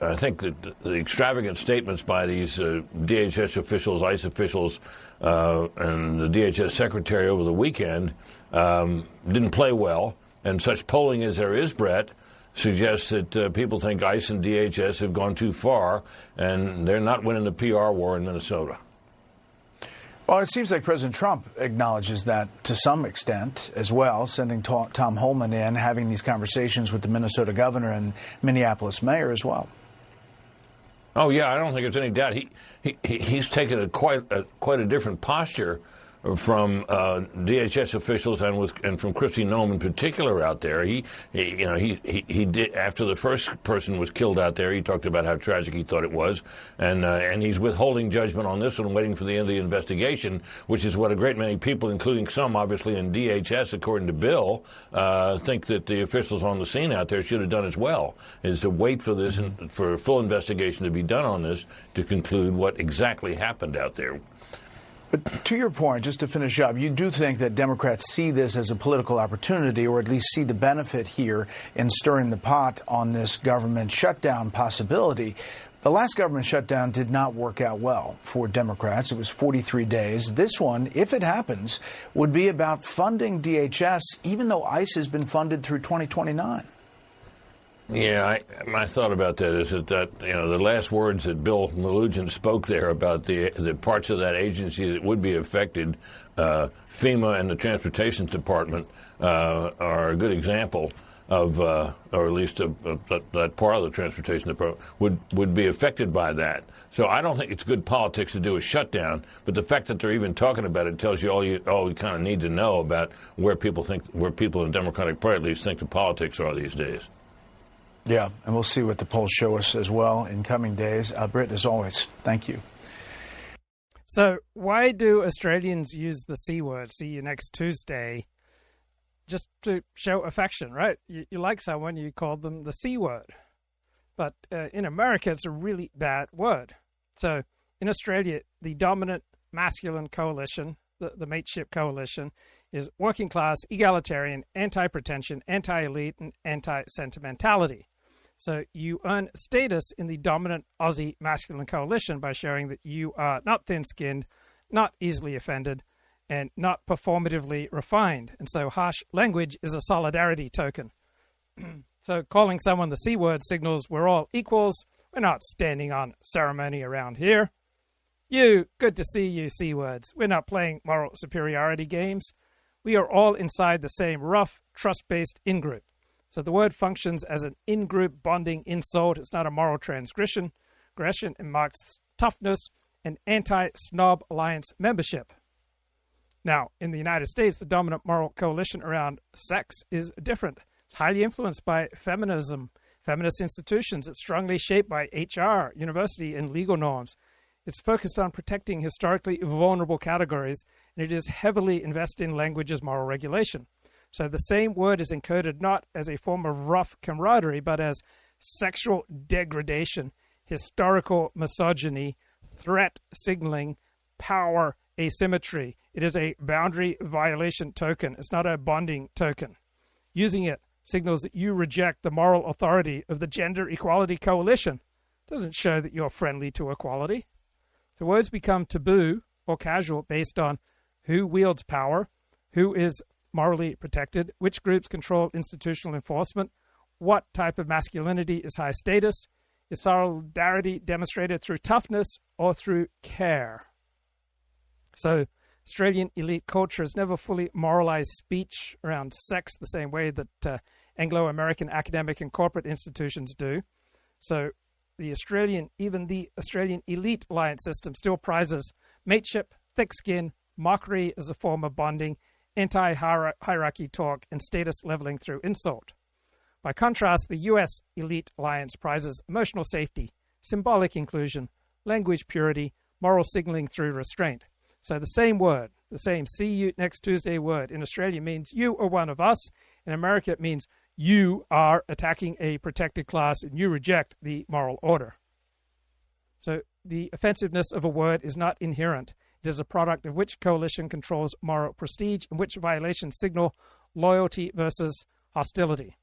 I think that the extravagant statements by these DHS officials, ICE officials, and the DHS secretary over the weekend didn't play well. And such polling as there is, Brett, suggests that people think ICE and DHS have gone too far, and they're not winning the PR war in Minnesota. Well, it seems like President Trump acknowledges that to some extent as well, sending Tom Homan in, having these conversations with the Minnesota governor and Minneapolis mayor as well. Oh, yeah, I don't think there's any doubt. He's taken quite a different posture from DHS officials and from Kristi Noem in particular out there. He did, after the first person was killed out there, he talked about how tragic he thought it was, and he's withholding judgment on this one, waiting for the end of the investigation, which is what a great many people, including some obviously in DHS, according to Bill, think that the officials on the scene out there should have done as well, is to wait for this and for a full investigation to be done on this to conclude what exactly happened out there. But to your point, just to finish up, you do think that Democrats see this as a political opportunity, or at least see the benefit here in stirring the pot on this government shutdown possibility. The last government shutdown did not work out well for Democrats. It was 43 days. This one, if it happens, would be about funding DHS, even though ICE has been funded through 2029. Yeah, my thought about that is that the last words that Bill Malugin spoke there about the parts of that agency that would be affected, FEMA and the Transportation Department are a good example of, or at least that part of the Transportation Department would be affected by that. So I don't think it's good politics to do a shutdown, but the fact that they're even talking about it tells you all you kind of need to know about where people in the Democratic Party at least think the politics are these days. Yeah, and we'll see what the polls show us as well in coming days. Britt, as always, thank you. So why do Australians use the C word, see you next Tuesday, just to show affection, right? You like someone, you call them the C word. But in America, it's a really bad word. So in Australia, the dominant masculine coalition, the mateship coalition, is working class, egalitarian, anti-pretension, anti-elite, and anti-sentimentality. So you earn status in the dominant Aussie masculine coalition by showing that you are not thin-skinned, not easily offended, and not performatively refined. And so harsh language is a solidarity token. So calling someone the C word signals we're all equals. We're not standing on ceremony around here. You, good to see you, C words. We're not playing moral superiority games. We are all inside the same rough, trust-based in-group. So the word functions as an in-group bonding insult. It's not a moral transgression. It marks toughness and anti-snob alliance membership. Now, in the United States, the dominant moral coalition around sex is different. It's highly influenced by feminism, Feminist institutions, it's strongly shaped by HR, university, and legal norms. It's focused on protecting historically vulnerable categories, and it is heavily invested in language as moral regulation. So the same word is encoded not as a form of rough camaraderie, but as sexual degradation, historical misogyny, threat signaling, power asymmetry. It is a boundary violation token. It's not a bonding token. Using it signals that you reject the moral authority of the Gender Equality Coalition. It doesn't show that you're friendly to equality. So words become taboo or casual based on who wields power, who is morally protected, which groups control institutional enforcement, what type of masculinity is high status, is solidarity demonstrated through toughness or through care. So Australian elite culture has never fully moralized speech around sex the same way that Anglo-American academic and corporate institutions do. So even the Australian elite alliance system still prizes mateship, thick skin, mockery as a form of bonding, anti-hierarchy talk, and status leveling through insult. By contrast, the US elite alliance prizes emotional safety, symbolic inclusion, language purity, moral signaling through restraint. So the same word, the same see you next Tuesday word in Australia means you are one of us. In America, it means you are attacking a protected class and you reject the moral order. So the offensiveness of a word is not inherent. It is a product of which coalition controls moral prestige and which violations signal loyalty versus hostility.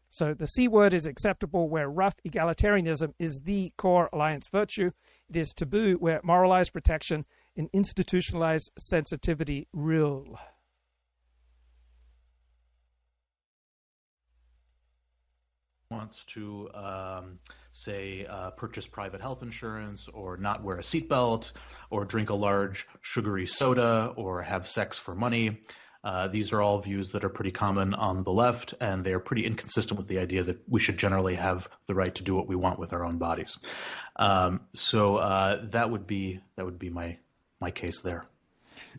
So the C word is acceptable where rough egalitarianism is the core alliance virtue. It is taboo where moralized protection and institutionalized sensitivity rule. Wants to, purchase private health insurance or not wear a seatbelt or drink a large sugary soda or have sex for money. These are all views that are pretty common on the left, and they are pretty inconsistent with the idea that we should generally have the right to do what we want with our own bodies. So that would be my case there.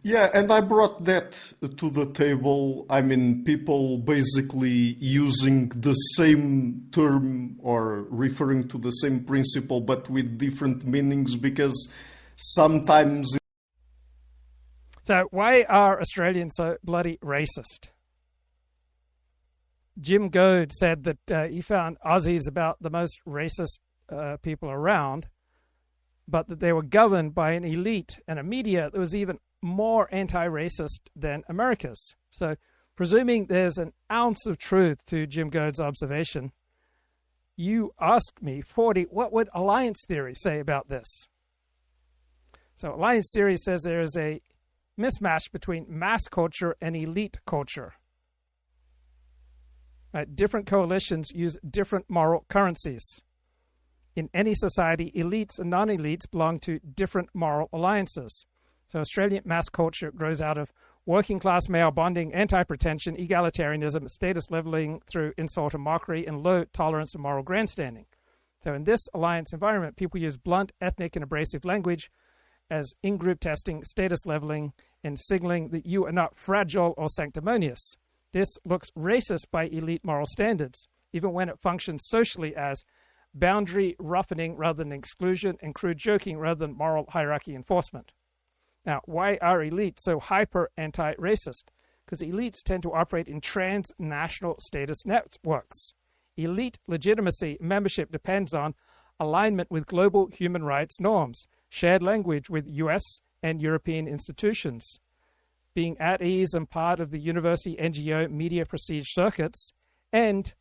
Yeah, and I brought that to the table. I mean, people basically using the same term or referring to the same principle but with different meanings, because sometimes... So why are Australians so bloody racist? Jim Goad said that he found Aussies about the most racist people around, but that they were governed by an elite and a media that was even more anti-racist than America's. So presuming there's an ounce of truth to Jim Goad's observation, you ask me, 40, what would alliance theory say about this? So alliance theory says there is a mismatch between mass culture and elite culture. Right? Different coalitions use different moral currencies. In any society, elites and non-elites belong to different moral alliances. So Australian mass culture grows out of working-class male bonding, anti-pretension, egalitarianism, status leveling through insult and mockery, and low tolerance of moral grandstanding. So in this alliance environment, people use blunt, ethnic, and abrasive language as in-group testing, status leveling, and signaling that you are not fragile or sanctimonious. This looks racist by elite moral standards, even when it functions socially as boundary roughening rather than exclusion and crude joking rather than moral hierarchy enforcement. Now, why are elites so hyper anti-racist? Because elites tend to operate in transnational status networks. Elite legitimacy membership depends on alignment with global human rights norms, shared language with US and European institutions, being at ease and part of the university, NGO, media prestige circuits, and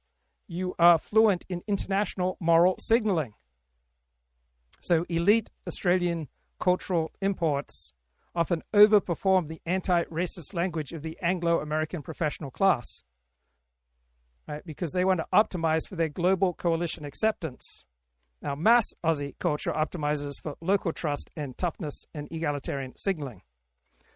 you are fluent in international moral signaling. So elite Australian cultural imports often overperform the anti-racist language of the Anglo-American professional class, right? Because they want to optimize for their global coalition acceptance. Now, mass Aussie culture optimizes for local trust and toughness and egalitarian signaling.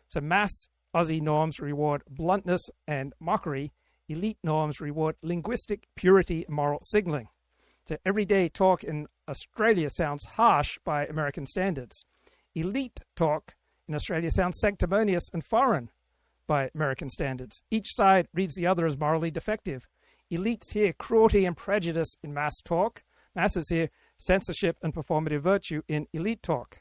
So mass Aussie norms reward bluntness and mockery. Elite norms reward linguistic purity and moral signaling. So everyday talk in Australia sounds harsh by American standards. Elite talk in Australia sounds sanctimonious and foreign by American standards. Each side reads the other as morally defective. Elites hear cruelty and prejudice in mass talk. Masses hear censorship and performative virtue in elite talk.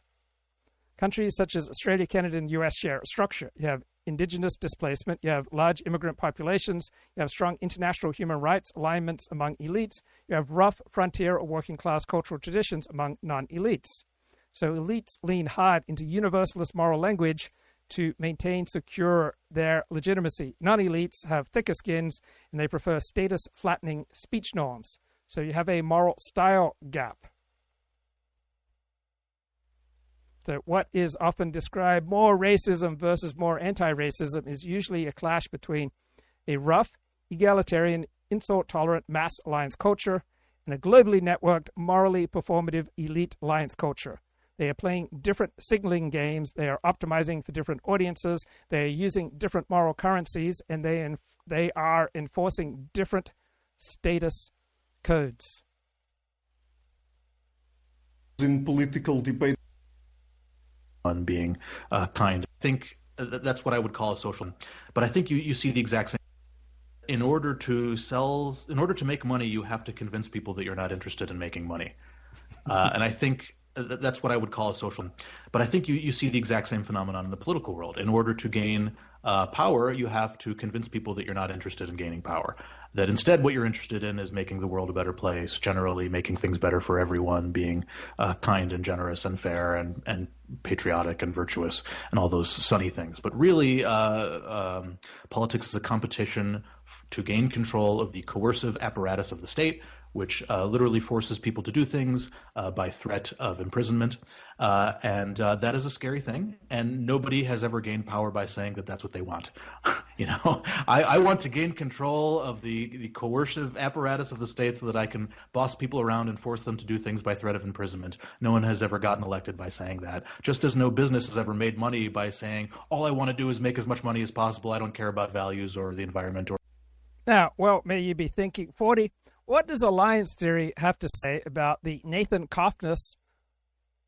Countries such as Australia, Canada, and the US share a structure. You have indigenous displacement, you have large immigrant populations, you have strong international human rights alignments among elites, you have rough frontier or working class cultural traditions among non-elites. So elites lean hard into universalist moral language to maintain, secure their legitimacy. Non-elites have thicker skins and they prefer status-flattening speech norms. So you have a moral style gap. So what is often described more racism versus more anti-racism is usually a clash between a rough, egalitarian, insult-tolerant mass alliance culture and a globally networked, morally performative elite alliance culture. They are playing different signaling games. They are optimizing for different audiences. They are using different moral currencies, and they are enforcing different status codes. In political debate, on being kind. I think that's what I would call a social. But I think you see the exact same. In order to make money, you have to convince people that you're not interested in making money. And I think that's what I would call a social. But I think you see the exact same phenomenon in the political world. In order to gain power, you have to convince people that you're not interested in gaining power. That instead what you're interested in is making the world a better place, generally making things better for everyone, being kind and generous and fair and patriotic and virtuous and all those sunny things. But really, politics is a competition to gain control of the coercive apparatus of the state, which literally forces people to do things by threat of imprisonment. And that is a scary thing. And nobody has ever gained power by saying that that's what they want. I want to gain control of the coercive apparatus of the state so that I can boss people around and force them to do things by threat of imprisonment. No one has ever gotten elected by saying that. Just as no business has ever made money by saying, all I want to do is make as much money as possible. I don't care about values or the environment. Now, well, may you be thinking, 40, what does alliance theory have to say about the Nathan Cofnas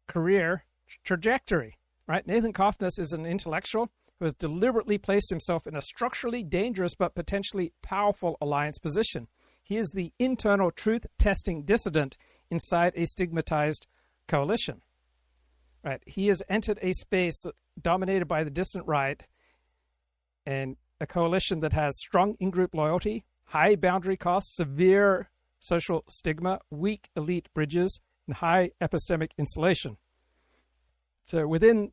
career trajectory, right? Nathan Cofnas is an intellectual who has deliberately placed himself in a structurally dangerous but potentially powerful alliance position. He is the internal truth-testing dissident inside a stigmatized coalition, right? He has entered a space dominated by the distant right and a coalition that has strong in-group loyalty, high boundary costs, severe social stigma, weak elite bridges, and high epistemic insulation. So within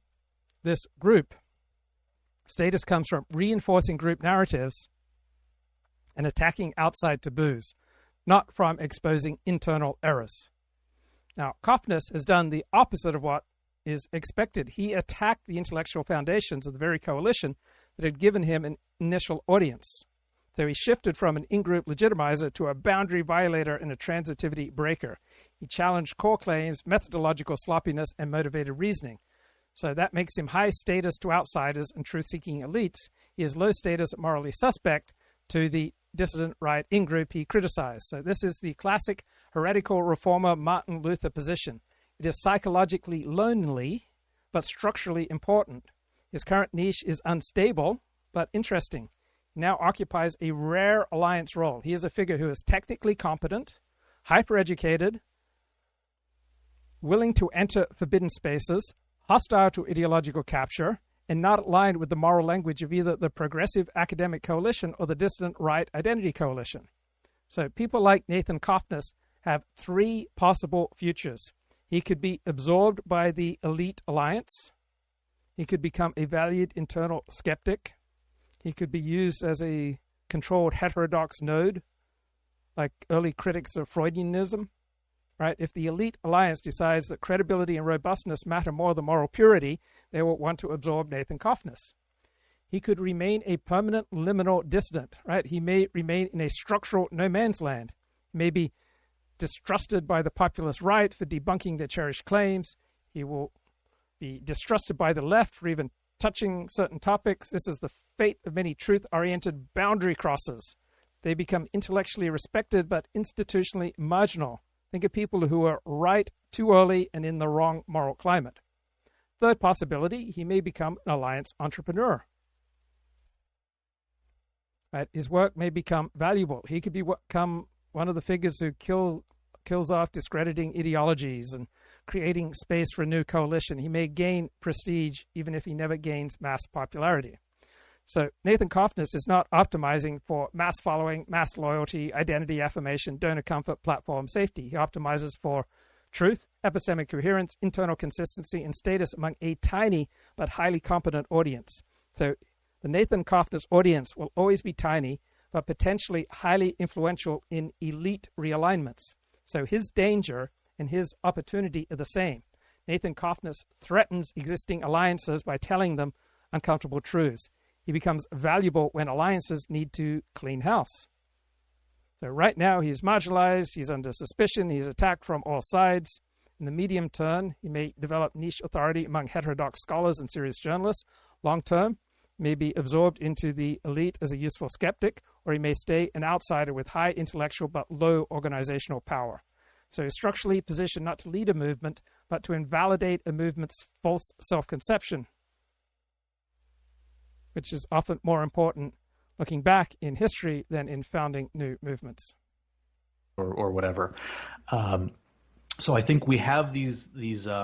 this group, status comes from reinforcing group narratives and attacking outside taboos, not from exposing internal errors. Now, Cofnas has done the opposite of what is expected. He attacked the intellectual foundations of the very coalition that had given him an initial audience. So he shifted from an in-group legitimizer to a boundary violator and a transitivity breaker. He challenged core claims, methodological sloppiness, and motivated reasoning. So that makes him high status to outsiders and truth-seeking elites. He is low status and morally suspect to the dissident right in-group he criticized. So this is the classic heretical reformer Martin Luther position. It is psychologically lonely, but structurally important. His current niche is unstable, but interesting. He now occupies a rare alliance role. He is a figure who is technically competent, hyper-educated, willing to enter forbidden spaces, hostile to ideological capture, and not aligned with the moral language of either the progressive academic coalition or the dissident right identity coalition. So people like Nathan Cofnas have three possible futures. He could be absorbed by the elite alliance. He could become a valued internal skeptic. He could be used as a controlled heterodox node, like early critics of Freudianism. Right? If the elite alliance decides that credibility and robustness matter more than moral purity, they will want to absorb Nathan Cofnas. He could remain a permanent liminal dissident. Right? He may remain in a structural no man's land. He may be distrusted by the populist right for debunking their cherished claims. He will be distrusted by the left for even touching certain topics. This is the fate of many truth-oriented boundary crossers. They become intellectually respected but institutionally marginal. Think of people who are right too early and in the wrong moral climate. Third possibility, he may become an alliance entrepreneur. Right? His work may become valuable. He could become one of the figures who kills off discrediting ideologies and creating space for a new coalition. He may gain prestige even if he never gains mass popularity. So Nathan Cofnas is not optimizing for mass following, mass loyalty, identity affirmation, donor comfort, platform safety. He optimizes for truth, epistemic coherence, internal consistency, and status among a tiny but highly competent audience. So the Nathan Cofnas audience will always be tiny, but potentially highly influential in elite realignments. So his danger and his opportunity are the same. Nathan Cofnas threatens existing alliances by telling them uncomfortable truths. He becomes valuable when alliances need to clean house. So right now he's marginalized, he's under suspicion, he's attacked from all sides. In the medium term, he may develop niche authority among heterodox scholars and serious journalists. Long term, he may be absorbed into the elite as a useful skeptic, or he may stay an outsider with high intellectual but low organizational power. So he's structurally positioned not to lead a movement, but to invalidate a movement's false self-conception, which is often more important looking back in history than in founding new movements. Or whatever. So I think we have these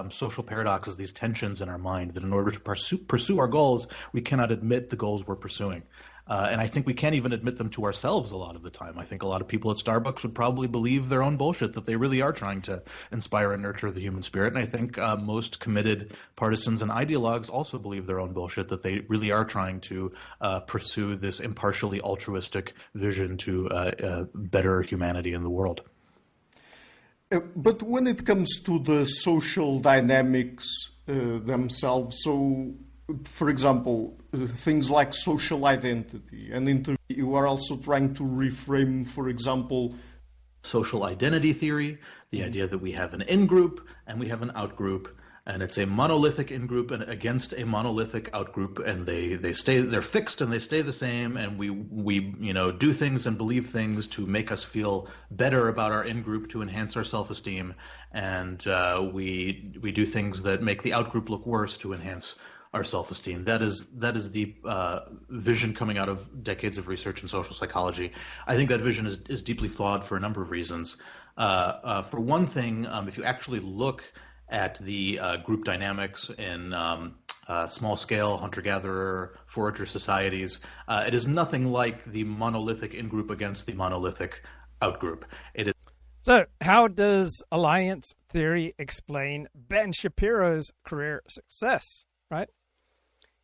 social paradoxes, these tensions in our mind that in order to pursue our goals, we cannot admit the goals we're pursuing. And I think we can't even admit them to ourselves a lot of the time. I think a lot of people at Starbucks would probably believe their own bullshit, that they really are trying to inspire and nurture the human spirit. And I think most committed partisans and ideologues also believe their own bullshit, that they really are trying to pursue this impartially altruistic vision to better humanity in the world. But when it comes to the social dynamics themselves, so for example, things like social identity, and you are also trying to reframe, for example, social identity theory, the idea that we have an in-group and we have an out-group, and it's a monolithic in-group and against a monolithic out-group, and they're fixed and they stay the same, and we do things and believe things to make us feel better about our in-group, to enhance our self-esteem, and we do things that make the out-group look worse to enhance our self-esteem. That is the vision coming out of decades of research in social psychology. I think that vision is deeply flawed for a number of reasons. For one thing, if you actually look at the group dynamics in small-scale hunter-gatherer, forager societies, it is nothing like the monolithic in-group against the monolithic out-group. It is. So how does alliance theory explain Ben Shapiro's career success, right?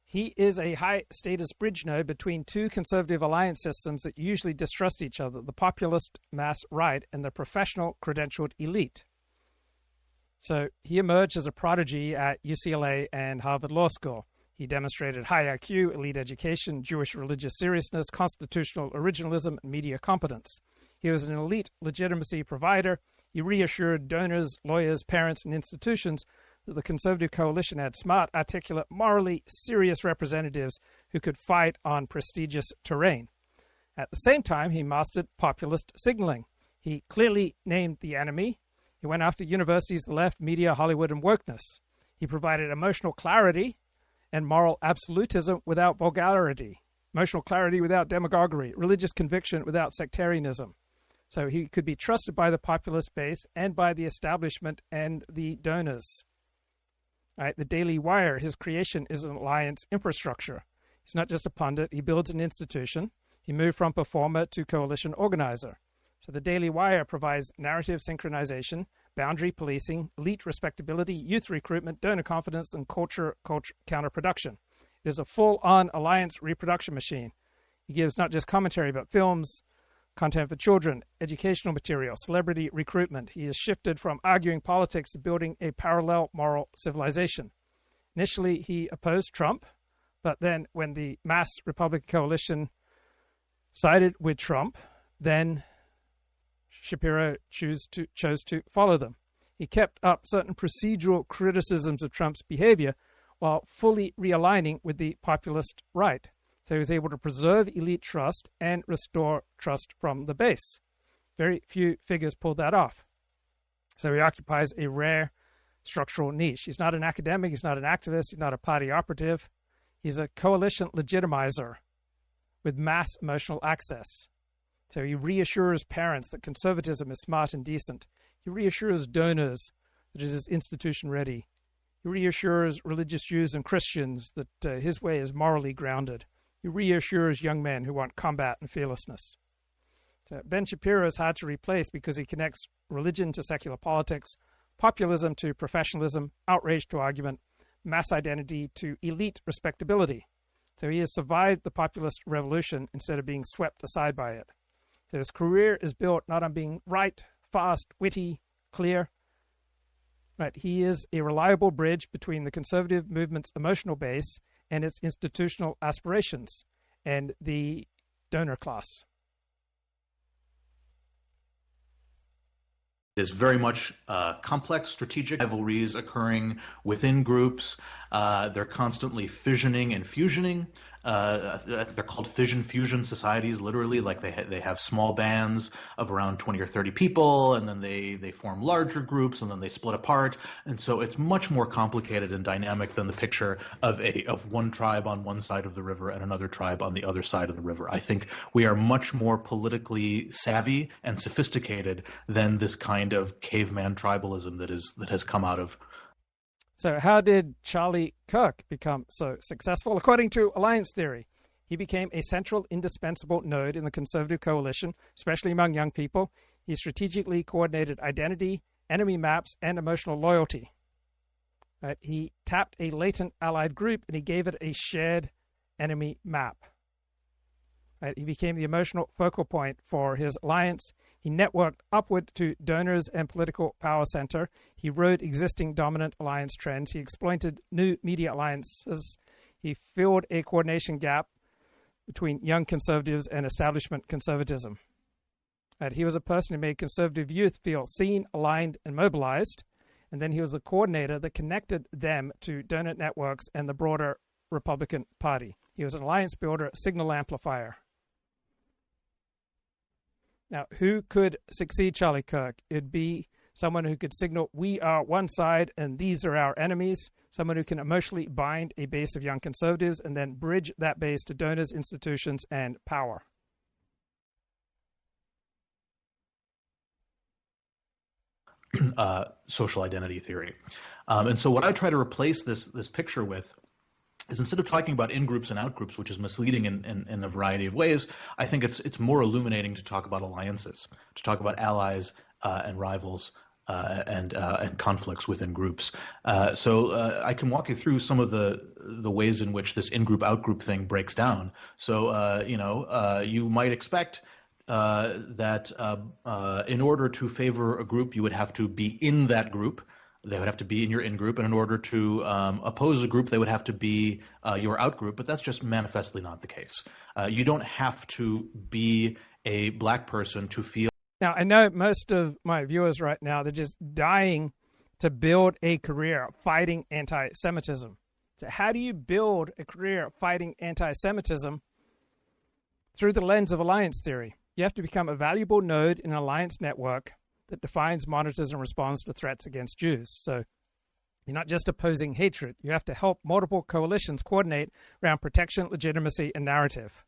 He is a high-status bridge node between two conservative alliance systems that usually distrust each other, the populist mass right and the professional credentialed elite. So he emerged as a prodigy at UCLA and Harvard Law School. He demonstrated high IQ, elite education, Jewish religious seriousness, constitutional originalism, and media competence. He was an elite legitimacy provider. He reassured donors, lawyers, parents, and institutions that the conservative coalition had smart, articulate, morally serious representatives who could fight on prestigious terrain. At the same time, he mastered populist signaling. He clearly named the enemy. He went after universities, the left, media, Hollywood, and wokeness. He provided emotional clarity and moral absolutism without vulgarity, emotional clarity without demagoguery, religious conviction without sectarianism. So he could be trusted by the populist base and by the establishment and the donors. Right, the Daily Wire, his creation is an alliance infrastructure. He's not just a pundit. He builds an institution. He moved from performer to coalition organizer. So the Daily Wire provides narrative synchronization, boundary policing, elite respectability, youth recruitment, donor confidence, and culture counterproduction. It is a full-on alliance reproduction machine. He gives not just commentary, but films, content for children, educational material, celebrity recruitment. He has shifted from arguing politics to building a parallel moral civilization. Initially, he opposed Trump, but then when the mass Republican coalition sided with Trump, then Shapiro chose to follow them. He kept up certain procedural criticisms of Trump's behavior while fully realigning with the populist right. So he was able to preserve elite trust and restore trust from the base. Very few figures pulled that off. So he occupies a rare structural niche. He's not an academic, he's not an activist, he's not a party operative. He's a coalition legitimizer with mass emotional access. So he reassures parents that conservatism is smart and decent. He reassures donors that it is institution ready. He reassures religious Jews and Christians that his way is morally grounded. He reassures young men who want combat and fearlessness. So Ben Shapiro is hard to replace because he connects religion to secular politics, populism to professionalism, outrage to argument, mass identity to elite respectability. So he has survived the populist revolution instead of being swept aside by it. So his career is built not on being right, fast, witty, clear. Right, he is a reliable bridge between the conservative movement's emotional base and its institutional aspirations and the donor class. It is very much complex strategic rivalries occurring within groups. They're constantly fissioning and fusioning. They're called fission-fusion societies, literally. Like they have small bands of around 20 or 30 people, and then they form larger groups, and then they split apart. And so it's much more complicated and dynamic than the picture of one tribe on one side of the river and another tribe on the other side of the river. I think we are much more politically savvy and sophisticated than this kind of caveman tribalism that has come out of. So how did Charlie Kirk become so successful? According to alliance theory, he became a central, indispensable node in the conservative coalition, especially among young people. He strategically coordinated identity, enemy maps, and emotional loyalty. Right? He tapped a latent allied group, and he gave it a shared enemy map. Right? He became the emotional focal point for his alliance. He networked upward to donors and political power center. He rode existing dominant alliance trends. He exploited new media alliances. He filled a coordination gap between young conservatives and establishment conservatism. And he was a person who made conservative youth feel seen, aligned, and mobilized. And then he was the coordinator that connected them to donor networks and the broader Republican Party. He was an alliance builder, signal amplifier. Now, who could succeed Charlie Kirk? It'd be someone who could signal, we are one side and these are our enemies. Someone who can emotionally bind a base of young conservatives and then bridge that base to donors, institutions, and power. Social identity theory. And so what I try to replace this picture with is, instead of talking about in-groups and out-groups, which is misleading in a variety of ways, I think it's more illuminating to talk about alliances, to talk about allies and rivals and conflicts within groups. So I can walk you through some of the ways in which this in-group, out-group thing breaks down. So, you might expect that in order to favor a group, you would have to be in that group. They would have to be in your in-group, and in order to oppose a group, they would have to be your out-group, but that's just manifestly not the case. You don't have to be a black person to feel... Now, I know most of my viewers right now, they're just dying to build a career fighting anti-Semitism. So how do you build a career fighting anti-Semitism? Through the lens of alliance theory. You have to become a valuable node in an alliance network that defines, monitors, and responds to threats against Jews. So you're not just opposing hatred. You have to help multiple coalitions coordinate around protection, legitimacy, and narrative.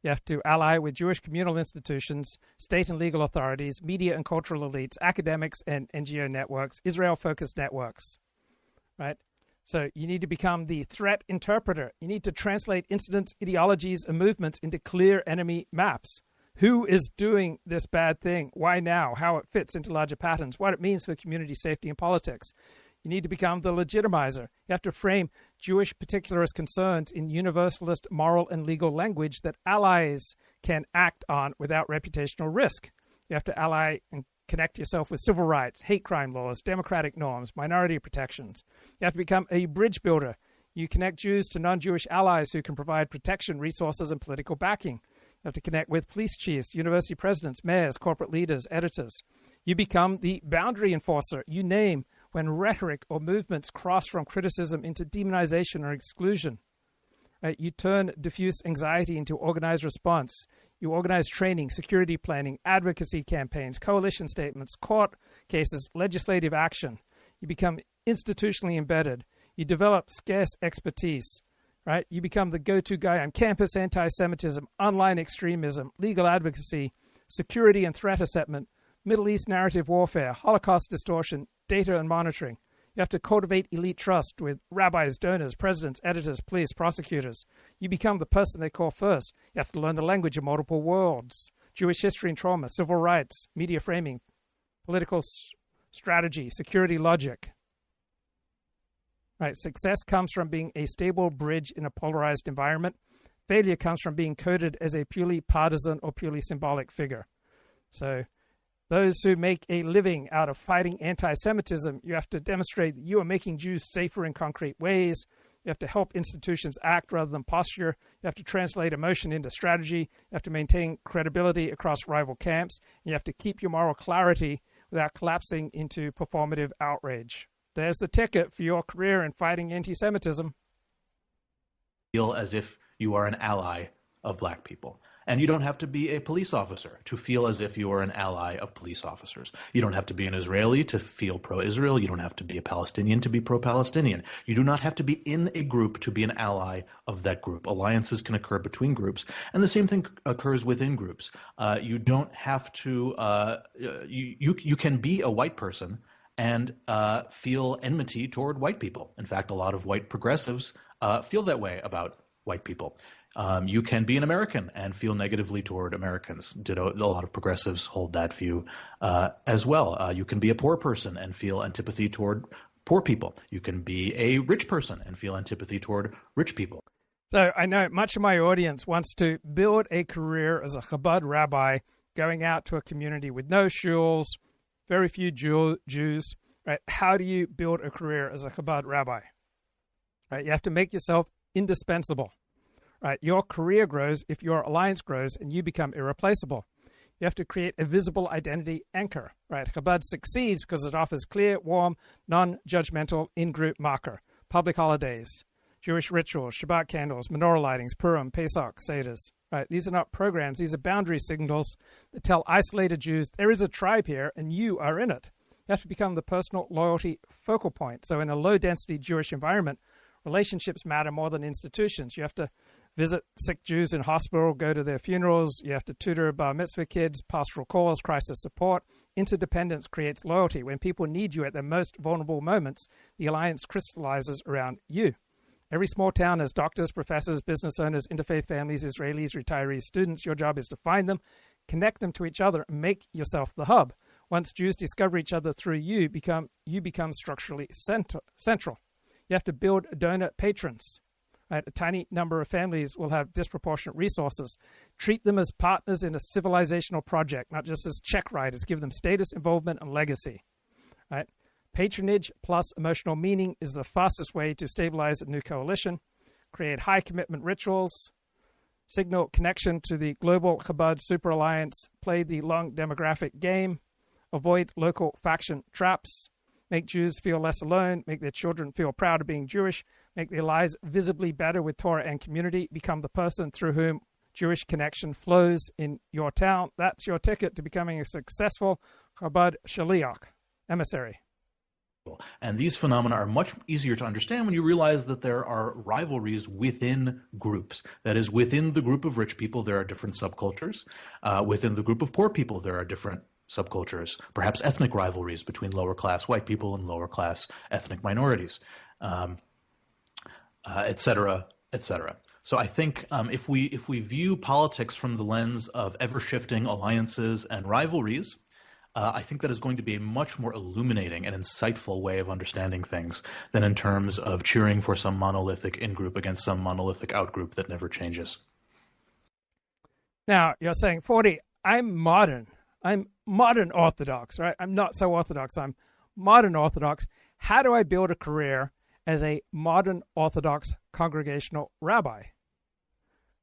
You have to ally with Jewish communal institutions, state and legal authorities, media and cultural elites, academics and NGO networks, Israel-focused networks, right? So you need to become the threat interpreter. You need to translate incidents, ideologies, and movements into clear enemy maps. Who is doing this bad thing? Why now? How it fits into larger patterns? What it means for community safety and politics? You need to become the legitimizer. You have to frame Jewish particularist concerns in universalist moral and legal language that allies can act on without reputational risk. You have to ally and connect yourself with civil rights, hate crime laws, democratic norms, minority protections. You have to become a bridge builder. You connect Jews to non-Jewish allies who can provide protection, resources, and political backing. You have to connect with police chiefs, university presidents, mayors, corporate leaders, editors. You become the boundary enforcer. You name when rhetoric or movements cross from criticism into demonization or exclusion. You turn diffuse anxiety into organized response. You organize training, security planning, advocacy campaigns, coalition statements, court cases, legislative action. You become institutionally embedded. You develop scarce expertise. right? You become the go-to guy on campus anti-Semitism, online extremism, legal advocacy, security and threat assessment, Middle East narrative warfare, Holocaust distortion, data and monitoring. You have to cultivate elite trust with rabbis, donors, presidents, editors, police, prosecutors. You become the person they call first. You have to learn the language of multiple worlds, Jewish history and trauma, civil rights, media framing, political strategy, security logic. Right, success comes from being a stable bridge in a polarized environment. Failure comes from being coded as a purely partisan or purely symbolic figure. So those who make a living out of fighting anti-Semitism, you have to demonstrate that you are making Jews safer in concrete ways. You have to help institutions act rather than posture. You have to translate emotion into strategy. You have to maintain credibility across rival camps. You have to keep your moral clarity without collapsing into performative outrage. There's the ticket for your career in fighting anti-Semitism. Feel as if you are an ally of black people. And you don't have to be a police officer to feel as if you are an ally of police officers. You don't have to be an Israeli to feel pro-Israel. You don't have to be a Palestinian to be pro-Palestinian. You do not have to be in a group to be an ally of that group. Alliances can occur between groups, and the same thing occurs within groups. You don't have to you can be a white person and feel enmity toward white people. In fact, a lot of white progressives feel that way about white people. You can be an American and feel negatively toward Americans. A lot of progressives hold that view as well. You can be a poor person and feel antipathy toward poor people. You can be a rich person and feel antipathy toward rich people. So I know much of my audience wants to build a career as a Chabad rabbi, going out to a community with no shuls, very few Jews. Right? How do you build a career as a Chabad rabbi? Right? You have to make yourself indispensable. Right, your career grows if your alliance grows and you become irreplaceable. You have to create a visible identity anchor. Right, Chabad succeeds because it offers clear, warm, non-judgmental in-group marker, public holidays, Jewish rituals, Shabbat candles, menorah lightings, Purim, Pesach, Seders. Right, these are not programs; these are boundary signals that tell isolated Jews there is a tribe here and you are in it. You have to become the personal loyalty focal point. So, in a low-density Jewish environment, relationships matter more than institutions. You have to visit sick Jews in hospital, go to their funerals. You have to tutor bar mitzvah kids, pastoral calls, crisis support. Interdependence creates loyalty. When people need you at their most vulnerable moments, the alliance crystallizes around you. Every small town has doctors, professors, business owners, interfaith families, Israelis, retirees, students. Your job is to find them, connect them to each other, and make yourself the hub. Once Jews discover each other through you become structurally central. You have to build donor patrons. Right? A tiny number of families will have disproportionate resources. Treat them as partners in a civilizational project, not just as check writers. Give them status, involvement, and legacy. Right? Patronage plus emotional meaning is the fastest way to stabilize a new coalition. Create high-commitment rituals. Signal connection to the global Chabad super alliance. Play the long demographic game. Avoid local faction traps. Make Jews feel less alone, make their children feel proud of being Jewish, make their lives visibly better with Torah and community, become the person through whom Jewish connection flows in your town. That's your ticket to becoming a successful Chabad Shaliach, emissary. And these phenomena are much easier to understand when you realize that there are rivalries within groups. That is, within the group of rich people, there are different subcultures. Within the group of poor people, there are different subcultures, perhaps ethnic rivalries between lower-class white people and lower-class ethnic minorities, et cetera, et cetera. So I think if we view politics from the lens of ever-shifting alliances and rivalries, I think that is going to be a much more illuminating and insightful way of understanding things than in terms of cheering for some monolithic in-group against some monolithic out-group that never changes. Now, you're saying, 40, I'm modern Orthodox, right? I'm not so Orthodox. I'm modern Orthodox. How do I build a career as a modern Orthodox congregational rabbi?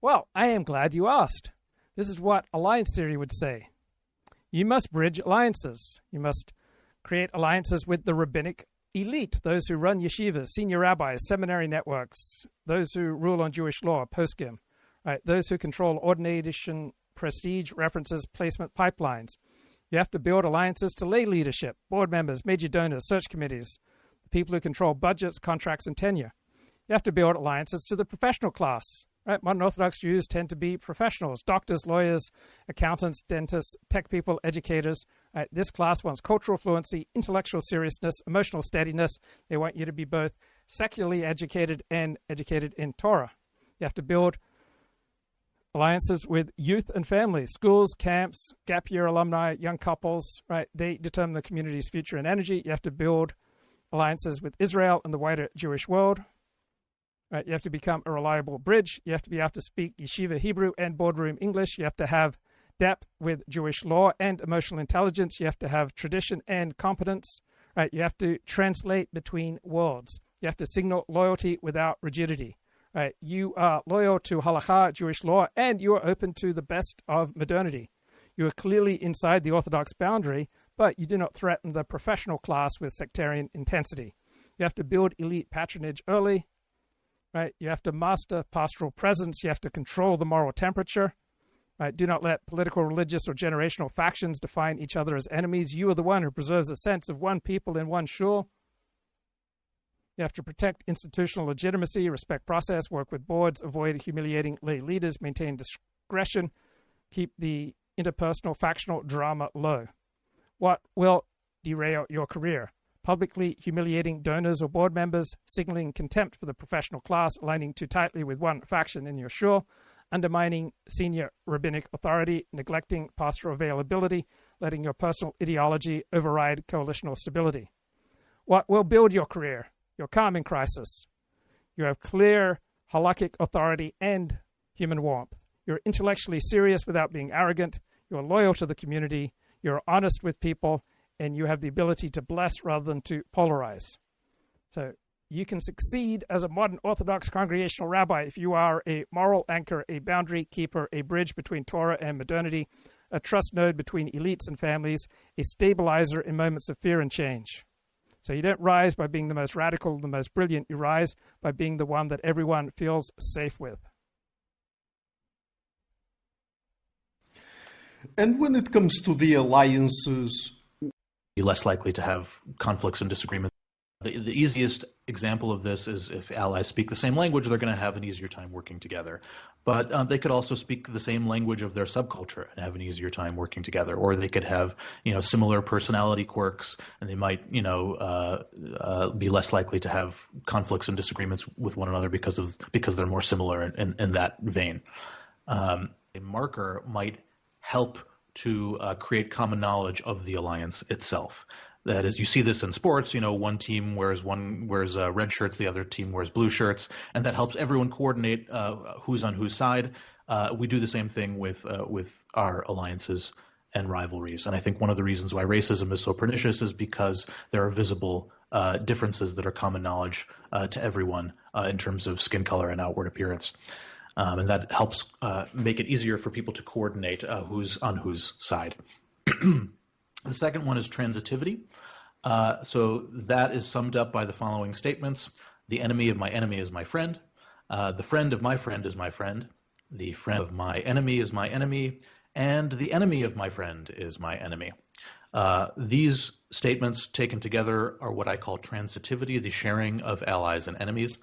Well, I am glad you asked. This is what alliance theory would say. You must bridge alliances. You must create alliances with the rabbinic elite, those who run yeshivas, senior rabbis, seminary networks, those who rule on Jewish law, poskim, right? Those who control ordination, prestige, references, placement pipelines. You have to build alliances to lay leadership, board members, major donors, search committees, the people who control budgets, contracts, and tenure. You have to build alliances to the professional class. Right? Modern Orthodox Jews tend to be professionals, doctors, lawyers, accountants, dentists, tech people, educators. Right? This class wants cultural fluency, intellectual seriousness, emotional steadiness. They want you to be both secularly educated and educated in Torah. You have to build alliances with youth and families, schools, camps, gap year alumni, young couples. Right? They determine the community's future and energy. You have to build alliances with Israel and the wider Jewish world. Right, you have to become a reliable bridge. You have to be able to speak yeshiva Hebrew and boardroom English. You have to have depth with Jewish law and emotional intelligence. You have to have tradition and competence. Right, you have to translate between worlds. You have to signal loyalty without rigidity. Right, you are loyal to halakha, Jewish law, and you are open to the best of modernity. You are clearly inside the Orthodox boundary, but you do not threaten the professional class with sectarian intensity. You have to build elite patronage early. Right? You have to master pastoral presence. You have to control the moral temperature. Right? Do not let political, religious, or generational factions define each other as enemies. You are the one who preserves the sense of one people in one shul. You have to protect institutional legitimacy, respect process, work with boards, avoid humiliating lay leaders, maintain discretion, keep the interpersonal, factional drama low. What will derail your career? Publicly humiliating donors or board members, signaling contempt for the professional class, aligning too tightly with one faction in your shul, undermining senior rabbinic authority, neglecting pastoral availability, letting your personal ideology override coalitional stability. What will build your career? Your calming crisis. You have clear halakhic authority and human warmth. You're intellectually serious without being arrogant. You're loyal to the community. You're honest with people. And you have the ability to bless rather than to polarize. So you can succeed as a modern Orthodox congregational rabbi if you are a moral anchor, a boundary keeper, a bridge between Torah and modernity, a trust node between elites and families, a stabilizer in moments of fear and change. So you don't rise by being the most radical, the most brilliant. You rise by being the one that everyone feels safe with. And when it comes to the alliances, be less likely to have conflicts and disagreements. The easiest example of this is if allies speak the same language, they're going to have an easier time working together. But they could also speak the same language of their subculture and have an easier time working together. Or they could have, similar personality quirks, and they might, be less likely to have conflicts and disagreements with one another because they're more similar in that vein. A marker might help to create common knowledge of the alliance itself. That is, you see this in sports. One team wears red shirts, the other team wears blue shirts, and that helps everyone coordinate who's on whose side. We do the same thing with our alliances and rivalries. And I think one of the reasons why racism is so pernicious is because there are visible differences that are common knowledge to everyone in terms of skin color and outward appearance. And that helps make it easier for people to coordinate who's on whose side. The second one is transitivity. So that is summed up by the following statements. The enemy of my enemy is my friend. The friend of my friend is my friend. The friend of my enemy is my enemy. And the enemy of my friend is my enemy. These statements taken together are what I call transitivity, the sharing of allies and enemies.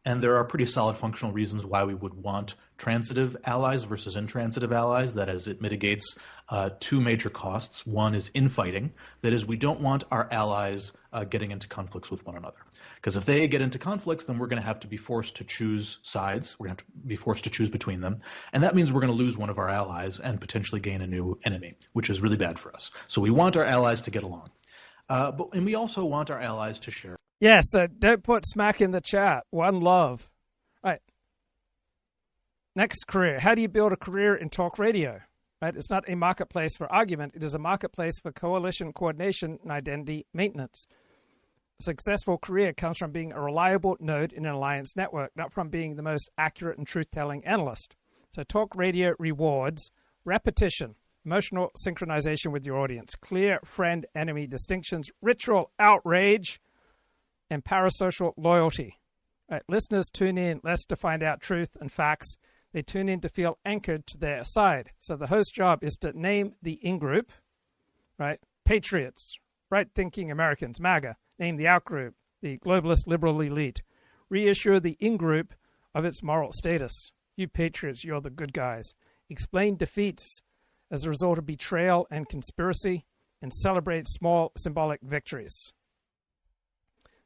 And there are pretty solid functional reasons why we would want transitive allies versus intransitive allies. That is, it mitigates two major costs. One is infighting. That is, we don't want our allies getting into conflicts with one another. Because if they get into conflicts, then we're going to have to be forced to choose sides. We're going to have to be forced to choose between them. And that means we're going to lose one of our allies and potentially gain a new enemy, which is really bad for us. So we want our allies to get along. And we also want our allies to share. Yes, don't put smack in the chat. One love. Right. Next, career. How do you build a career in talk radio? Right. It's not a marketplace for argument. It is a marketplace for coalition, coordination, and identity maintenance. A successful career comes from being a reliable node in an alliance network, not from being the most accurate and truth-telling analyst. So talk radio rewards repetition, emotional synchronization with your audience, clear friend-enemy distinctions, ritual outrage, and parasocial loyalty. Right, listeners tune in less to find out truth and facts. They tune in to feel anchored to their side. So the host's job is to name the in-group, right? Patriots, right-thinking Americans, MAGA. Name the out-group, the globalist liberal elite. Reassure the in-group of its moral status. You patriots, you're the good guys. Explain defeats as a result of betrayal and conspiracy, and celebrate small symbolic victories.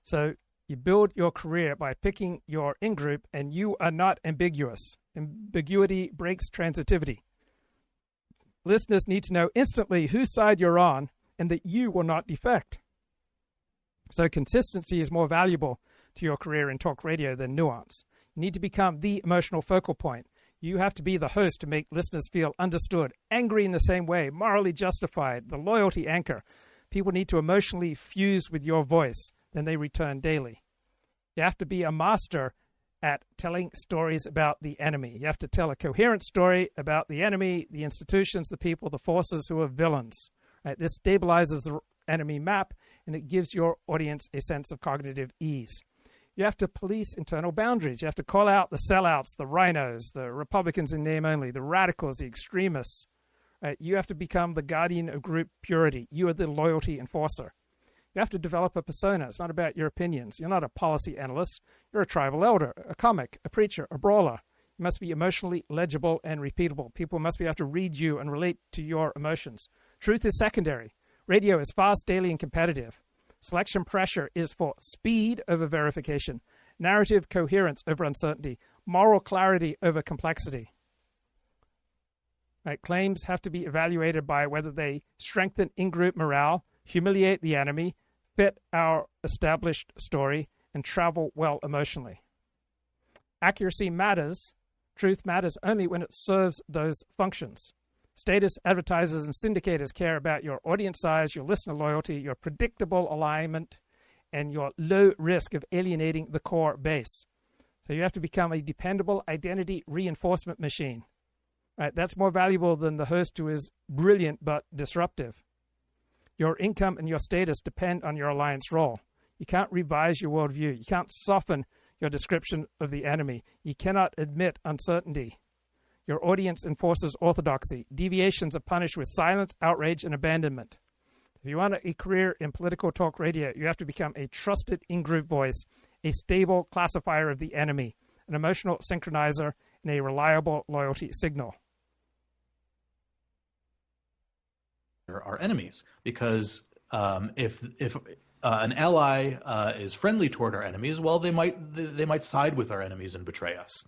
So you build your career by picking your in-group, and you are not ambiguous. Ambiguity breaks transitivity. Listeners need to know instantly whose side you're on and that you will not defect. So consistency is more valuable to your career in talk radio than nuance. You need to become the emotional focal point. You have to be the host to make listeners feel understood, angry in the same way, morally justified, the loyalty anchor. People need to emotionally fuse with your voice, then they return daily. You have to be a master at telling stories about the enemy. You have to tell a coherent story about the enemy, the institutions, the people, the forces who are villains. Right? This stabilizes the enemy map, and it gives your audience a sense of cognitive ease. You have to police internal boundaries. You have to call out the sellouts, the rhinos, the Republicans in name only, the radicals, the extremists. Right? You have to become the guardian of group purity. You are the loyalty enforcer. You have to develop a persona. It's not about your opinions. You're not a policy analyst. You're a tribal elder, a comic, a preacher, a brawler. You must be emotionally legible and repeatable. People must be able to read you and relate to your emotions. Truth is secondary. Radio is fast, daily, and competitive. Selection pressure is for speed over verification, narrative coherence over uncertainty, moral clarity over complexity. Right? Claims have to be evaluated by whether they strengthen in-group morale, humiliate the enemy, fit our established story, and travel well emotionally. Accuracy matters. Truth matters only when it serves those functions. Status advertisers and syndicators care about your audience size, your listener loyalty, your predictable alignment, and your low risk of alienating the core base. So you have to become a dependable identity reinforcement machine. Right? That's more valuable than the host who is brilliant but disruptive. Your income and your status depend on your alliance role. You can't revise your worldview. You can't soften your description of the enemy. You cannot admit uncertainty. Your audience enforces orthodoxy. Deviations are punished with silence, outrage, and abandonment. If you want a career in political talk radio, you have to become a trusted in-group voice, a stable classifier of the enemy, an emotional synchronizer, and a reliable loyalty signal. Our enemies, because if an ally is friendly toward our enemies, well, they might side with our enemies and betray us.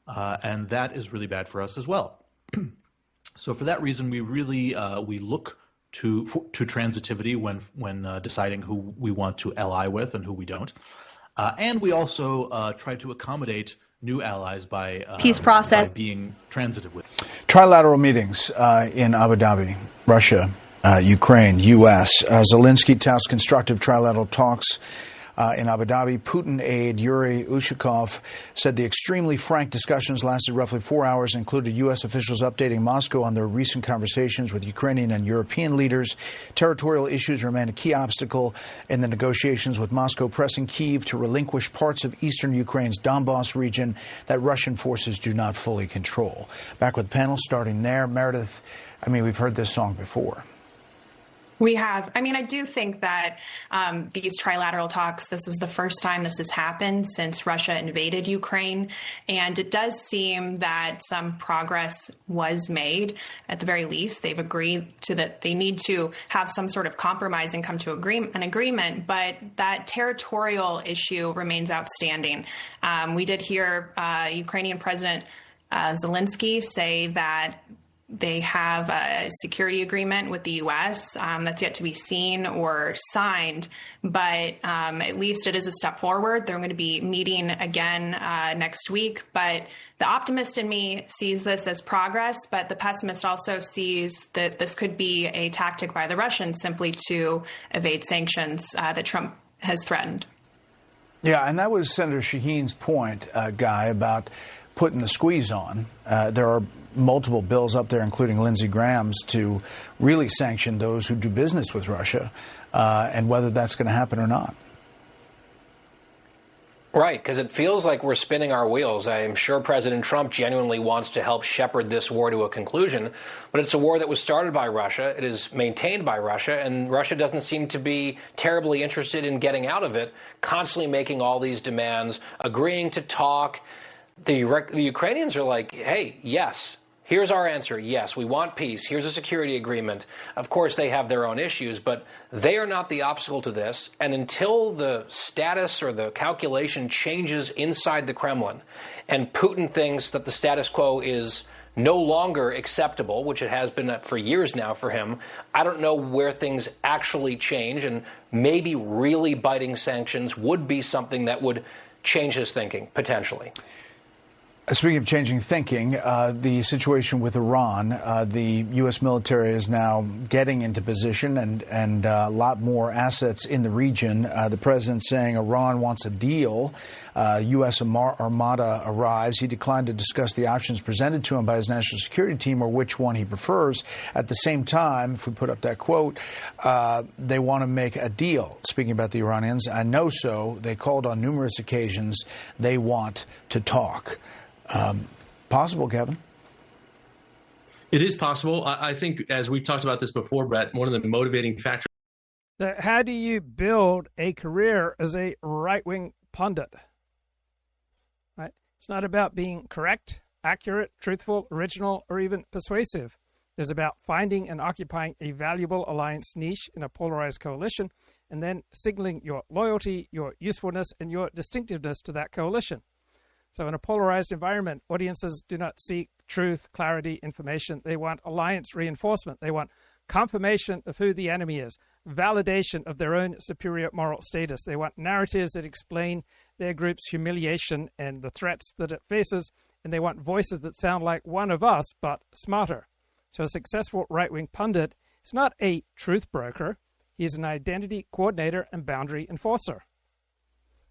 And that is really bad for us as well. So for that reason, we really we look to transitivity when deciding who we want to ally with and who we don't. And we also try to accommodate new allies by peace process, by being transitive with. Trilateral meetings in Abu Dhabi, Russia, Ukraine, U.S. Zelensky touts constructive trilateral talks in Abu Dhabi. Putin aide Yuri Ushakov said the extremely frank discussions lasted roughly 4 hours, included U.S. officials updating Moscow on their recent conversations with Ukrainian and European leaders. Territorial issues remain a key obstacle in the negotiations, with Moscow pressing Kyiv to relinquish parts of eastern Ukraine's Donbass region that Russian forces do not fully control. Back with the panel, starting there. Meredith, we've heard this song before. We have. I do think that these trilateral talks, this was the first time this has happened since Russia invaded Ukraine. And it does seem that some progress was made. At the very least, they've agreed to that they need to have some sort of compromise and come to an agreement. But that territorial issue remains outstanding. We did hear Ukrainian President Zelensky say that they have a security agreement with the U.S. That's yet to be seen or signed, but at least it is a step forward. They're going to be meeting again next week. But the optimist in me sees this as progress, but the pessimist also sees that this could be a tactic by the Russians simply to evade sanctions that Trump has threatened. Yeah, and that was Senator Shaheen's point, Guy, about putting the squeeze on. There are multiple bills up there, including Lindsey Graham's, to really sanction those who do business with Russia, and whether that's going to happen or not. Right, because it feels like we're spinning our wheels. I am sure President Trump genuinely wants to help shepherd this war to a conclusion, but it's a war that was started by Russia. It is maintained by Russia, and Russia doesn't seem to be terribly interested in getting out of it, constantly making all these demands, agreeing to talk. The Ukrainians are like, hey, yes. Here's our answer. Yes, we want peace. Here's a security agreement. Of course, they have their own issues, but they are not the obstacle to this. And until the status or the calculation changes inside the Kremlin, and Putin thinks that the status quo is no longer acceptable, which it has been for years now for him, I don't know where things actually change, and maybe really biting sanctions would be something that would change his thinking, potentially. Speaking of changing thinking, the situation with Iran, the U.S. military is now getting into position and a lot more assets in the region. The president saying Iran wants a deal. U.S. Armada arrives. He declined to discuss the options presented to him by his national security team or which one he prefers. At the same time, if we put up that quote, they want to make a deal. Speaking about the Iranians, I know so. They called on numerous occasions. They want to talk. Possible, Kevin? It is possible. I think, as we've talked about this before, Brett, one of the motivating factors. How do you build a career as a right-wing pundit? Right? It's not about being correct, accurate, truthful, original, or even persuasive. It's about finding and occupying a valuable alliance niche in a polarized coalition and then signaling your loyalty, your usefulness, and your distinctiveness to that coalition. So in a polarized environment, audiences do not seek truth, clarity, information. They want alliance reinforcement. They want confirmation of who the enemy is, validation of their own superior moral status. They want narratives that explain their group's humiliation and the threats that it faces, and they want voices that sound like one of us, but smarter. So a successful right-wing pundit is not a truth broker. He is an identity coordinator and boundary enforcer.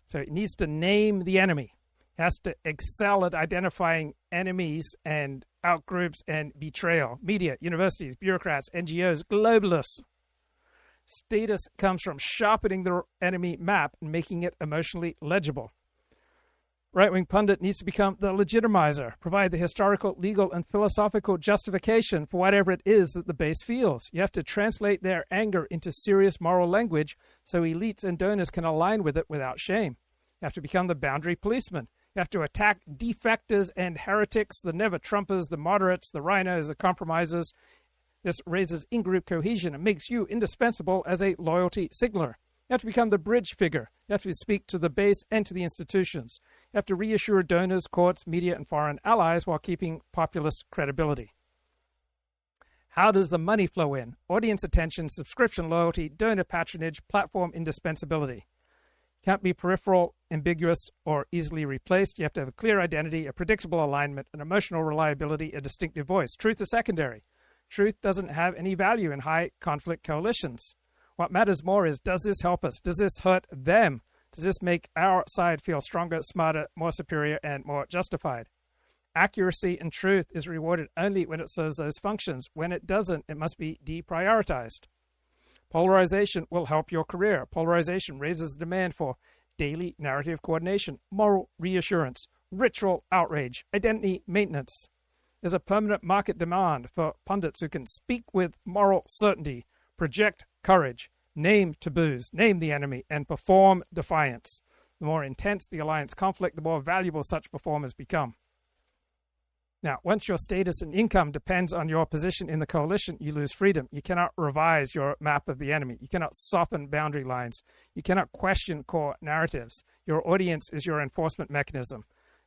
So he needs to name the enemy. Has to excel at identifying enemies and outgroups and betrayal. Media, universities, bureaucrats, NGOs, globalists. Status comes from sharpening the enemy map and making it emotionally legible. Right-wing pundit needs to become the legitimizer, provide the historical, legal, and philosophical justification for whatever it is that the base feels. You have to translate their anger into serious moral language so elites and donors can align with it without shame. You have to become the boundary policeman. You have to attack defectors and heretics, the never-Trumpers, the moderates, the rhinos, the compromisers. This raises in-group cohesion and makes you indispensable as a loyalty signaler. You have to become the bridge figure. You have to speak to the base and to the institutions. You have to reassure donors, courts, media, and foreign allies while keeping populist credibility. How does the money flow in? Audience attention, subscription loyalty, donor patronage, platform indispensability. Can't be peripheral, ambiguous, or easily replaced. You have to have a clear identity, a predictable alignment, an emotional reliability, a distinctive voice. Truth is secondary. Truth doesn't have any value in high conflict coalitions. What matters more is, does this help us? Does this hurt them? Does this make our side feel stronger, smarter, more superior, and more justified? Accuracy and truth is rewarded only when it serves those functions. When it doesn't, it must be deprioritized. Polarization will help your career. Polarization raises the demand for daily narrative coordination, moral reassurance, ritual outrage, identity maintenance. There's a permanent market demand for pundits who can speak with moral certainty, project courage, name taboos, name the enemy, and perform defiance. The more intense the alliance conflict, the more valuable such performers become. Now, once your status and income depends on your position in the coalition, you lose freedom. You cannot revise your map of the enemy. You cannot soften boundary lines. You cannot question core narratives. Your audience is your enforcement mechanism.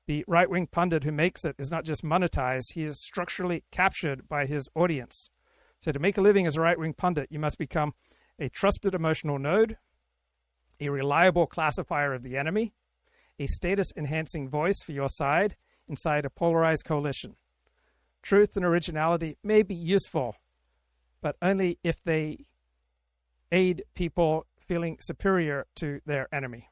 The right-wing pundit who makes it is not just monetized, he is structurally captured by his audience. So to make a living as a right-wing pundit, you must become a trusted emotional node, a reliable classifier of the enemy, a status-enhancing voice for your side, inside a polarized coalition. Truth and originality may be useful, but only if they aid people feeling superior to their enemy.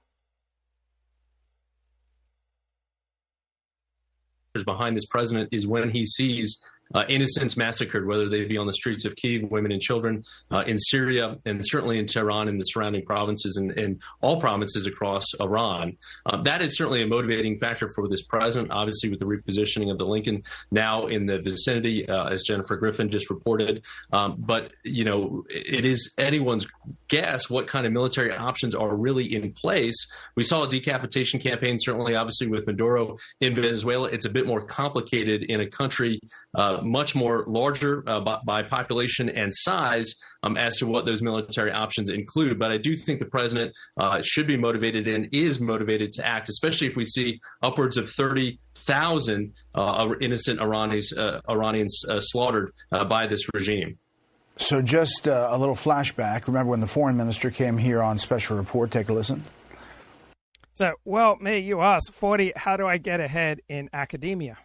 Behind this president is when he sees innocents massacred, whether they be on the streets of Kyiv, women and children, in Syria, and certainly in Tehran and the surrounding provinces and all provinces across Iran. That is certainly a motivating factor for this president, obviously with the repositioning of the Lincoln now in the vicinity, as Jennifer Griffin just reported. But, you know, it is anyone's guess what kind of military options are really in place. We saw a decapitation campaign, certainly, obviously, with Maduro in Venezuela. It's a bit more complicated in a country much more larger by population and size as to what those military options include. But I do think the president should be motivated and is motivated to act, especially if we see upwards of 30,000 innocent Iranians slaughtered by this regime. So just a little flashback. Remember when the foreign minister came here on Special Report? Take a listen. So, well, you ask, 40, how do I get ahead in academia?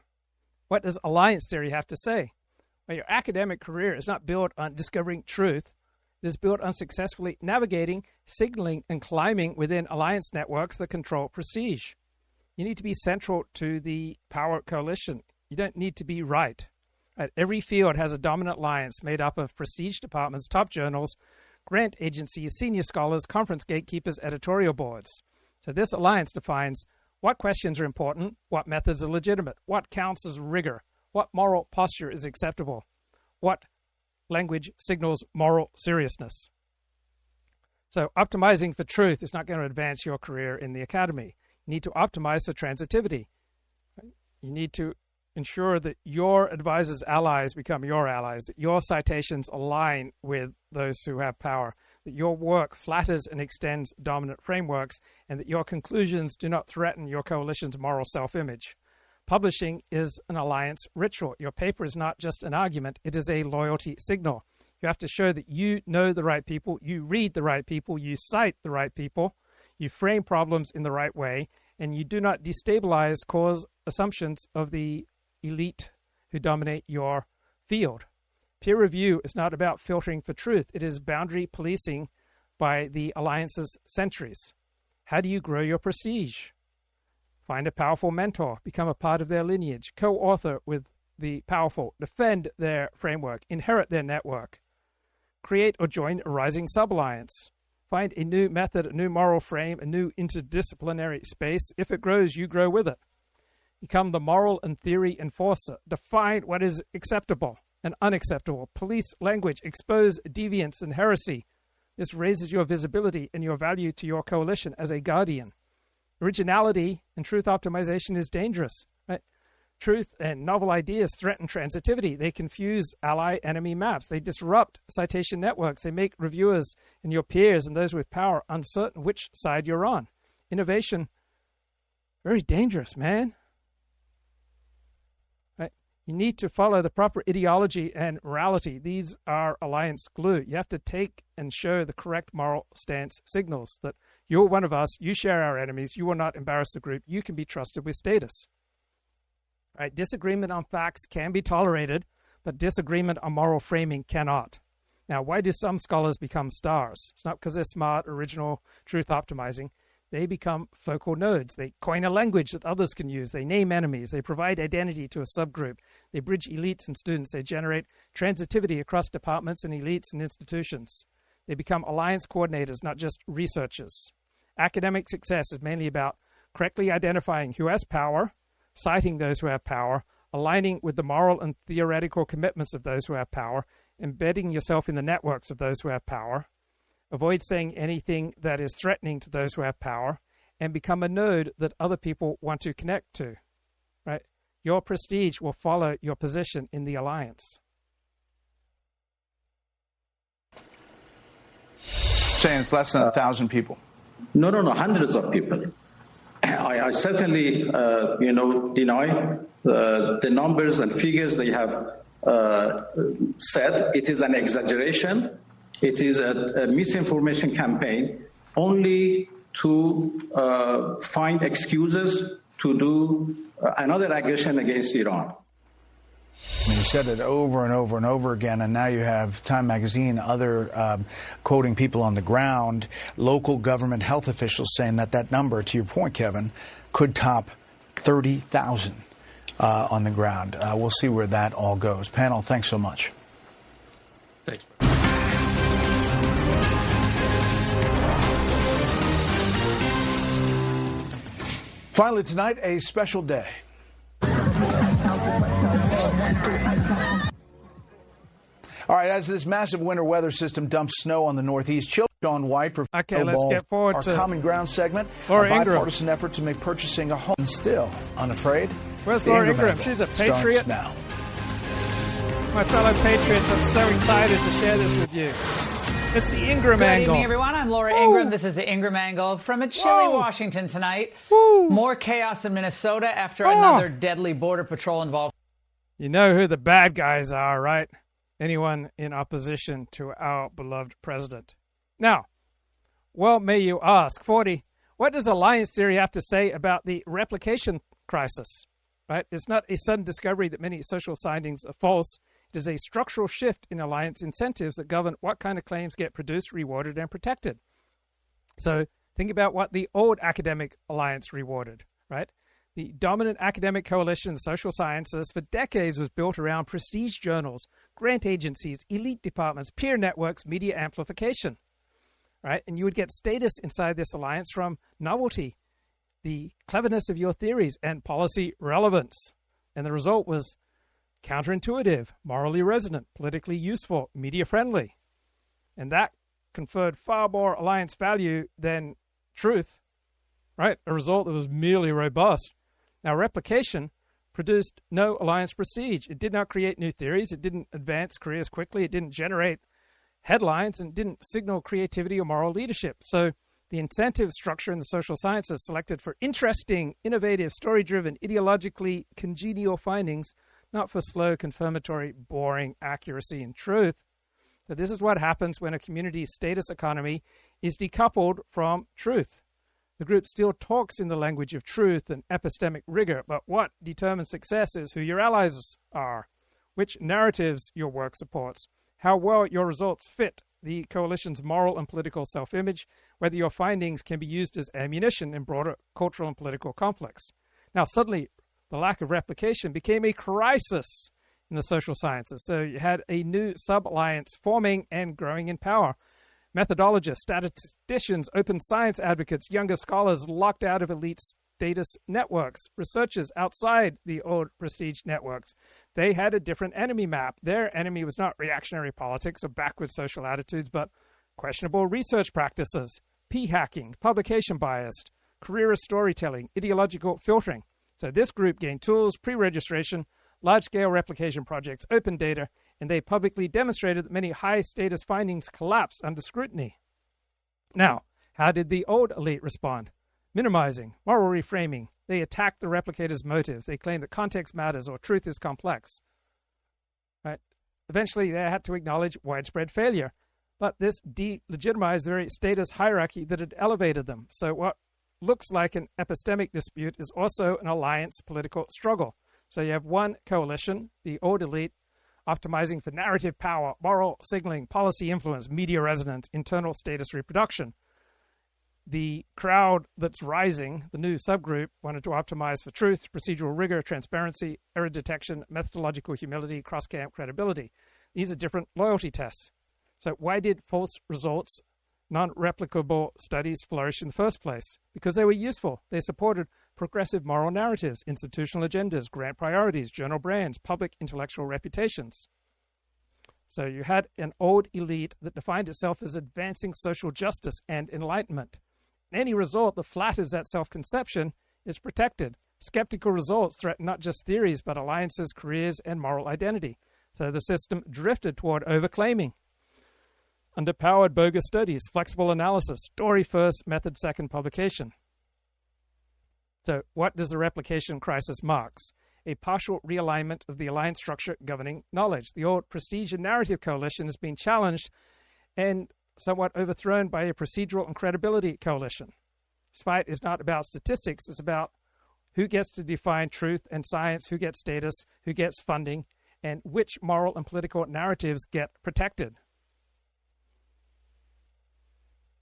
What does alliance theory have to say? Well, your academic career is not built on discovering truth. It is built on successfully navigating, signaling, and climbing within alliance networks that control prestige. You need to be central to the power coalition. You don't need to be right. Every field has a dominant alliance made up of prestige departments, top journals, grant agencies, senior scholars, conference gatekeepers, editorial boards. So this alliance defines what questions are important, what methods are legitimate, what counts as rigor, what moral posture is acceptable, what language signals moral seriousness. So optimizing for truth is not going to advance your career in the academy. You need to optimize for transitivity. You need to ensure that your advisors' allies become your allies, that your citations align with those who have power, that your work flatters and extends dominant frameworks, and that your conclusions do not threaten your coalition's moral self-image. Publishing is an alliance ritual. Your paper is not just an argument, it is a loyalty signal. You have to show that you know the right people, you read the right people, you cite the right people, you frame problems in the right way, and you do not destabilize cause assumptions of the elite who dominate your field. Peer review is not about filtering for truth. It is boundary policing by the alliance's centuries. How do you grow your prestige? Find a powerful mentor, become a part of their lineage, co-author with the powerful, defend their framework, inherit their network, create or join a rising suballiance, find a new method, a new moral frame, a new interdisciplinary space. If it grows, you grow with it. Become the moral and theory enforcer. Define what is acceptable and unacceptable. Police language. Expose deviance and heresy. This raises your visibility and your value to your coalition as a guardian. Originality and truth optimization is dangerous. Right? Truth and novel ideas threaten transitivity. They confuse ally-enemy maps. They disrupt citation networks. They make reviewers and your peers and those with power uncertain which side you're on. Innovation, very dangerous, man. You need to follow the proper ideology and morality. These are alliance glue. You have to take and show the correct moral stance signals that you're one of us, you share our enemies, you will not embarrass the group, you can be trusted with status. Right? Disagreement on facts can be tolerated, but disagreement on moral framing cannot. Now, why do some scholars become stars? It's not because they're smart, original, truth optimizing. They become focal nodes. They coin a language that others can use. They name enemies. They provide identity to a subgroup. They bridge elites and students. They generate transitivity across departments and elites and institutions. They become alliance coordinators, not just researchers. Academic success is mainly about correctly identifying who has power, citing those who have power, aligning with the moral and theoretical commitments of those who have power, embedding yourself in the networks of those who have power, avoid saying anything that is threatening to those who have power, and become a node that other people want to connect to. Right? Your prestige will follow your position in the alliance. Saying it's less than 1,000 people. No, hundreds of people. I certainly, deny the numbers and figures they have said. It is an exaggeration. It is a misinformation campaign only to find excuses to do another aggression against Iran. I mean, you said it over and over and over again, and now you have Time Magazine, other quoting people on the ground, local government health officials saying that that number, to your point, Kevin, could top 30,000. on the ground. We'll see where that all goes. Panel, thanks so much. Thanks. Finally tonight, a special day. All right, as this massive winter weather system dumps snow on the Northeast, children on White okay, let's get forward our to Common Ground segment, Laura a Ingraham. bipartisan effort to make purchasing a home still unafraid. Where's Laura Ingraham? She's a patriot. Now. My fellow patriots, I'm so excited to share this with you. It's the Ingraham Good Angle. evening, everyone. I'm Laura Ingraham. This is the Ingraham Angle from a chilly Washington tonight. More chaos in Minnesota after another deadly Border Patrol involved. You know who the bad guys are, right? Anyone in opposition to our beloved president. Now, well, may you ask, 40, what does alliance theory have to say about the replication crisis? Right? It's not a sudden discovery that many social findings are false. It is a structural shift in alliance incentives that govern what kind of claims get produced, rewarded, and protected. So think about what the old academic alliance rewarded, right? The dominant academic coalition in the social sciences for decades was built around prestige journals, grant agencies, elite departments, peer networks, media amplification, right? And you would get status inside this alliance from novelty, the cleverness of your theories, and policy relevance. And the result was counterintuitive, morally resonant, politically useful, media-friendly. And that conferred far more alliance value than truth, right? A result that was merely robust. Now, replication produced no alliance prestige. It did not create new theories. It didn't advance careers quickly. It didn't generate headlines and didn't signal creativity or moral leadership. So the incentive structure in the social sciences selected for interesting, innovative, story-driven, ideologically congenial findings, not for slow, confirmatory, boring accuracy and truth. So this is what happens when a community's status economy is decoupled from truth. The group still talks in the language of truth and epistemic rigor, but what determines success is who your allies are, which narratives your work supports, how well your results fit the coalition's moral and political self-image, whether your findings can be used as ammunition in broader cultural and political conflicts. Now, suddenly, the lack of replication became a crisis in the social sciences. So you had a new sub-alliance forming and growing in power. Methodologists, statisticians, open science advocates, younger scholars locked out of elite status networks, researchers outside the old prestige networks. They had a different enemy map. Their enemy was not reactionary politics or backward social attitudes, but questionable research practices, p-hacking, publication bias, careerist storytelling, ideological filtering. So this group gained tools, pre-registration, large-scale replication projects, open data, and they publicly demonstrated that many high-status findings collapsed under scrutiny. Now, how did the old elite respond? Minimizing, moral reframing. They attacked the replicators' motives. They claimed that context matters or truth is complex. Right? Eventually, they had to acknowledge widespread failure. But this delegitimized the very status hierarchy that had elevated them. So what looks like an epistemic dispute is also an alliance political struggle. So you have one coalition, the old elite, optimizing for narrative power, moral signaling, policy influence, media resonance, internal status reproduction. The crowd that's rising, the new subgroup, wanted to optimize for truth, procedural rigor, transparency, error detection, methodological humility, cross-camp credibility. These are different loyalty tests. So why did false results, non-replicable studies flourish in the first place? Because they were useful. They supported progressive moral narratives, institutional agendas, grant priorities, journal brands, public intellectual reputations. So you had an old elite that defined itself as advancing social justice and enlightenment. Any result that flatters that self-conception is protected. Skeptical results threaten not just theories, but alliances, careers, and moral identity. So the system drifted toward overclaiming. Underpowered bogus studies, flexible analysis, story first, method second publication. So what does the replication crisis marks? A partial realignment of the alliance structure governing knowledge. The old prestige and narrative coalition has been challenged and somewhat overthrown by a procedural and credibility coalition. This fight is not about statistics. It's about who gets to define truth and science, who gets status, who gets funding, and which moral and political narratives get protected.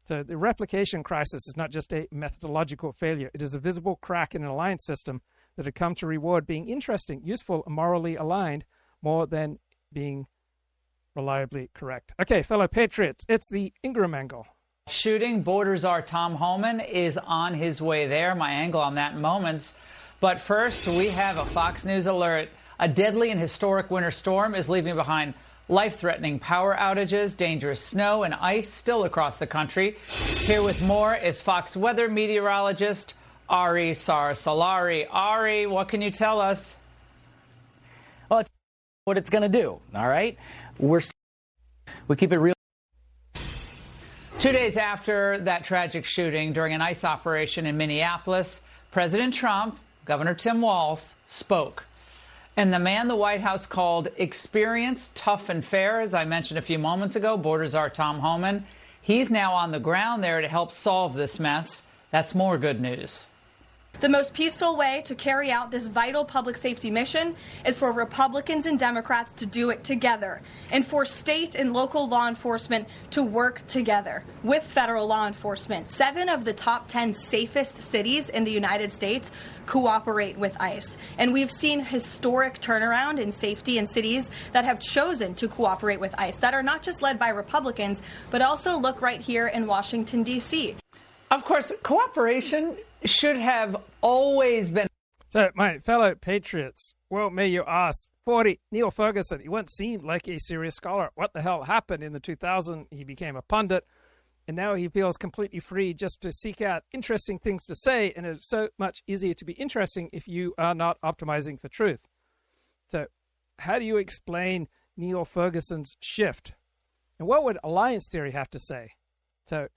So the replication crisis is not just a methodological failure. It is a visible crack in an alliance system that had come to reward being interesting, useful, and morally aligned more than being reliably correct. Okay, fellow patriots, it's the Ingram angle. Shooting. Border czar Tom Homan is on his way there. My angle on that in moments. But first, we have a Fox News alert. A deadly and historic winter storm is leaving behind life-threatening power outages, dangerous snow and ice still across the country. Here with more is Fox weather meteorologist Ari Sarsalari. Ari, what can you tell us? Well, it's what it's going to do, all right? We keep it real. 2 days after that tragic shooting during an ICE operation in Minneapolis, President Trump, Governor Tim Walz, spoke. And the man the White House called experienced, tough, and fair, as I mentioned a few moments ago, border czar Tom Homan, he's now on the ground there to help solve this mess. That's more good news. The most peaceful way to carry out this vital public safety mission is for Republicans and Democrats to do it together, and for state and local law enforcement to work together with federal law enforcement. 7 of the top 10 safest cities in the United States cooperate with ICE. And we've seen historic turnaround in safety in cities that have chosen to cooperate with ICE, that are not just led by Republicans, but also look right here in Washington, D.C. Of course, cooperation should have always been. So, my fellow patriots, well, may you ask, 40, Niall Ferguson, he once seemed like a serious scholar. What the hell happened in the 2000s? He became a pundit, and now he feels completely free just to seek out interesting things to say, and it's so much easier to be interesting if you are not optimizing for truth. So, how do you explain Niall Ferguson's shift? And what would alliance theory have to say? So,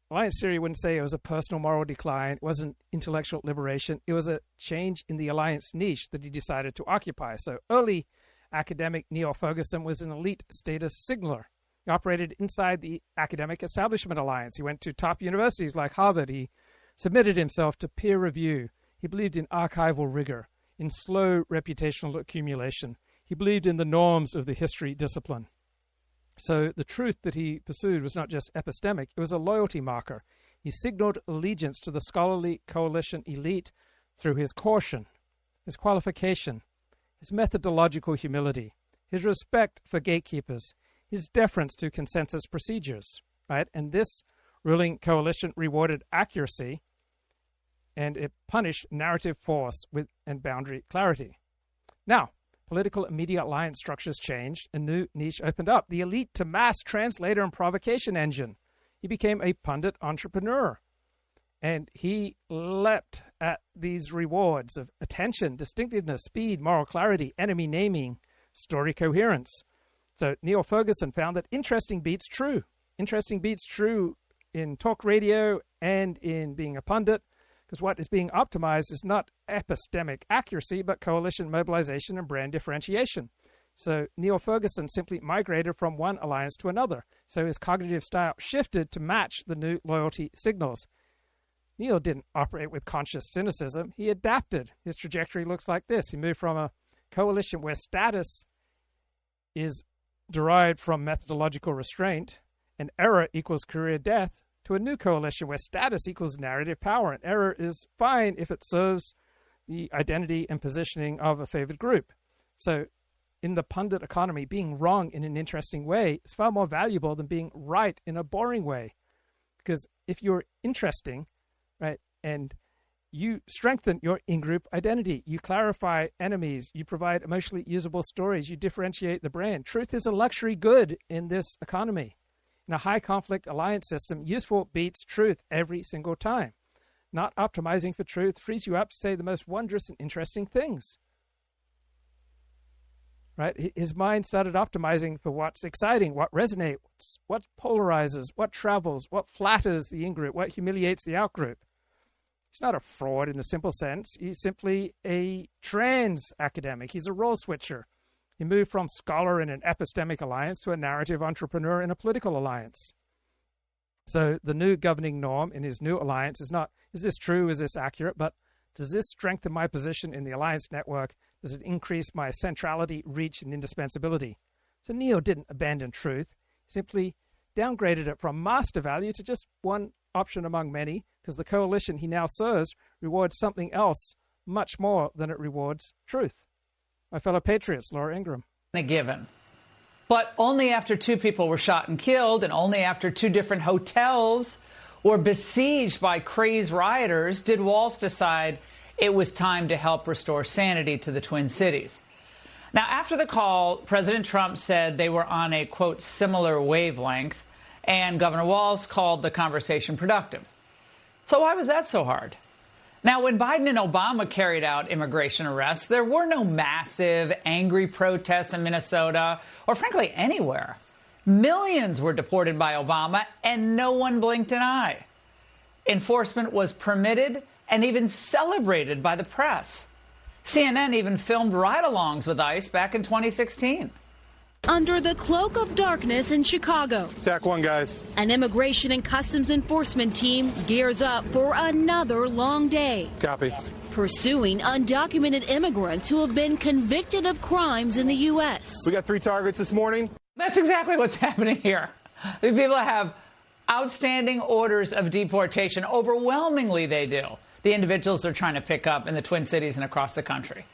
alliance theory wouldn't say it was a personal moral decline, it wasn't intellectual liberation, it was a change in the alliance niche that he decided to occupy. So early academic Niall Ferguson was an elite status signaler. He operated inside the academic establishment alliance. He went to top universities like Harvard. He submitted himself to peer review. He believed in archival rigor, in slow reputational accumulation. He believed in the norms of the history discipline. So the truth that he pursued was not just epistemic, it was a loyalty marker. He signaled allegiance to the scholarly coalition elite through his caution, his qualification, his methodological humility, his respect for gatekeepers, his deference to consensus procedures, right? And this ruling coalition rewarded accuracy, and it punished narrative force and boundary clarity. Now, political and media alliance structures changed, a new niche opened up, the elite to mass translator and provocation engine. He became a pundit entrepreneur, and he leapt at these rewards of attention, distinctiveness, speed, moral clarity, enemy naming, story coherence. So Niall Ferguson found that interesting beats true. Interesting beats true in talk radio and in being a pundit, because what is being optimized is not epistemic accuracy, but coalition mobilization and brand differentiation. So Niall Ferguson simply migrated from one alliance to another. So his cognitive style shifted to match the new loyalty signals. Niall didn't operate with conscious cynicism. He adapted. His trajectory looks like this. He moved from a coalition where status is derived from methodological restraint and error equals career death, to a new coalition where status equals narrative power, and error is fine if it serves the identity and positioning of a favored group. So in the pundit economy, being wrong in an interesting way is far more valuable than being right in a boring way. Because if you're interesting, right, and you strengthen your in-group identity, you clarify enemies, you provide emotionally usable stories, you differentiate the brand. Truth is a luxury good in this economy. In a high-conflict alliance system, useful beats truth every single time. Not optimizing for truth frees you up to say the most wondrous and interesting things. Right? His mind started optimizing for what's exciting, what resonates, what polarizes, what travels, what flatters the in-group, what humiliates the out-group. He's not a fraud in the simple sense. He's simply a trans academic. He's a role switcher. He moved from scholar in an epistemic alliance to a narrative entrepreneur in a political alliance. So the new governing norm in his new alliance is not, is this true, is this accurate, but does this strengthen my position in the alliance network? Does it increase my centrality, reach, and indispensability? So Niall didn't abandon truth. He simply downgraded it from master value to just one option among many, because the coalition he now serves rewards something else much more than it rewards truth. My fellow patriots, Laura Ingraham. A given. But only after 2 people were shot and killed, and only after 2 different hotels were besieged by crazed rioters, did Walz decide it was time to help restore sanity to the Twin Cities. Now, after the call, President Trump said they were on a, quote, similar wavelength, and Governor Walz called the conversation productive. So why was that so hard? Now, when Biden and Obama carried out immigration arrests, there were no massive, angry protests in Minnesota, or frankly, anywhere. Millions were deported by Obama, and no one blinked an eye. Enforcement was permitted and even celebrated by the press. CNN even filmed ride-alongs with ICE back in 2016. Under the cloak of darkness in Chicago. Tack 1, guys. An immigration and customs enforcement team gears up for another long day. Copy. Pursuing undocumented immigrants who have been convicted of crimes in the U.S. We got 3 targets this morning. That's exactly what's happening here. People have outstanding orders of deportation. Overwhelmingly, they do. The individuals they're trying to pick up in the Twin Cities and across the country.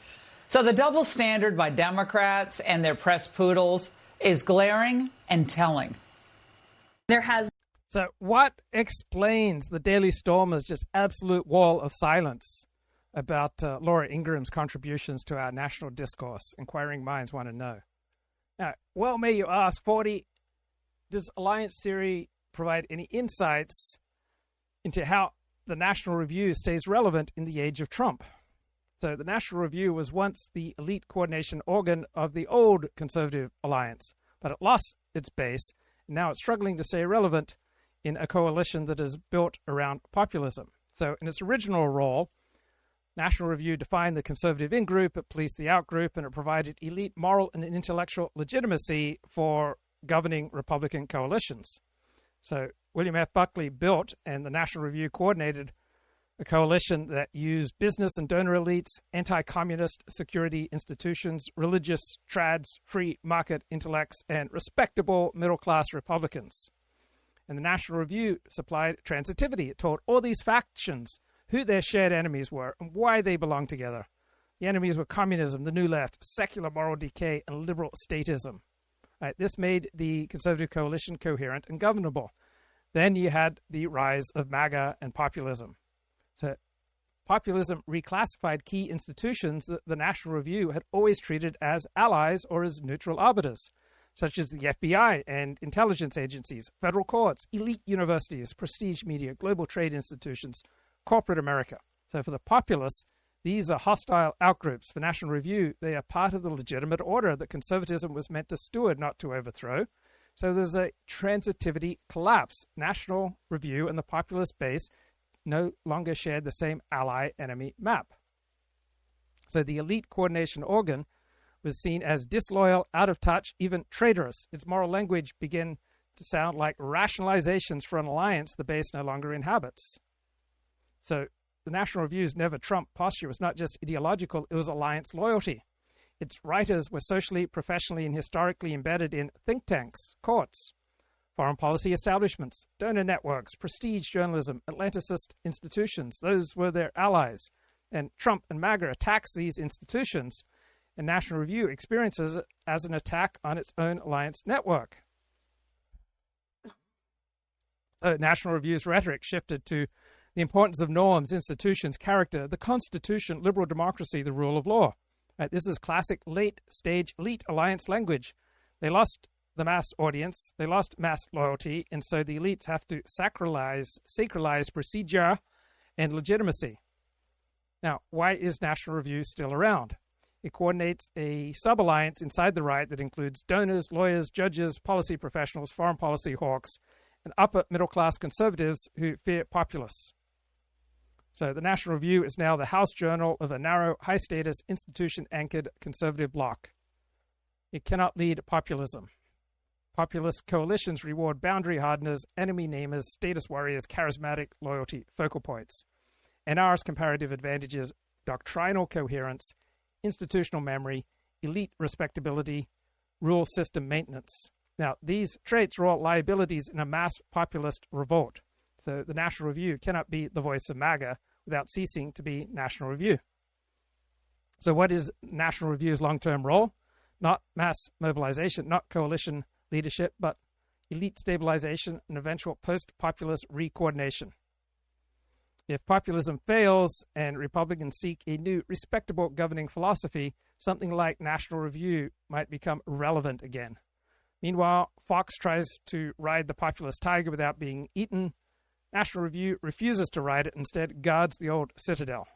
So the double standard by Democrats and their press poodles is glaring and telling. So what explains the Daily Stormer's just absolute wall of silence about Laura Ingraham's contributions to our national discourse? Inquiring minds want to know. Now, well, may you ask, 40, does alliance theory provide any insights into how the National Review stays relevant in the age of Trump? So the National Review was once the elite coordination organ of the old Conservative Alliance, but it lost its base, and now it's struggling to stay relevant in a coalition that is built around populism. So in its original role, National Review defined the conservative in-group, it policed the out-group, and it provided elite moral and intellectual legitimacy for governing Republican coalitions. So William F. Buckley built, and the National Review coordinated, a coalition that used business and donor elites, anti-communist security institutions, religious trads, free market intellects, and respectable middle-class Republicans. And the National Review supplied transitivity. It told all these factions who their shared enemies were and why they belonged together. The enemies were communism, the New Left, secular moral decay, and liberal statism. Right, this made the Conservative coalition coherent and governable. Then you had the rise of MAGA and populism. So populism reclassified key institutions that the National Review had always treated as allies or as neutral arbiters, such as the FBI and intelligence agencies, federal courts, elite universities, prestige media, global trade institutions, corporate America. So for the populace, these are hostile outgroups. For National Review, they are part of the legitimate order that conservatism was meant to steward, not to overthrow. So there's a transitivity collapse. National Review and the populist base no longer shared the same ally-enemy map. So the elite coordination organ was seen as disloyal, out of touch, even traitorous. Its moral language began to sound like rationalizations for an alliance the base no longer inhabits. So the National Review's never Trump posture was not just ideological, it was alliance loyalty. Its writers were socially, professionally, and historically embedded in think tanks, courts, foreign policy establishments, donor networks, prestige journalism, Atlanticist institutions. Those were their allies. And Trump and MAGA attacks these institutions, and National Review experiences it as an attack on its own alliance network. National Review's rhetoric shifted to the importance of norms, institutions, character, the Constitution, liberal democracy, the rule of law. This is classic late-stage elite alliance language. They lost the mass audience, they lost mass loyalty, and so the elites have to sacralize procedure and legitimacy. Now, why is National Review still around? It coordinates a sub-alliance inside the right that includes donors, lawyers, judges, policy professionals, foreign policy hawks, and upper middle-class conservatives who fear populists. So the National Review is now the house journal of a narrow, high-status, institution-anchored conservative bloc. It cannot lead populism. Populist coalitions reward boundary hardeners, enemy namers, status warriors, charismatic loyalty, focal points. NR's comparative advantages, doctrinal coherence, institutional memory, elite respectability, rule system maintenance. Now, these traits are all liabilities in a mass populist revolt. So the National Review cannot be the voice of MAGA without ceasing to be National Review. So what is National Review's long-term role? Not mass mobilization, not coalition leadership, but elite stabilization and eventual post-populist re-coordination. If populism fails and Republicans seek a new respectable governing philosophy, something like National Review might become relevant again. Meanwhile, Fox tries to ride the populist tiger without being eaten. National Review refuses to ride it, instead guards the old citadel.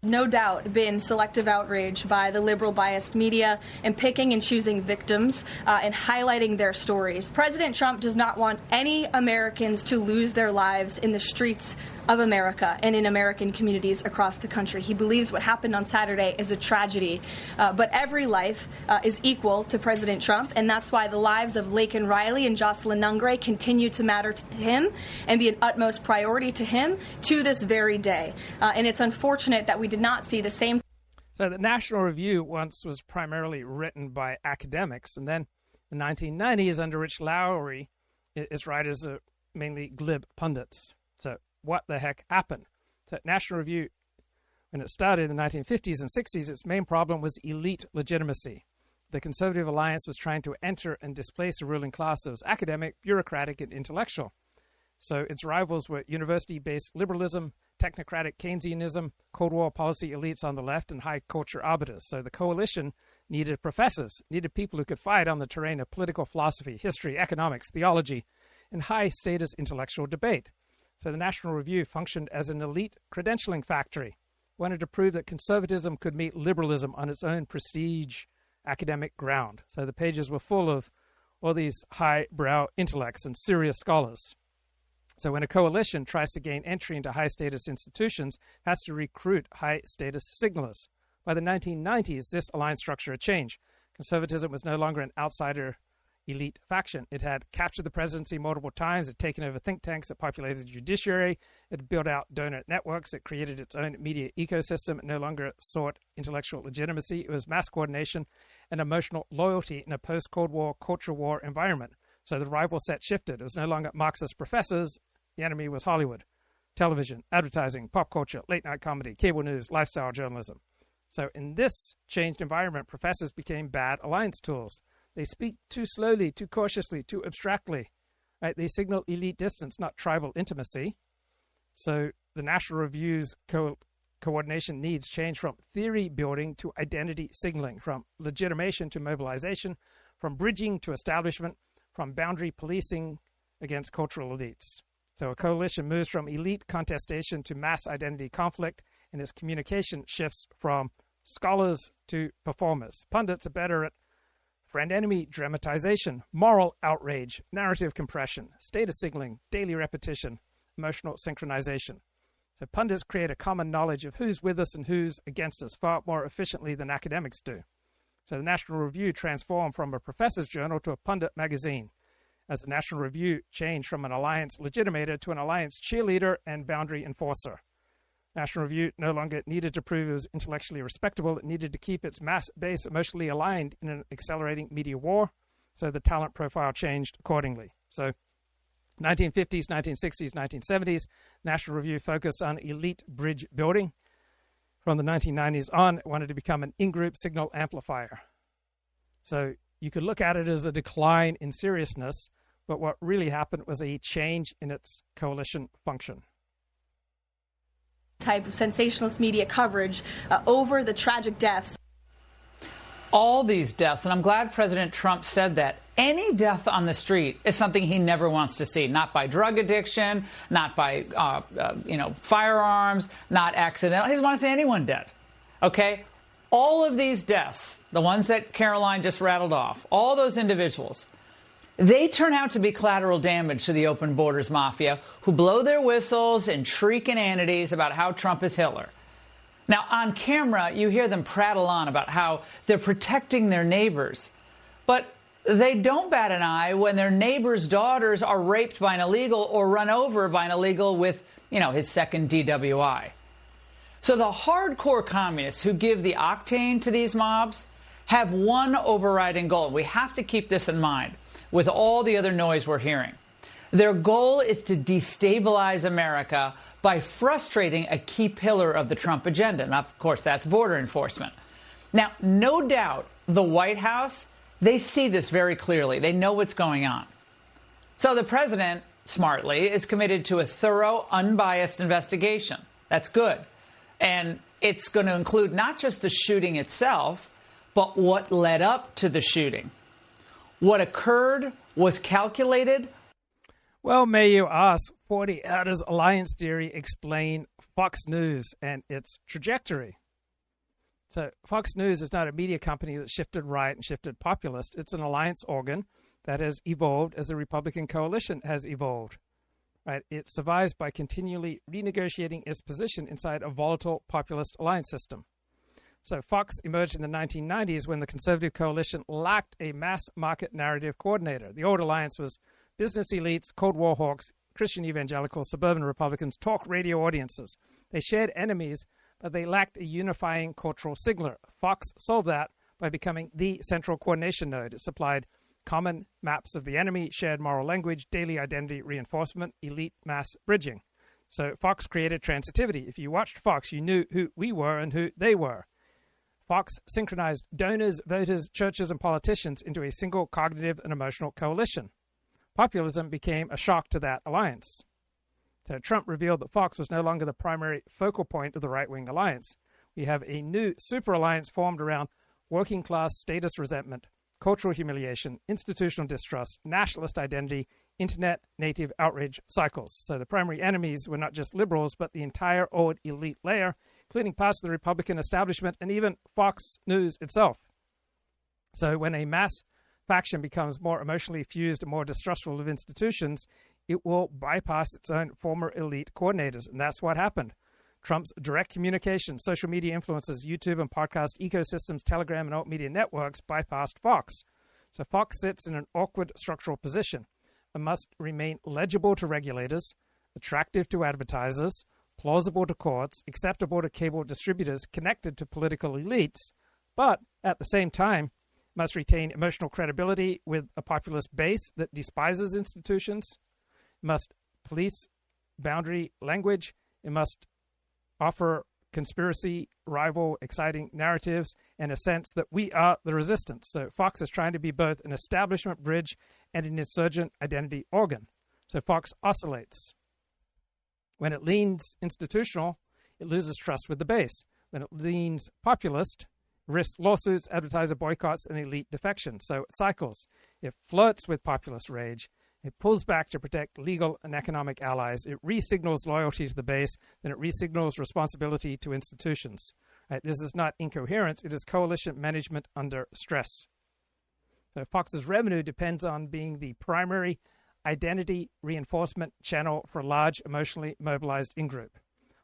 No doubt been selective outrage by the liberal biased media and picking and choosing victims and highlighting their stories. President Trump does not want any Americans to lose their lives in the streets of America and in American communities across the country. He believes what happened on Saturday is a tragedy, but every life is equal to President Trump, and that's why the lives of Laken Riley and Jocelyn Nungray continue to matter to him and be an utmost priority to him to this very day. And it's unfortunate that we did not see the same. So the National Review once was primarily written by academics, and then in the 1990s, under Rich Lowry, its writers are mainly glib pundits. So what the heck happened? So National Review, when it started in the 1950s and 60s, its main problem was elite legitimacy. The Conservative Alliance was trying to enter and displace a ruling class that was academic, bureaucratic, and intellectual. So its rivals were university-based liberalism, technocratic Keynesianism, Cold War policy elites on the left, and high culture arbiters. So the coalition needed professors, needed people who could fight on the terrain of political philosophy, history, economics, theology, and high-status intellectual debate. So the National Review functioned as an elite credentialing factory, wanted to prove that conservatism could meet liberalism on its own prestige academic ground. So the pages were full of all these high-brow intellects and serious scholars. So when a coalition tries to gain entry into high-status institutions, it has to recruit high-status signalers. By the 1990s, this alliance structure had changed. Conservatism was no longer an outsider elite faction. It had captured the presidency multiple times, it had taken over think tanks, it populated the judiciary, it had built out donor networks, it created its own media ecosystem, it no longer sought intellectual legitimacy, it was mass coordination and emotional loyalty in a post-Cold War, culture war environment. So the rival set shifted. It was no longer Marxist professors, the enemy was Hollywood, television, advertising, pop culture, late-night comedy, cable news, lifestyle journalism. So in this changed environment, professors became bad alliance tools. They speak too slowly, too cautiously, too abstractly. Right? They signal elite distance, not tribal intimacy. So the National Review's coordination needs change from theory building to identity signaling, from legitimation to mobilization, from bridging to establishment, from boundary policing against cultural elites. So a coalition moves from elite contestation to mass identity conflict, and its communication shifts from scholars to performers. Pundits are better at friend-enemy dramatization, moral outrage, narrative compression, status signaling, daily repetition, emotional synchronization. So pundits create a common knowledge of who's with us and who's against us far more efficiently than academics do. So the National Review transformed from a professor's journal to a pundit magazine, as the National Review changed from an alliance legitimator to an alliance cheerleader and boundary enforcer. National Review no longer needed to prove it was intellectually respectable. It needed to keep its mass base emotionally aligned in an accelerating media war, so the talent profile changed accordingly. So 1950s, 1960s, 1970s, National Review focused on elite bridge building. From the 1990s on, it wanted to become an in-group signal amplifier. So you could look at it as a decline in seriousness, but what really happened was a change in its coalition function. Type of sensationalist media coverage over the tragic deaths. All these deaths, and I'm glad President Trump said that. Any death on the street is something he never wants to see. Not by drug addiction, not by firearms, not accidental. He doesn't want to see anyone dead. Okay, all of these deaths, the ones that Caroline just rattled off, all those individuals, they turn out to be collateral damage to the open borders mafia, who blow their whistles and shriek inanities about how Trump is Hitler. Now, on camera, you hear them prattle on about how they're protecting their neighbors. But they don't bat an eye when their neighbors' daughters are raped by an illegal or run over by an illegal with, his second DWI. So the hardcore communists who give the octane to these mobs have one overriding goal. We have to keep this in mind with all the other noise we're hearing. Their goal is to destabilize America by frustrating a key pillar of the Trump agenda. And of course, that's border enforcement. Now, no doubt the White House, they see this very clearly. They know what's going on. So the president, smartly, is committed to a thorough, unbiased investigation. That's good. And it's going to include not just the shooting itself, but what led up to the shooting. What occurred was calculated. Well, may you ask, 40 how does alliance theory explain Fox News and its trajectory? So Fox News is not a media company that shifted right and shifted populist. It's an alliance organ that has evolved as the Republican coalition has evolved. Right? It survives by continually renegotiating its position inside a volatile populist alliance system. So Fox emerged in the 1990s when the conservative coalition lacked a mass market narrative coordinator. The old alliance was business elites, Cold War hawks, Christian evangelicals, suburban Republicans, talk radio audiences. They shared enemies, but they lacked a unifying cultural signaler. Fox solved that by becoming the central coordination node. It supplied common maps of the enemy, shared moral language, daily identity reinforcement, elite mass bridging. So Fox created transitivity. If you watched Fox, you knew who we were and who they were. Fox synchronized donors, voters, churches, and politicians into a single cognitive and emotional coalition. Populism became a shock to that alliance. So Trump revealed that Fox was no longer the primary focal point of the right-wing alliance. We have a new super alliance formed around working-class status resentment, cultural humiliation, institutional distrust, nationalist identity, internet-native outrage cycles. So the primary enemies were not just liberals, but the entire old elite layer, including parts of the Republican establishment and even Fox News itself. So when a mass faction becomes more emotionally fused and more distrustful of institutions, it will bypass its own former elite coordinators. And that's what happened. Trump's direct communication, social media influences, YouTube and podcast ecosystems, Telegram and alt media networks bypassed Fox. So Fox sits in an awkward structural position and must remain legible to regulators, attractive to advertisers, plausible to courts, acceptable to cable distributors, connected to political elites, but at the same time must retain emotional credibility with a populist base that despises institutions, must police boundary language, it must offer conspiracy, rival, exciting narratives, and a sense that we are the resistance. So Fox is trying to be both an establishment bridge and an insurgent identity organ. So Fox oscillates. When it leans institutional, it loses trust with the base. When it leans populist, risks lawsuits, advertiser boycotts, and elite defection. So it cycles. It flirts with populist rage. It pulls back to protect legal and economic allies. It re-signals loyalty to the base. Then it re-signals responsibility to institutions. Right? This is not incoherence. It is coalition management under stress. So Fox's revenue depends on being the primary identity reinforcement channel for a large, emotionally mobilized in-group.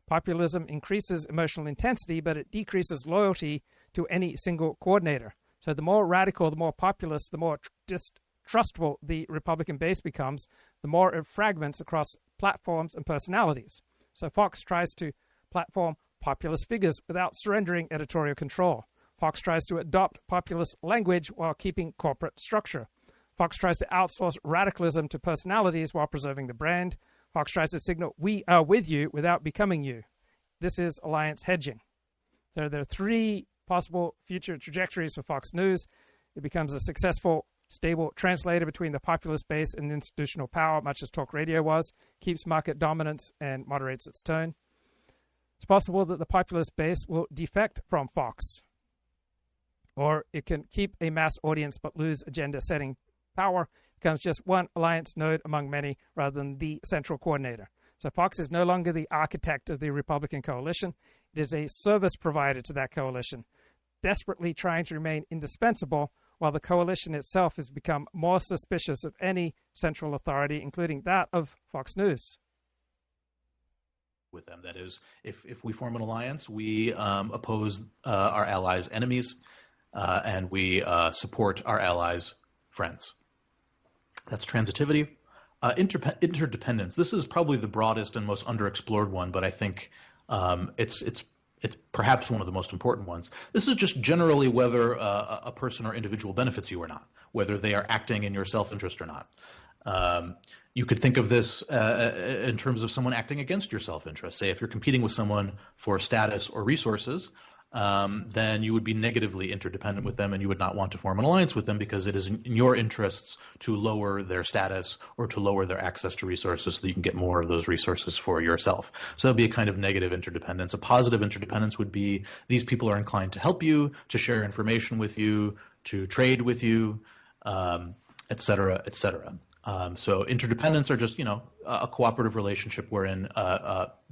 Populism increases emotional intensity, but it decreases loyalty to any single coordinator. So the more radical, the more populist, the more distrustful the Republican base becomes, the more it fragments across platforms and personalities. So Fox tries to platform populist figures without surrendering editorial control. Fox tries to adopt populist language while keeping corporate structure. Fox tries to outsource radicalism to personalities while preserving the brand. Fox tries to signal, we are with you without becoming you. This is alliance hedging. So there are three possible future trajectories for Fox News. It becomes a successful, stable translator between the populist base and institutional power, much as talk radio was, keeps market dominance and moderates its tone. It's possible that the populist base will defect from Fox, or it can keep a mass audience but lose agenda-setting power, becomes just one alliance node among many rather than the central coordinator. So Fox is no longer the architect of the Republican coalition. It is a service provider to that coalition, desperately trying to remain indispensable while the coalition itself has become more suspicious of any central authority, including that of Fox News. With them, that is, if we form an alliance, we oppose our allies' enemies, and we support our allies' friends. That's transitivity. Interdependence. This is probably the broadest and most underexplored one, but I think it's perhaps one of the most important ones. This is just generally whether a person or individual benefits you or not, whether they are acting in your self-interest or not. You could think of this in terms of someone acting against your self-interest. Say if you're competing with someone for status or resources, then you would be negatively interdependent with them and you would not want to form an alliance with them because it is in your interests to lower their status or to lower their access to resources so that you can get more of those resources for yourself. So that would be a kind of negative interdependence. A positive interdependence would be these people are inclined to help you, to share information with you, to trade with you, et cetera, et cetera. So interdependence are just, a cooperative relationship wherein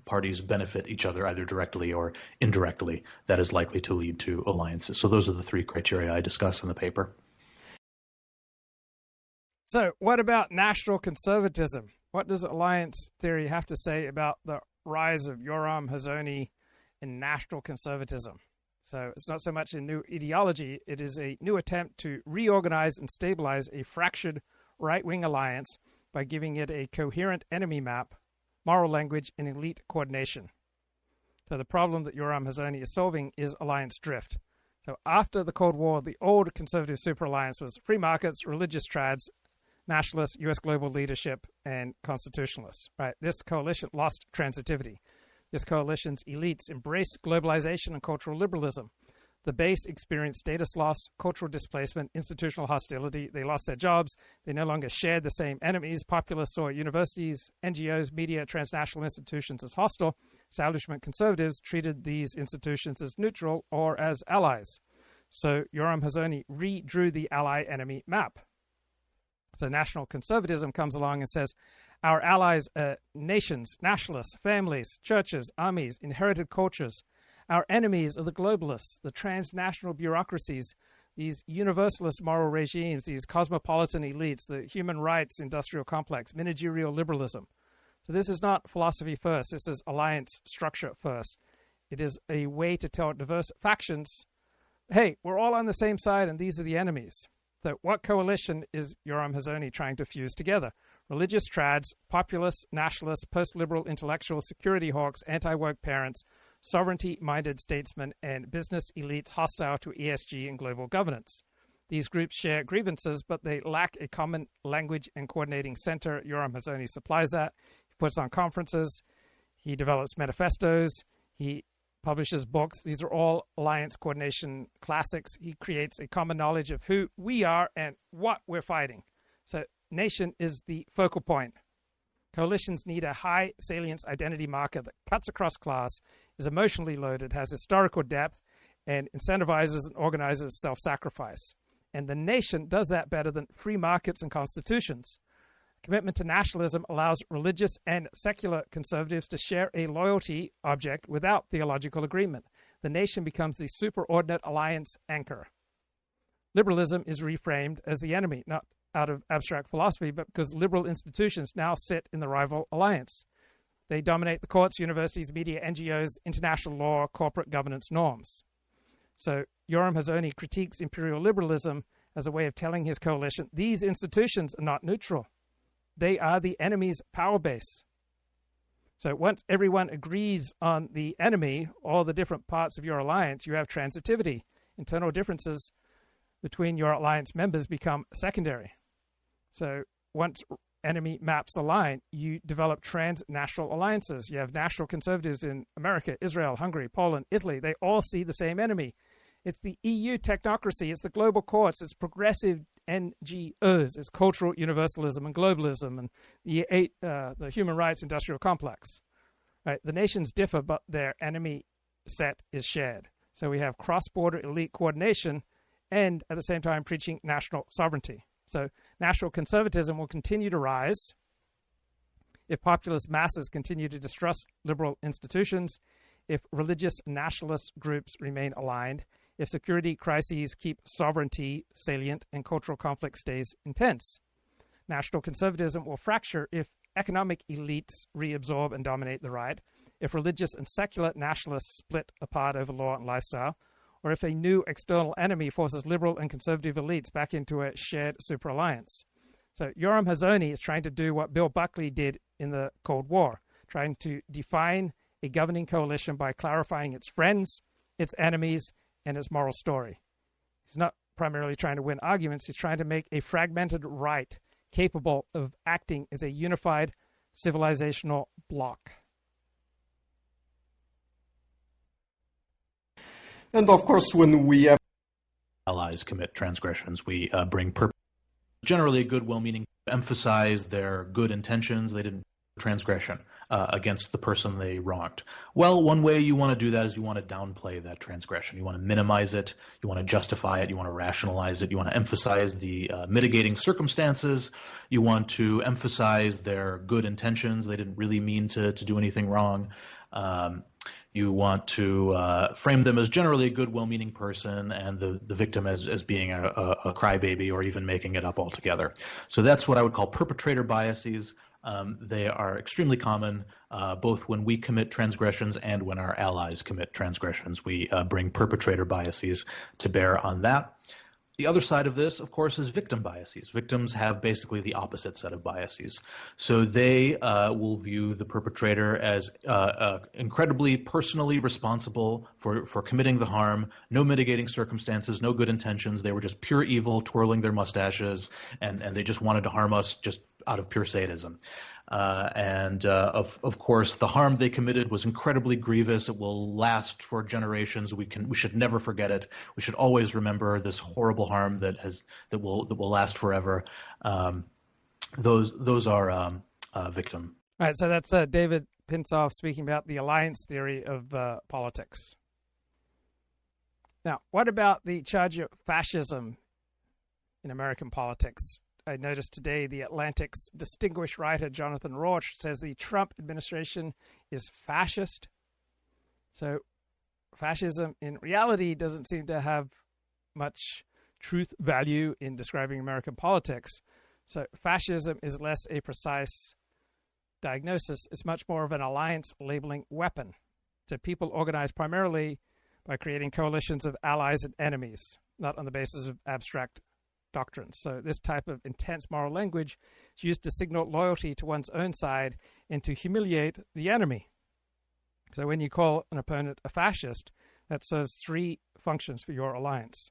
parties benefit each other either directly or indirectly that is likely to lead to alliances. So those are the three criteria I discuss in the paper. So what about national conservatism? What does alliance theory have to say about the rise of Yoram, Hazony, and national conservatism? So it's not so much a new ideology, it is a new attempt to reorganize and stabilize a fractured right-wing alliance by giving it a coherent enemy map, moral language, and elite coordination. So the problem that Yoram Hazony is solving is alliance drift. So after the Cold War, the old conservative super alliance was free markets, religious trads, nationalists, U.S. global leadership, and constitutionalists. Right? This coalition lost transitivity. This coalition's elites embraced globalization and cultural liberalism. The base experienced status loss, cultural displacement, institutional hostility. They lost their jobs. They no longer shared the same enemies. Populists saw universities, NGOs, media, transnational institutions as hostile. Establishment conservatives treated these institutions as neutral or as allies. So Yoram Hazony redrew the ally-enemy map. So national conservatism comes along and says, our allies are nations, nationalists, families, churches, armies, inherited cultures. Our enemies are the globalists, the transnational bureaucracies, these universalist moral regimes, these cosmopolitan elites, the human rights industrial complex, managerial liberalism. So this is not philosophy first. This is alliance structure first. It is a way to tell diverse factions, hey, we're all on the same side and these are the enemies. So what coalition is Yoram Hazony trying to fuse together? Religious trads, populists, nationalists, post-liberal intellectuals, security hawks, anti-woke parents, sovereignty-minded statesmen, and business elites hostile to ESG and global governance. These groups share grievances, but they lack a common language and coordinating center. Yoram Hazony supplies that. He puts on conferences. He develops manifestos. He publishes books. These are all alliance coordination classics. He creates a common knowledge of who we are and what we're fighting. So nation is the focal point. Coalitions need a high salience identity marker that cuts across class, is emotionally loaded, has historical depth, and incentivizes and organizes self-sacrifice. And the nation does that better than free markets and constitutions. Commitment to nationalism allows religious and secular conservatives to share a loyalty object without theological agreement. The nation becomes the superordinate alliance anchor. Liberalism is reframed as the enemy, not out of abstract philosophy, but because liberal institutions now sit in the rival alliance. They dominate the courts, universities, media, NGOs, international law, corporate governance norms. So Yoram Hazony critiques imperial liberalism as a way of telling his coalition, these institutions are not neutral. They are the enemy's power base. So once everyone agrees on the enemy, all the different parts of your alliance, you have transitivity. Internal differences between your alliance members become secondary. So once enemy maps align, you develop transnational alliances. You have national conservatives in America, Israel, Hungary, Poland, Italy. They all see the same enemy. It's the EU technocracy. It's the global courts. It's progressive NGOs. It's cultural universalism and globalism and the human rights industrial complex. Right? The nations differ, but their enemy set is shared. So we have cross-border elite coordination and at the same time preaching national sovereignty. So national conservatism will continue to rise if populist masses continue to distrust liberal institutions, if religious nationalist groups remain aligned, if security crises keep sovereignty salient and cultural conflict stays intense. National conservatism will fracture if economic elites reabsorb and dominate the right, if religious and secular nationalists split apart over law and lifestyle, or if a new external enemy forces liberal and conservative elites back into a shared super alliance. So Yoram Hazony is trying to do what Bill Buckley did in the Cold War, trying to define a governing coalition by clarifying its friends, its enemies, and its moral story. He's not primarily trying to win arguments. He's trying to make a fragmented right capable of acting as a unified civilizational bloc. And of course, when we have allies commit transgressions, we bring generally a good, well-meaning, emphasize their good intentions. They didn't transgression against the person they wronged. Well, one way you want to do that is you want to downplay that transgression. You want to minimize it. You want to justify it. You want to rationalize it. You want to emphasize the mitigating circumstances. You want to emphasize their good intentions. They didn't really mean to do anything wrong. You want to frame them as generally a good, well-meaning person, and the victim as being a crybaby or even making it up altogether. So that's what I would call perpetrator biases. They are extremely common, both when we commit transgressions and when our allies commit transgressions. We bring perpetrator biases to bear on that. The other side of this, of course, is victim biases. Victims have basically the opposite set of biases. So they will view the perpetrator as incredibly personally responsible for committing the harm, no mitigating circumstances, no good intentions. They were just pure evil, twirling their mustaches, and they just wanted to harm us just out of pure sadism. Of course, the harm they committed was incredibly grievous. It will last for generations. We should never forget it. We should always remember this horrible harm that will last forever. Those are victim. All right, so that's David Pinsof speaking about the alliance theory of politics. Now, what about the charge of fascism in American politics? I noticed today The Atlantic's distinguished writer Jonathan Rauch says the Trump administration is fascist. So fascism in reality doesn't seem to have much truth value in describing American politics. So fascism is less a precise diagnosis. It's much more of an alliance labeling weapon. So people organize primarily by creating coalitions of allies and enemies, not on the basis of abstract doctrines. So this type of intense moral language is used to signal loyalty to one's own side and to humiliate the enemy. So when you call an opponent a fascist, that serves three functions for your alliance.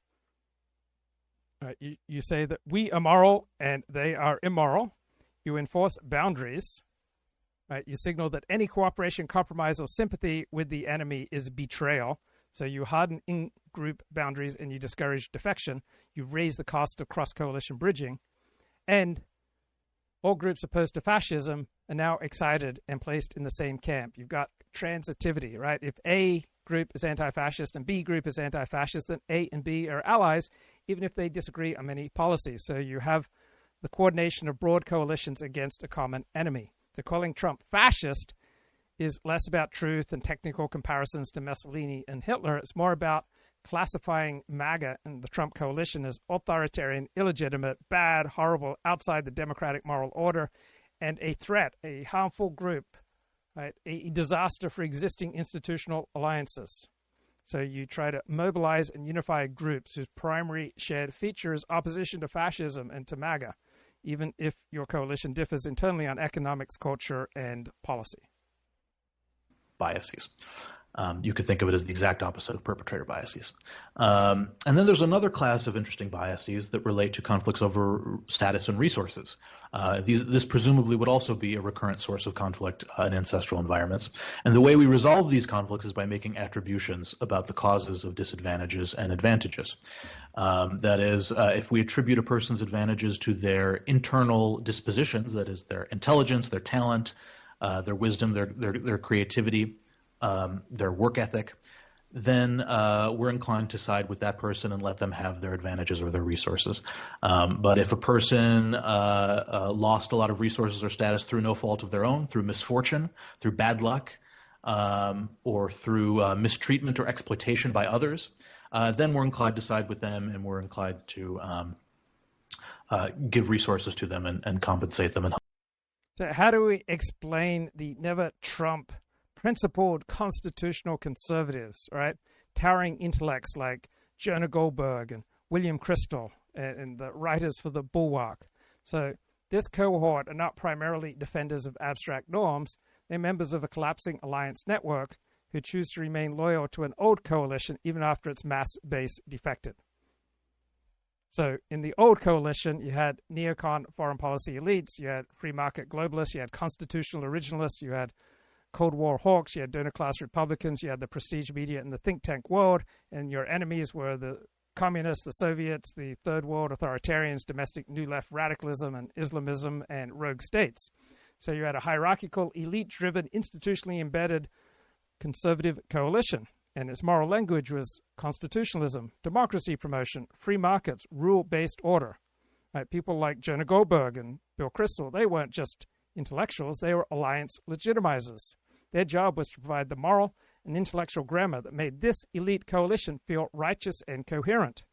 You say that we are moral and they are immoral. You enforce boundaries. You signal that any cooperation, compromise, or sympathy with the enemy is betrayal. So you harden in-group boundaries and you discourage defection. You raise the cost of cross-coalition bridging. And all groups opposed to fascism are now excited and placed in the same camp. You've got transitivity, right? If A group is anti-fascist and B group is anti-fascist, then A and B are allies, even if they disagree on many policies. So you have the coordination of broad coalitions against a common enemy. So calling Trump fascist is less about truth and technical comparisons to Mussolini and Hitler. It's more about classifying MAGA and the Trump coalition as authoritarian, illegitimate, bad, horrible, outside the democratic moral order, and a threat, a harmful group, right? A disaster for existing institutional alliances. So you try to mobilize and unify groups whose primary shared feature is opposition to fascism and to MAGA, even if your coalition differs internally on economics, culture, and policy. Biases. You could think of it as the exact opposite of perpetrator biases. And then there's another class of interesting biases that relate to conflicts over status and resources. This presumably would also be a recurrent source of conflict in ancestral environments. And the way we resolve these conflicts is by making attributions about the causes of disadvantages and advantages. That is, if we attribute a person's advantages to their internal dispositions, that is their intelligence, their talent, their wisdom, their creativity, their work ethic, then we're inclined to side with that person and let them have their advantages or their resources. But if a person lost a lot of resources or status through no fault of their own, through misfortune, through bad luck, or through mistreatment or exploitation by others, then we're inclined to side with them and we're inclined to give resources to them and compensate them. So how do we explain the never Trump principled constitutional conservatives, right? Towering intellects like Jonah Goldberg and William Crystal and the writers for the Bulwark. So this cohort are not primarily defenders of abstract norms. They're members of a collapsing alliance network who choose to remain loyal to an old coalition even after its mass base defected. So in the old coalition, you had neocon foreign policy elites, you had free market globalists, you had constitutional originalists, you had Cold War hawks, you had donor class Republicans, you had the prestige media and the think tank world, and your enemies were the communists, the Soviets, the third world authoritarians, domestic new left radicalism and Islamism, and rogue states. So you had a hierarchical, elite-driven, institutionally embedded conservative coalition. And its moral language was constitutionalism, democracy promotion, free markets, rule-based order. Right? People like Jonah Goldberg and Bill Kristol, they weren't just intellectuals, they were alliance legitimizers. Their job was to provide the moral and intellectual grammar that made this elite coalition feel righteous and coherent.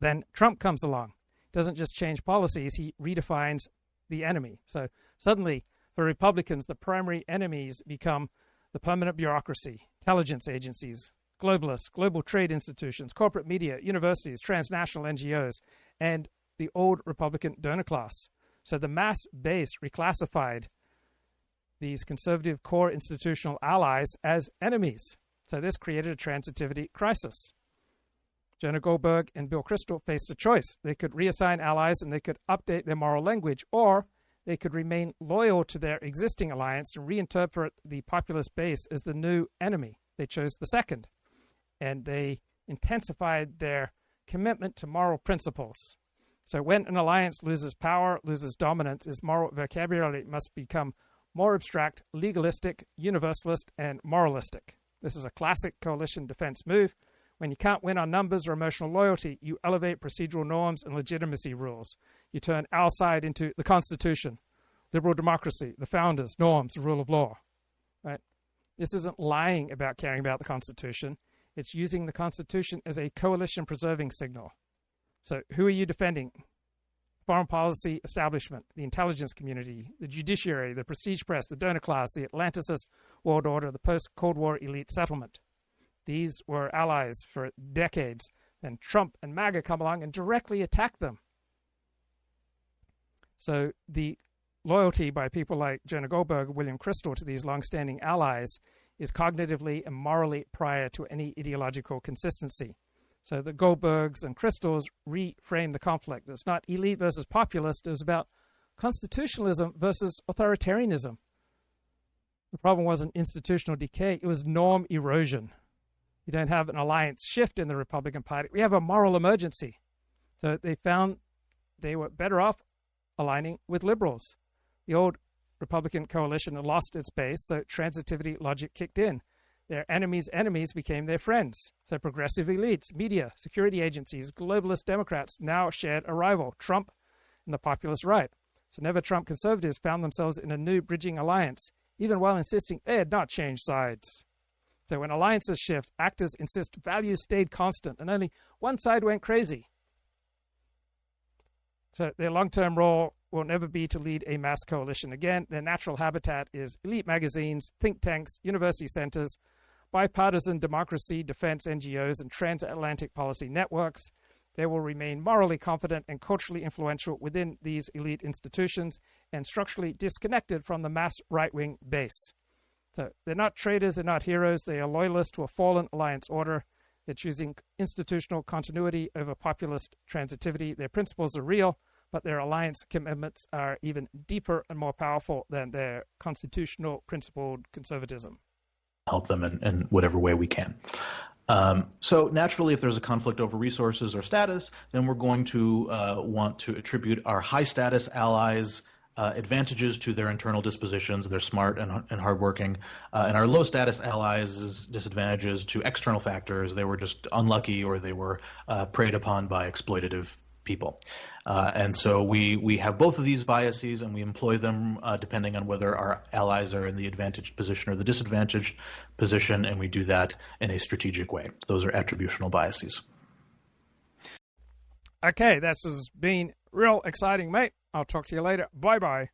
Then Trump comes along. Doesn't just change policies, he redefines the enemy. So suddenly, for Republicans, the primary enemies become the permanent bureaucracy, intelligence agencies, globalists, global trade institutions, corporate media, universities, transnational NGOs, and the old Republican donor class. So the mass base reclassified these conservative core institutional allies as enemies. So this created a transitivity crisis. Jonah Goldberg and Bill Kristol faced a choice. They could reassign allies and they could update their moral language, or they could remain loyal to their existing alliance and reinterpret the populist base as the new enemy. They chose the second, and they intensified their commitment to moral principles. So when an alliance loses power, loses dominance, its moral vocabulary must become more abstract, legalistic, universalist, and moralistic. This is a classic coalition defense move. When you can't win on numbers or emotional loyalty, you elevate procedural norms and legitimacy rules. You turn our side into the Constitution, liberal democracy, the founders, norms, the rule of law. Right? This isn't lying about caring about the Constitution. It's using the Constitution as a coalition-preserving signal. So who are you defending? Foreign policy establishment, the intelligence community, the judiciary, the prestige press, the donor class, the Atlanticist world order, the post-Cold War elite settlement. These were allies for decades. Then Trump and MAGA come along and directly attack them. So the loyalty by people like Jonah Goldberg and William Kristol to these long-standing allies is cognitively and morally prior to any ideological consistency. So the Goldbergs and Kristols reframe the conflict. It's not elite versus populist. It was about constitutionalism versus authoritarianism. The problem wasn't institutional decay. It was norm erosion. You don't have an alliance shift in the Republican Party. We have a moral emergency. So they found they were better off aligning with liberals. The old Republican coalition had lost its base, so transitivity logic kicked in. Their enemies' enemies became their friends. So progressive elites, media, security agencies, globalist Democrats now shared a rival, Trump and the populist right. So never-Trump conservatives found themselves in a new bridging alliance, even while insisting they had not changed sides. So when alliances shift, actors insist values stayed constant, and only one side went crazy. So their long-term role will never be to lead a mass coalition again. Their natural habitat is elite magazines, think tanks, university centers, bipartisan democracy, defense NGOs, and transatlantic policy networks. They will remain morally confident and culturally influential within these elite institutions and structurally disconnected from the mass right-wing base. So they're not traitors, they're not heroes, they are loyalists to a fallen alliance order. They're choosing institutional continuity over populist transitivity. Their principles are real, but their alliance commitments are even deeper and more powerful than their constitutional principled conservatism. Help them in whatever way we can. So naturally, if there's a conflict over resources or status, then we're going to want to attribute our high-status allies advantages to their internal dispositions. They're smart and hardworking. And our low-status allies' disadvantages to external factors. They were just unlucky, or they were preyed upon by exploitative people. And so we have both of these biases, and we employ them depending on whether our allies are in the advantaged position or the disadvantaged position, and we do that in a strategic way. Those are attributional biases. Okay, this has been real exciting, mate. I'll talk to you later. Bye-bye.